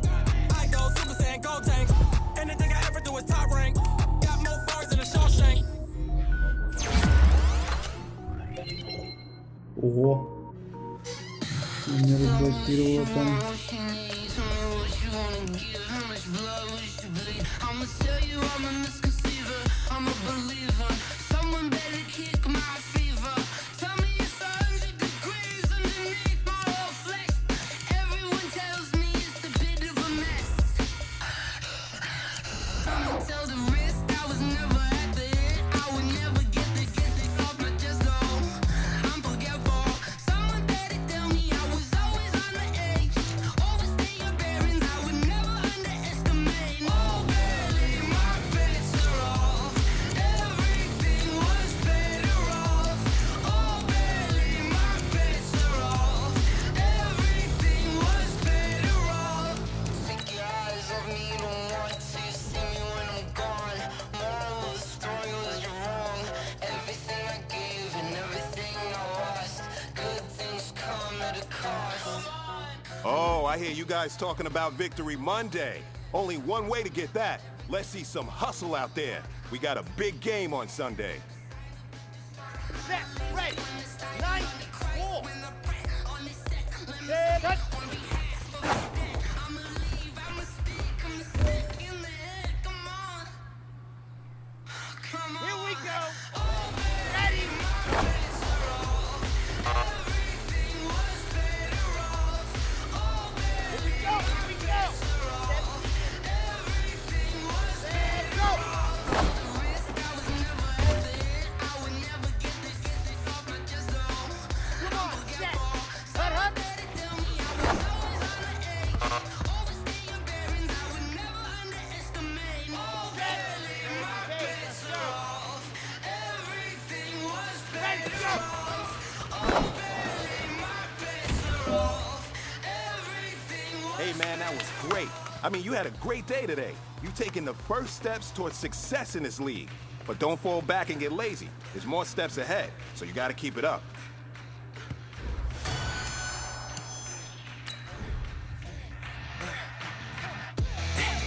I go Super Saiyan, go tank. Anything I ever do is top rank. Got more bars than a Shawshank. Ого. Не разблокировала там. Oh, I hear you guys talking about Victory Monday. Only one way to get that. Let's see some hustle out there. We got a big game on Sunday. Set, ready, 9, 4. Set, cut. Here we go. Ready. Hey man, that was great. I mean, you had a great day today. You've taken the first steps towards success in this league. But don't fall back and get lazy. There's more steps ahead, so you gotta keep it up.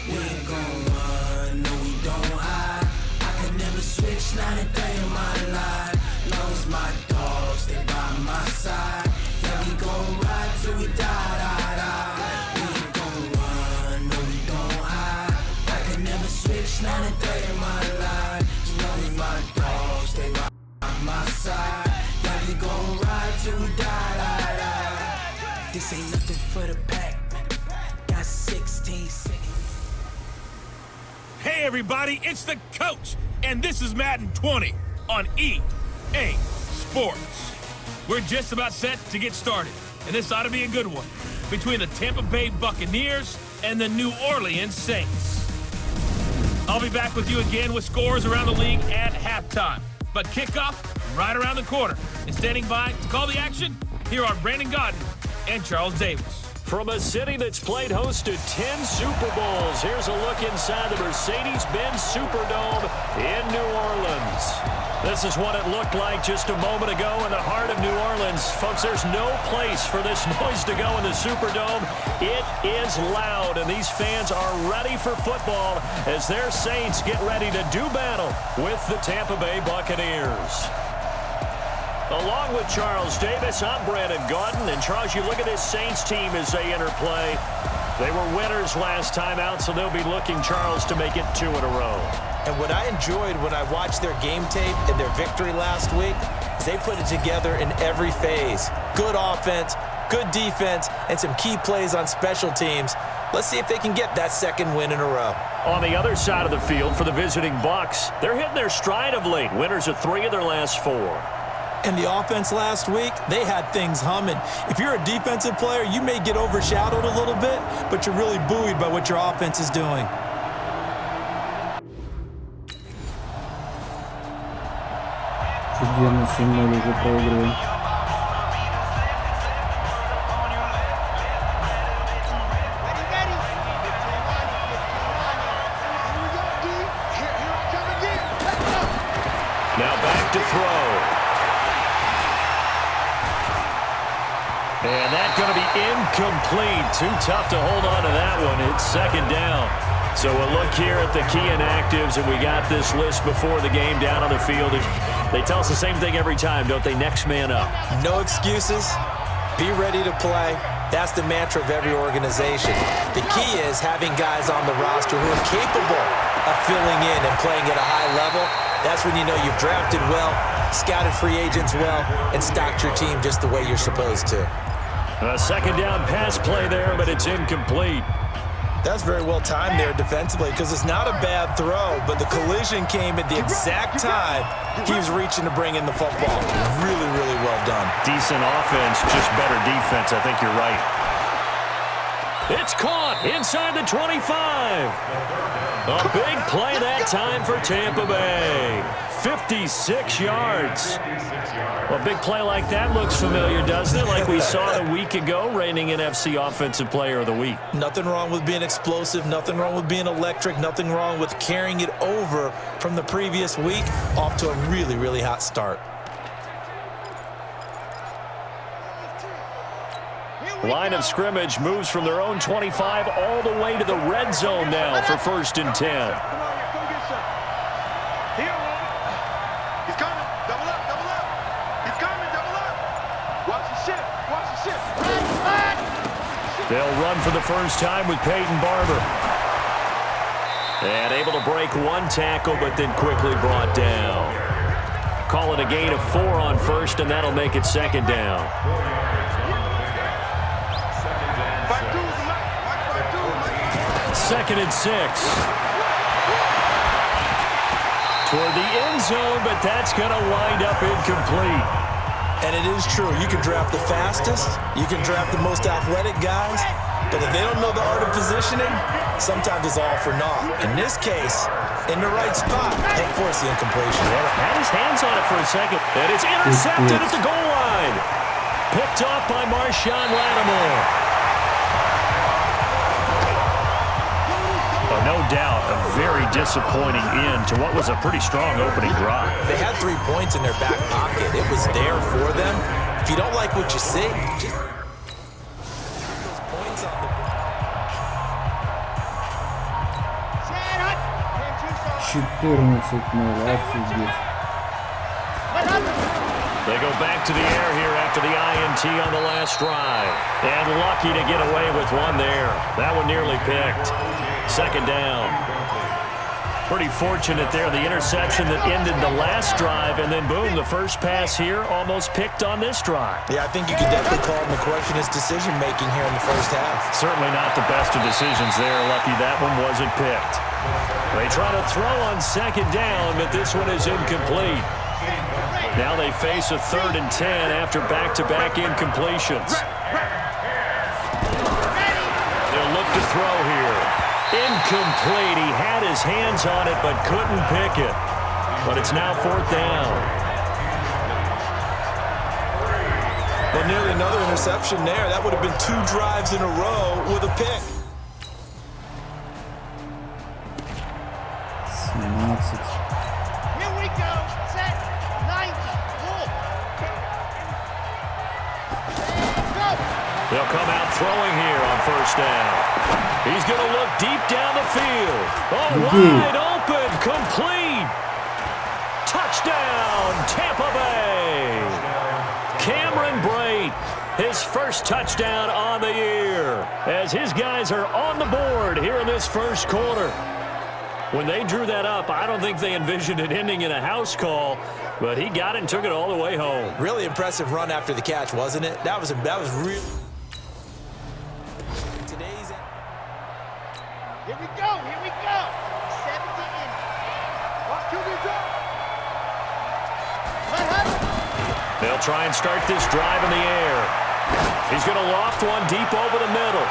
We ain't gon' run, no we don't hide. I could never switch, not a day in my life. Long as my dogs stay by my side. Yeah, we gon' ride till we die, die, die. We ain't gon' run, no we don't hide. I could never switch, not a day in my life. Long as my dogs stay by my side. Yeah, we gon' ride till we die, die, die. This ain't nothing for the pack. Got 16 seconds. Hey everybody, it's the coach, and this is Madden 20 on EA Sports. We're just about set to get started, and this ought to be a good one, between the Tampa Bay Buccaneers and the New Orleans Saints. I'll be back with you again with scores around the league at halftime, but kickoff right around the corner. And standing by to call the action, here are Brandon Gaudin and Charles Davis. From a city that's played host to 10 Super Bowls, here's a look inside the Mercedes-Benz Superdome in New Orleans. This is what it looked like just a moment ago in the heart of New Orleans. Folks, there's no place for this noise to go in the Superdome. It is loud, and these fans are ready for football as their Saints get ready to do battle with the Tampa Bay Buccaneers. Along with Charles Davis, I'm Brandon Gaudin. And Charles, you look at this Saints team as they enter play. They were winners last time out, so they'll be looking, Charles, to make it 2 in a row. And what I enjoyed when I watched their game tape and their victory last week They put it together in every phase. Good offense, good defense, and some key plays on special teams. Let's see if they can get that second win in a row. On the other side of the field for the visiting Bucks, they're hitting their stride of late. Winners of 3 of their last 4. And the offense last week, they had things humming. If you're a defensive player, you may get overshadowed a little bit, but you're really buoyed by what your offense is doing. Офигенно, 7-0 уже проигрываем. Now back to throw. And that's going to be incomplete. Too tough to hold on to that one. It's second down. So we'll look here at the key inactives, and we got this list before the game down on the field. They tell us the same thing every time, don't they? Next man up. No excuses. Be ready to play. That's the mantra of every organization. The key is having guys on the roster who are capable of filling in and playing at a high level. That's when you know you've drafted well, scouted free agents well, and stocked your team just the way you're supposed to. A second down pass play there, but it's incomplete. That's very well timed there defensively because it's not a bad throw, but the collision came at the exact time he was reaching to bring in the football. Really, really well done. Decent offense, just better defense. I think you're right. It's caught inside the 25. A big play that time for Tampa Bay. 56 yards. Well, a big play like that looks familiar, doesn't it? Like we saw a week ago, reigning NFC Offensive Player of the Week. Nothing wrong with being explosive. Nothing wrong with being electric. Nothing wrong with carrying it over from the previous week off to a really, really hot start. Line of scrimmage moves from their own 25 all the way to the red zone now for 1st and 10. They'll run for the first time with Peyton Barber. And able to break one tackle, but then quickly brought down. Call it a gain of 4 on 1st, and that'll make it 2nd down. 2nd and 6. Toward the end zone, but that's going to wind up incomplete. And it is true. You can draft the fastest. You can draft the most athletic guys. But if they don't know the art of positioning, sometimes it's all for naught. In this case, in the right spot, he'll force the incompletion. Well, had his hands on it for a second. And it's intercepted at the goal line. Picked off by Marshawn Lattimore. Oh, no doubt, a very disappointing end to what was a pretty strong opening drive. They had 3 points in their back pocket. It was there for them. If you don't like what you see, just those points on the board. 14-0, офигеть. They go back to the air here after the INT on the last drive. And lucky to get away with one there. That one nearly picked. 2nd down. Pretty fortunate there. The interception that ended the last drive, and then boom, the first pass here almost picked on this drive. Yeah, I think you could definitely call him to question his decision-making here in the first half. Certainly not the best of decisions there. Lucky that one wasn't picked. They try to throw on 2nd down, but this one is incomplete. Now they face a 3rd and 10 after back-to-back incompletions. They'll look to throw here. Incomplete. He had his hands on it but couldn't pick it. But it's now 4th down. Well, nearly another interception there. That would have been 2 drives in a row with a pick. 17. Here we go. Set. 90. Go. They'll come out throwing here on 1st down. He's going to look deep down the field. Oh, wide open, complete. Touchdown, Tampa Bay. Cameron Brate, his first touchdown on the year, as his guys are on the board here in this first quarter. When they drew that up, I don't think they envisioned it ending in a house call, but he got it and took it all the way home. Really impressive run after the catch, wasn't it? That was real. Today's. Here we go. 17. They'll try and start this drive in the air. He's going to loft one deep over the middle.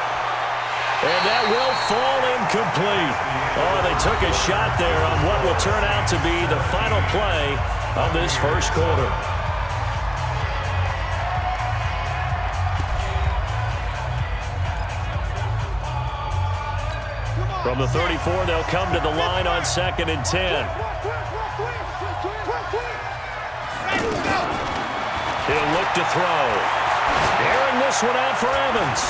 And that will fall incomplete. Oh, they took a shot there on what will turn out to be the final play of this first quarter. From the 34, they'll come to the line on 2nd and 10. He'll look to throw. Airing this one out for Evans.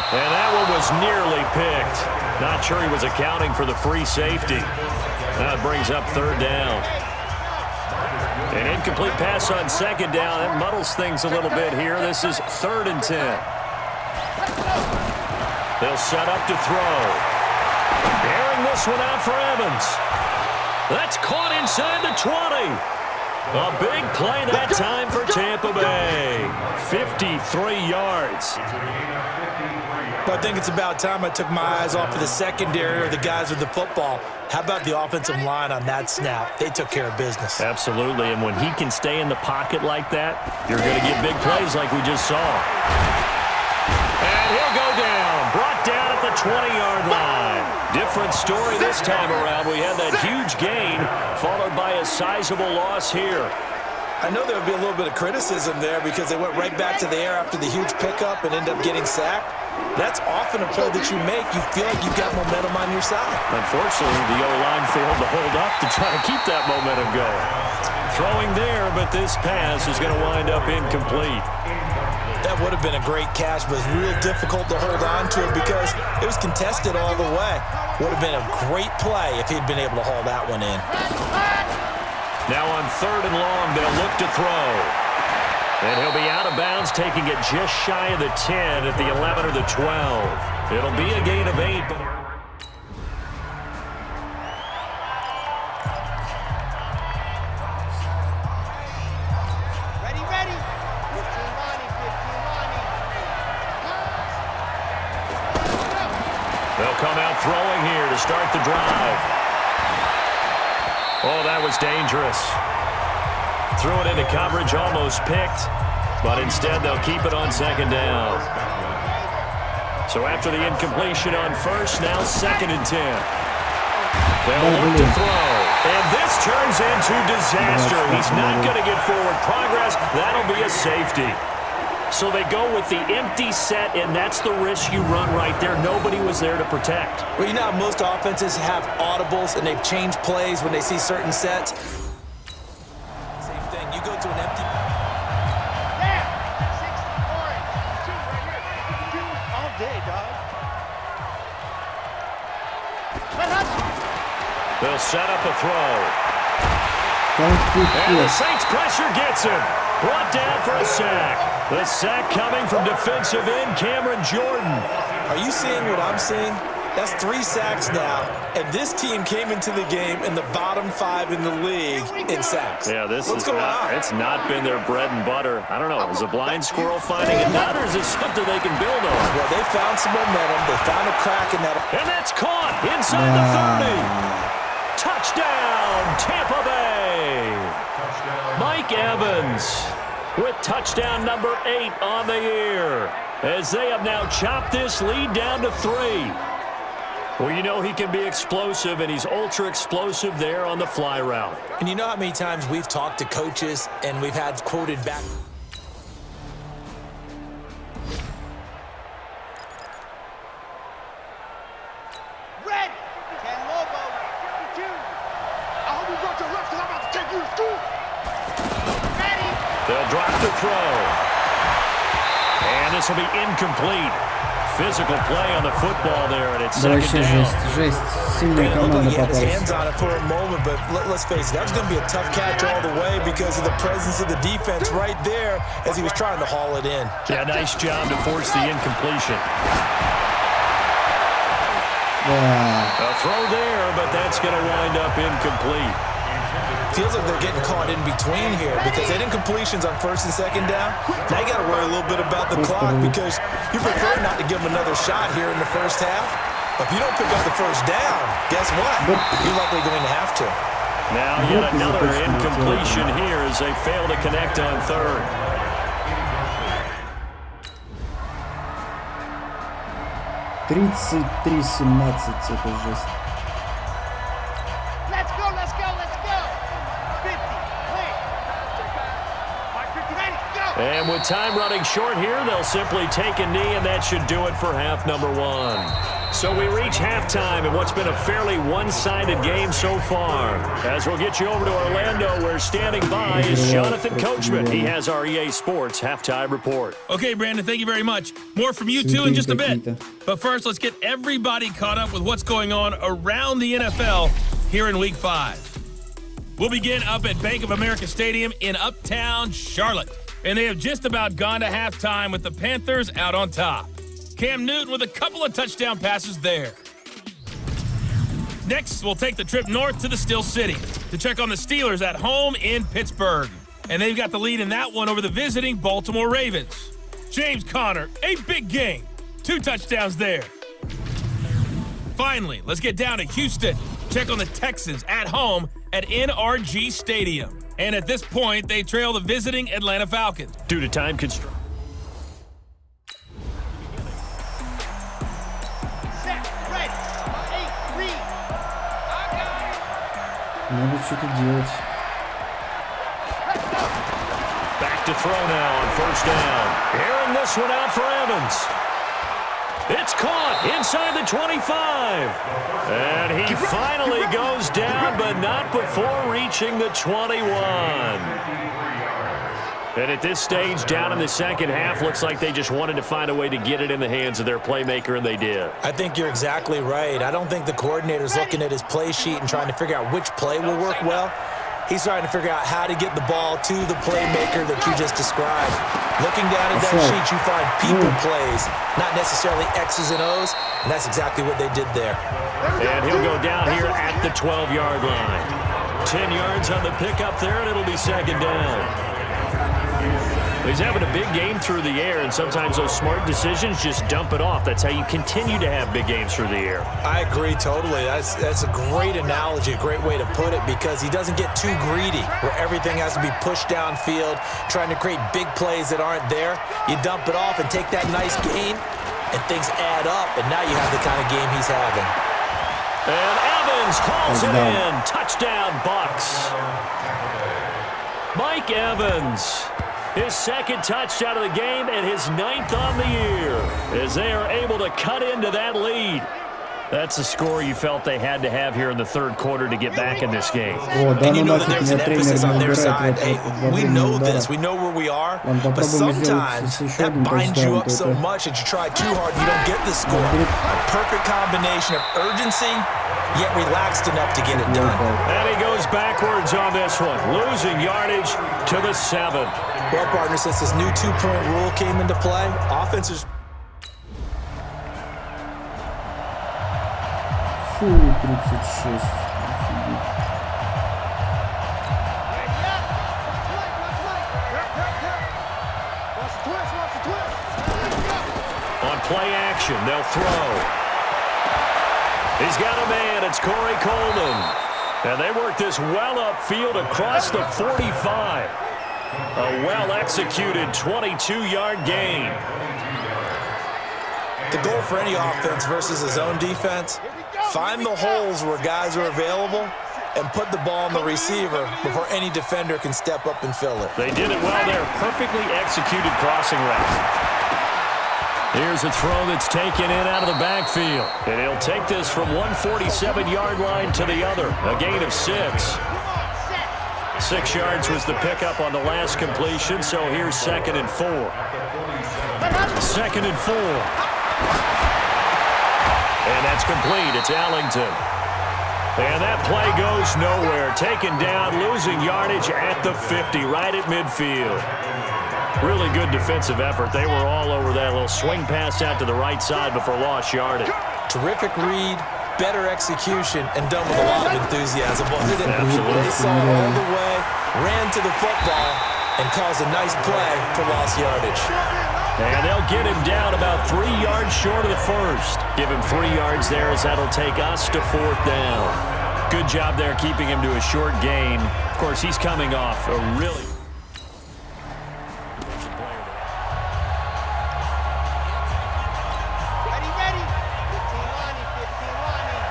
And that one was nearly picked. Not sure he was accounting for the free safety. Now it brings up 3rd down. An incomplete pass on 2nd down. That muddles things a little bit here. This is 3rd and 10. They'll set up to throw. Airing this one out for Evans. That's caught inside the 20. A big play that time for Tampa Bay. 53 yards. But I think it's about time I took my eyes off of the secondary or the guys with the football. How about the offensive line on that snap? They took care of business. Absolutely, and when he can stay in the pocket like that, you're going to get big plays like we just saw. And he'll go down, brought down at the 20-yard line. Different story this time around. We had that huge gain followed by a sizable loss here. I know there would be a little bit of criticism there because they went right back to the air after the huge pickup and ended up getting sacked. That's often a play that you make. You feel like you've got momentum on your side. Unfortunately, the O-line failed to hold up to try to keep that momentum going. Throwing there, but this pass is going to wind up incomplete. That would have been a great catch, but it's real difficult to hold on to it because it was contested all the way. Would have been a great play if he'd been able to haul that one in. Now on 3rd and long, they'll look to throw. And he'll be out of bounds, taking it just shy of the 10 at the 11 or the 12. It'll be a gain of 8. But Ready. 15 Lonnie. they'll come out throwing here to start the drive. Oh, that was dangerous. Threw it into coverage, almost picked, but instead they'll keep it on 2nd down. So after the incompletion on 1st, now 2nd and 10. They'll look to throw, and this turns into disaster. He's not going to get forward progress. That'll be a safety. So they go with the empty set, and that's the risk you run right there. Nobody was there to protect. Well, you know how most offenses have audibles, and they've changed plays when they see certain sets. Same thing. You go to an empty. There! 6 orange. 2 right here. 2 all day, dog. They'll set up a throw. And the Saints pressure gets him. Brought down for a sack. The sack coming from defensive end Cameron Jordan. Are you seeing what I'm seeing? That's 3 sacks now, and this team came into the game in the bottom 5 in the league in sacks. Yeah, it's not been their bread and butter. I don't know, is a blind squirrel finding a nut, or is it something they can build on? Well, they found some momentum. They found a crack in that. And that's caught inside the 30. Touchdown, Tampa Bay. Mike Evans with touchdown number 8 on the year, as they have now chopped this lead down to 3. Well, you know he can be explosive, and he's ultra explosive there on the fly route. And you know how many times we've talked to coaches and we've had quoted back. Red! 10 Lobo. 52. I hope you go to the left, because I'm about to take you to school. Ready! They'll drop the throw. And this will be incomplete. Physical play on the football there, and it's 2nd down. Жесть. Сильная команда попалась. He had his hands on it for a moment, but let's face it, that was going to be a tough catch all the way because of the presence of the defense right there as he was trying to haul it in. Yeah, nice job to force the incompletion. A throw there, but that's going to wind up incomplete. Feels like they're getting caught in between here because they didn't completions on first and second down. Now you got to worry a little bit about the clock because you prefer not to give them another shot here in the first half. But if you don't pick up the first down, guess what? You're likely going to have to. Now yet another incompletion here as they fail to connect on third. Это жесть. Let's go, let's go, let's go. 50, clear. Mark 50, ready, go. And with time running short here, they'll simply take a knee, and that should do it for half number one. So we reach halftime in what's been a fairly one-sided game so far. As we'll get you over to Orlando, where standing by is Jonathan Coachman. He has our EA Sports halftime report. Okay, Brandon, thank you very much. More from you two in just a bit. But first, let's get everybody caught up with what's going on around the NFL here in Week 5. We'll begin up at Bank of America Stadium in Uptown Charlotte. And they have just about gone to halftime with the Panthers out on top. Cam Newton with a couple of touchdown passes there. Next, we'll take the trip north to the Steel City to check on the Steelers at home in Pittsburgh. And they've got the lead in that one over the visiting Baltimore Ravens. James Conner, a big game. 2 touchdowns there. Finally, let's get down to Houston. Check on the Texans at home at NRG Stadium. And at this point, they trail the visiting Atlanta Falcons. Due to time constraints. Надо что-то делать. Back to throw now on first down. Airing this one out for Evans. It's caught inside the 25. And he finally goes down, but not before reaching the 21. And at this stage, down in the second half, looks like they just wanted to find a way to get it in the hands of their playmaker, and they did. I think you're exactly right. I don't think the coordinator's looking at his play sheet and trying to figure out which play will work well. He's trying to figure out how to get the ball to the playmaker that you just described. Looking down at that sheet, you find people plays, not necessarily X's and O's, and that's exactly what they did there. And he'll go down here at the 12-yard line. 10 yards on the pickup there, and it'll be second down. He's having a big game through the air, and sometimes those smart decisions just dump it off. That's how you continue to have big games through the air. I agree totally. That's a great analogy, a great way to put it, because he doesn't get too greedy where everything has to be pushed downfield, trying to create big plays that aren't there. You dump it off and take that nice gain, and things add up, and now you have the kind of game he's having. And Evans hauls it in. Touchdown, Bucks. Mike Evans. His second touchdown of the game and his 9th on the year as they are able to cut into that lead. That's the score you felt they had to have here in the third quarter to get back in this game. And you know that there's an emphasis on their side. Hey, we know this. We know where we are. But sometimes that binds you up so much that you try too hard and you don't get the score. A perfect combination of urgency, yet relaxed enough to get it done. And he goes backwards on this one, losing yardage to the 7. Well, partner, since this new 2-point rule came into play, offenses... Фу, 36. On play action, they'll throw. He's got a man. It's Corey Coleman. And they work this well upfield across the 45. A well-executed 22-yard gain. The goal for any offense versus his own defense, find the holes where guys are available and put the ball on the receiver before any defender can step up and fill it. They did it well there. Perfectly executed crossing route. Here's a throw that's taken in out of the backfield. And he'll take this from 147-yard line to the other. A gain of 6. 6 yards was the pickup on the last completion, so here's 2nd and 4. 2nd and 4. And that's complete. It's Allington. And that play goes nowhere. Taken down, losing yardage at the 50, right at midfield. Really good defensive effort. They were all over that little swing pass out to the right side before lost yardage. Terrific read, better execution, and done with a lot of enthusiasm, wasn't it? Absolutely. They saw it all the way, ran to the football, and caused a nice play for lost yardage. And they'll get him down about 3 yards short of the first. Give him 3 yards there as that'll take us to 4th down. Good job there keeping him to a short gain. Of course, he's coming off a really... Ready. 15 Lonnie.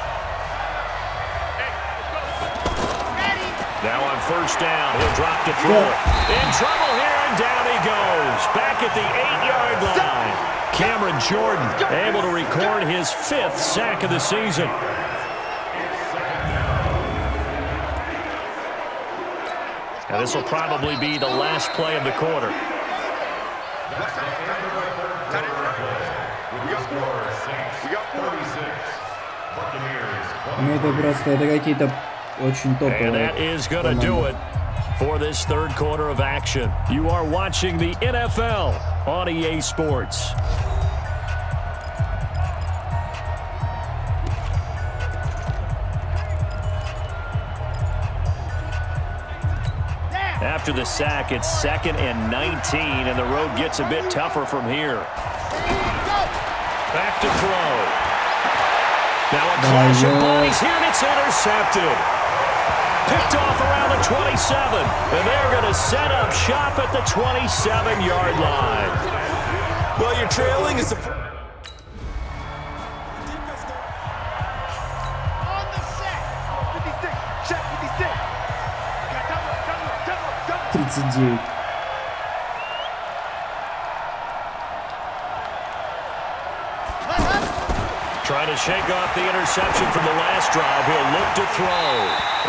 Ready. Now on 1st down, he'll drop to throw. In trouble here, and down he goes. Back at the 8-yard line. Cameron Jordan able to record his 5th sack of the season. And this will probably be the last play of the quarter. Ну это просто, это какие-то очень топовые. And that is going to do it for this 3rd quarter of action. You are watching the NFL on EA Sports. After the sack, it's 2nd and 19, and the road gets a bit tougher from here. Back to throw. Now a clash of bodies here, and it's intercepted. Picked off around the 27, and they're going to set up shop at the 27-yard line. Well, you're trailing. It's a... On the set. 56. Check 56. 39. Trying to shake off the interception from the last drive. He'll look to throw.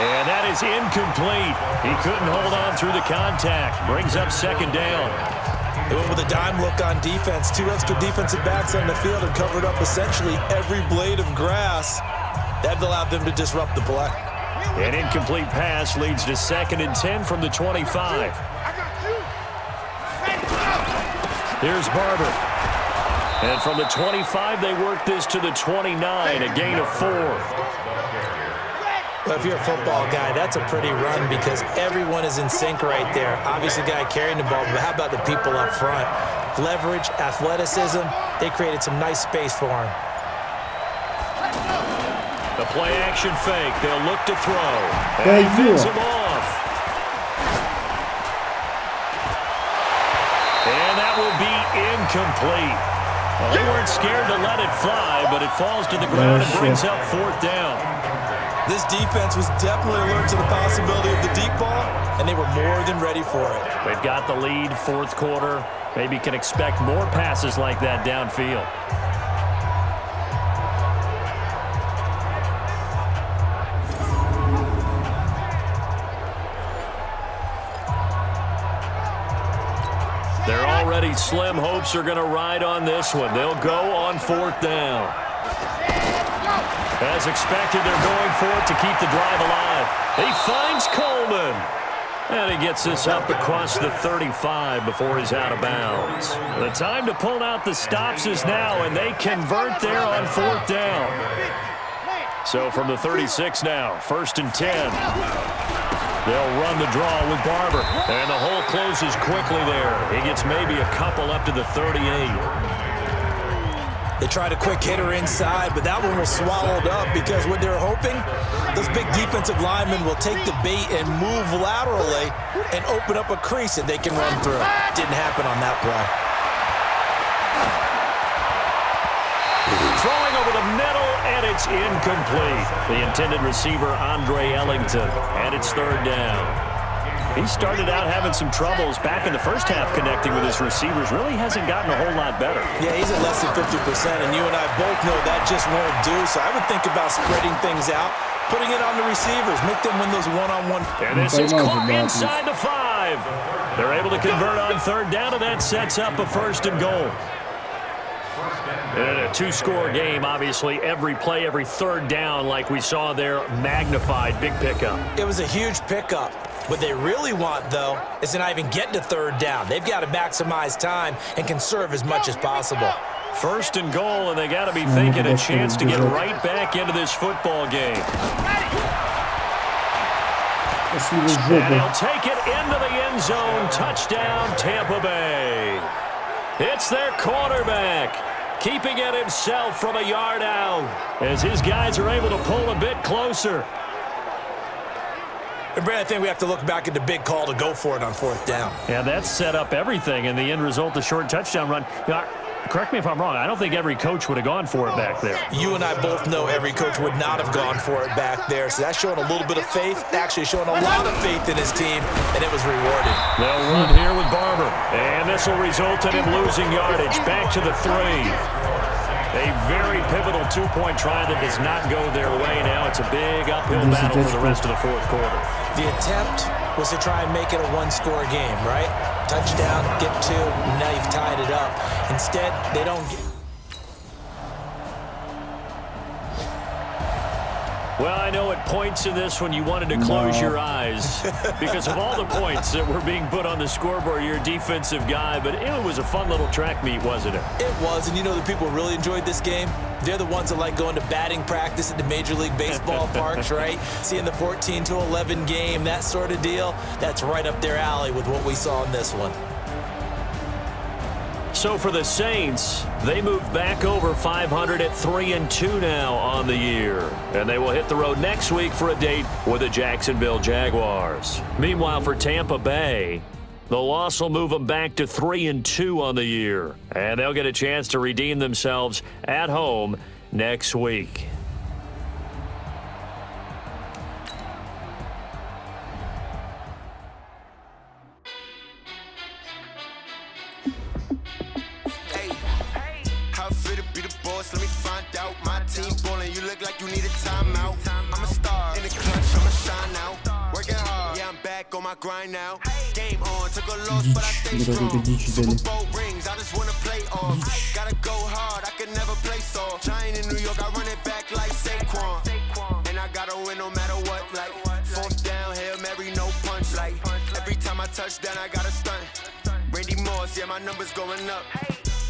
And that is incomplete. He couldn't hold on through the contact. Brings up 2nd down. They went with a dime look on defense. 2 extra defensive backs on the field and covered up essentially every blade of grass. That allowed them to disrupt the play. An incomplete pass leads to 2nd and 10 from the 25. Here's Barber. And from the 25, they work this to the 29, a gain of 4. Well, if you're a football guy, that's a pretty run because everyone is in sync right there. Obviously, the guy carrying the ball, but how about the people up front? Leverage, athleticism, they created some nice space for him. The play-action fake. They'll look to throw. And he fends him off. And that will be incomplete. Well, they weren't scared to let it fly, but it falls to the ground and brings up 4th down. This defense was definitely alert to the possibility of the deep ball, and they were more than ready for it. They've got the lead, 4th quarter. Maybe can expect more passes like that downfield. They're already slim hopes are going to ride on this one. They'll go on 4th down. As expected, they're going for it to keep the drive alive. He finds Coleman. And he gets this up across the 35 before he's out of bounds. The time to pull out the stops is now, and they convert there on 4th down. So from the 36 now, 1st and 10. They'll run the draw with Barber. And the hole closes quickly there. He gets maybe a couple up to the 38. They tried a quick hitter inside, but that one was swallowed up because what they're hoping, those big defensive linemen will take the bait and move laterally and open up a crease that they can run through. Didn't happen on that play. Throwing over the middle, and it's incomplete. The intended receiver, Andre Ellington, and it's 3rd down. He started out having some troubles back in the first half connecting with his receivers. Really hasn't gotten a whole lot better. Yeah, he's at less than 50%, and you and I both know that just won't do. So I would think about spreading things out, putting it on the receivers, make them win those one-on-one. And this is caught inside the 5. They're able to convert on 3rd down, and that sets up a 1st and goal. In a 2-score game, obviously, every play, every 3rd down, like we saw there, magnified, big pickup. It was a huge pickup. What they really want, though, is to not even get to 3rd down. They've got to maximize time and conserve as much as possible. First and goal, and they got to be thinking a chance to get right back into this football game. And he'll take it into the end zone. Touchdown, Tampa Bay. It's their quarterback, keeping it himself from a yard out as his guys are able to pull a bit closer. And Brad, I think we have to look back at the big call to go for it on 4th down. Yeah, that set up everything, and the end result, the short touchdown run. Correct me if I'm wrong, I don't think every coach would have gone for it back there. You and I both know every coach would not have gone for it back there, so that's showing a little bit of faith, actually showing a lot of faith in his team, and it was rewarded. They'll run here with Barber, and this will result in him losing yardage. Back to the 3. A very pivotal 2-point try that does not go their way. Now it's a big uphill battle for the rest of the 4th quarter. The attempt was to try and make it a 1-score game, right? Touchdown, get 2, and now you've tied it up. Instead, they don't get... Well, I know at points in this when you wanted to close your eyes because of all the points that were being put on the scoreboard. You're a defensive guy, but it was a fun little track meet, wasn't it? It was, and you know the people who really enjoyed this game? They're the ones that like going to batting practice at the Major League Baseball parks, right? Seeing the 14-11 game, that sort of deal. That's right up their alley with what we saw in this one. So for the Saints, they move back over 500 at 3-2 now on the year. And they will hit the road next week for a date with the Jacksonville Jaguars. Meanwhile, for Tampa Bay, the loss will move them back to 3-2 on the year. And they'll get a chance to redeem themselves at home next week. Let me find out. My team ballin', you look like you need a timeout. I'm a star in the clutch, I'ma shine out. Working hard, yeah, I'm back on my grind now. Game on, took a loss, but I stay strong. Super Bowl rings, I just wanna play off. Gotta go hard, I can never play soft. Giant in New York, I run it back like Saquon. And I gotta win no matter what, like 4th down, Hail Mary, no punch. Like every time I touch down, I gotta stunt. Randy Moss, yeah, my numbers going up.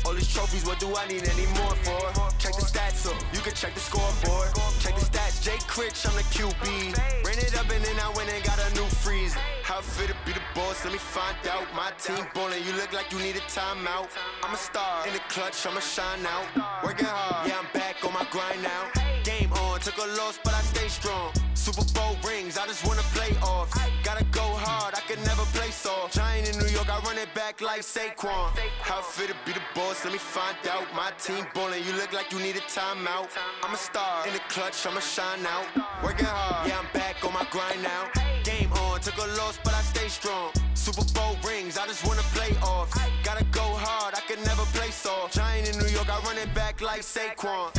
All these trophies, what do I need any more for? Check the stats up, you can check the scoreboard. Check the stats, Jay Critch, I'm the QB. Ran it up and then I went and got a new freeze. How fit to be the boss, let me find out. My team ballin', you look like you need a timeout. I'm a star in the clutch, I'ma shine out. Working hard, yeah, I'm back on my grind now. Game on, took a loss, but I stay strong. Super Bowl rings, I just wanna play off. Gotta go hard, I can never play soft. Giant in New York, I run it back like Saquon. How fit to be the boss, let me find out. My team ballin', you look like you need a timeout. I'm a star in the clutch, I'ma shine out. Working hard, yeah, I'm back on my grind now. Game on, took a loss, but I stay strong. Super Bowl rings, I just wanna play off. Gotta go hard, I can never play soft. Giant in New York, I run it back like Saquon.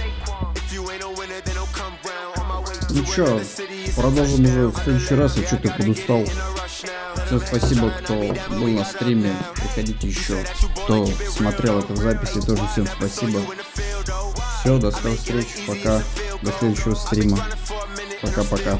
If you ain't a winner, then don't come round. On my way to чё, продолжим уже в следующий раз, я что-то подустал. Всем спасибо, кто был на стриме, приходите еще. Кто смотрел это в записи, тоже всем спасибо. Все, до скорых встреч, пока, до следующего стрима. Пока-пока.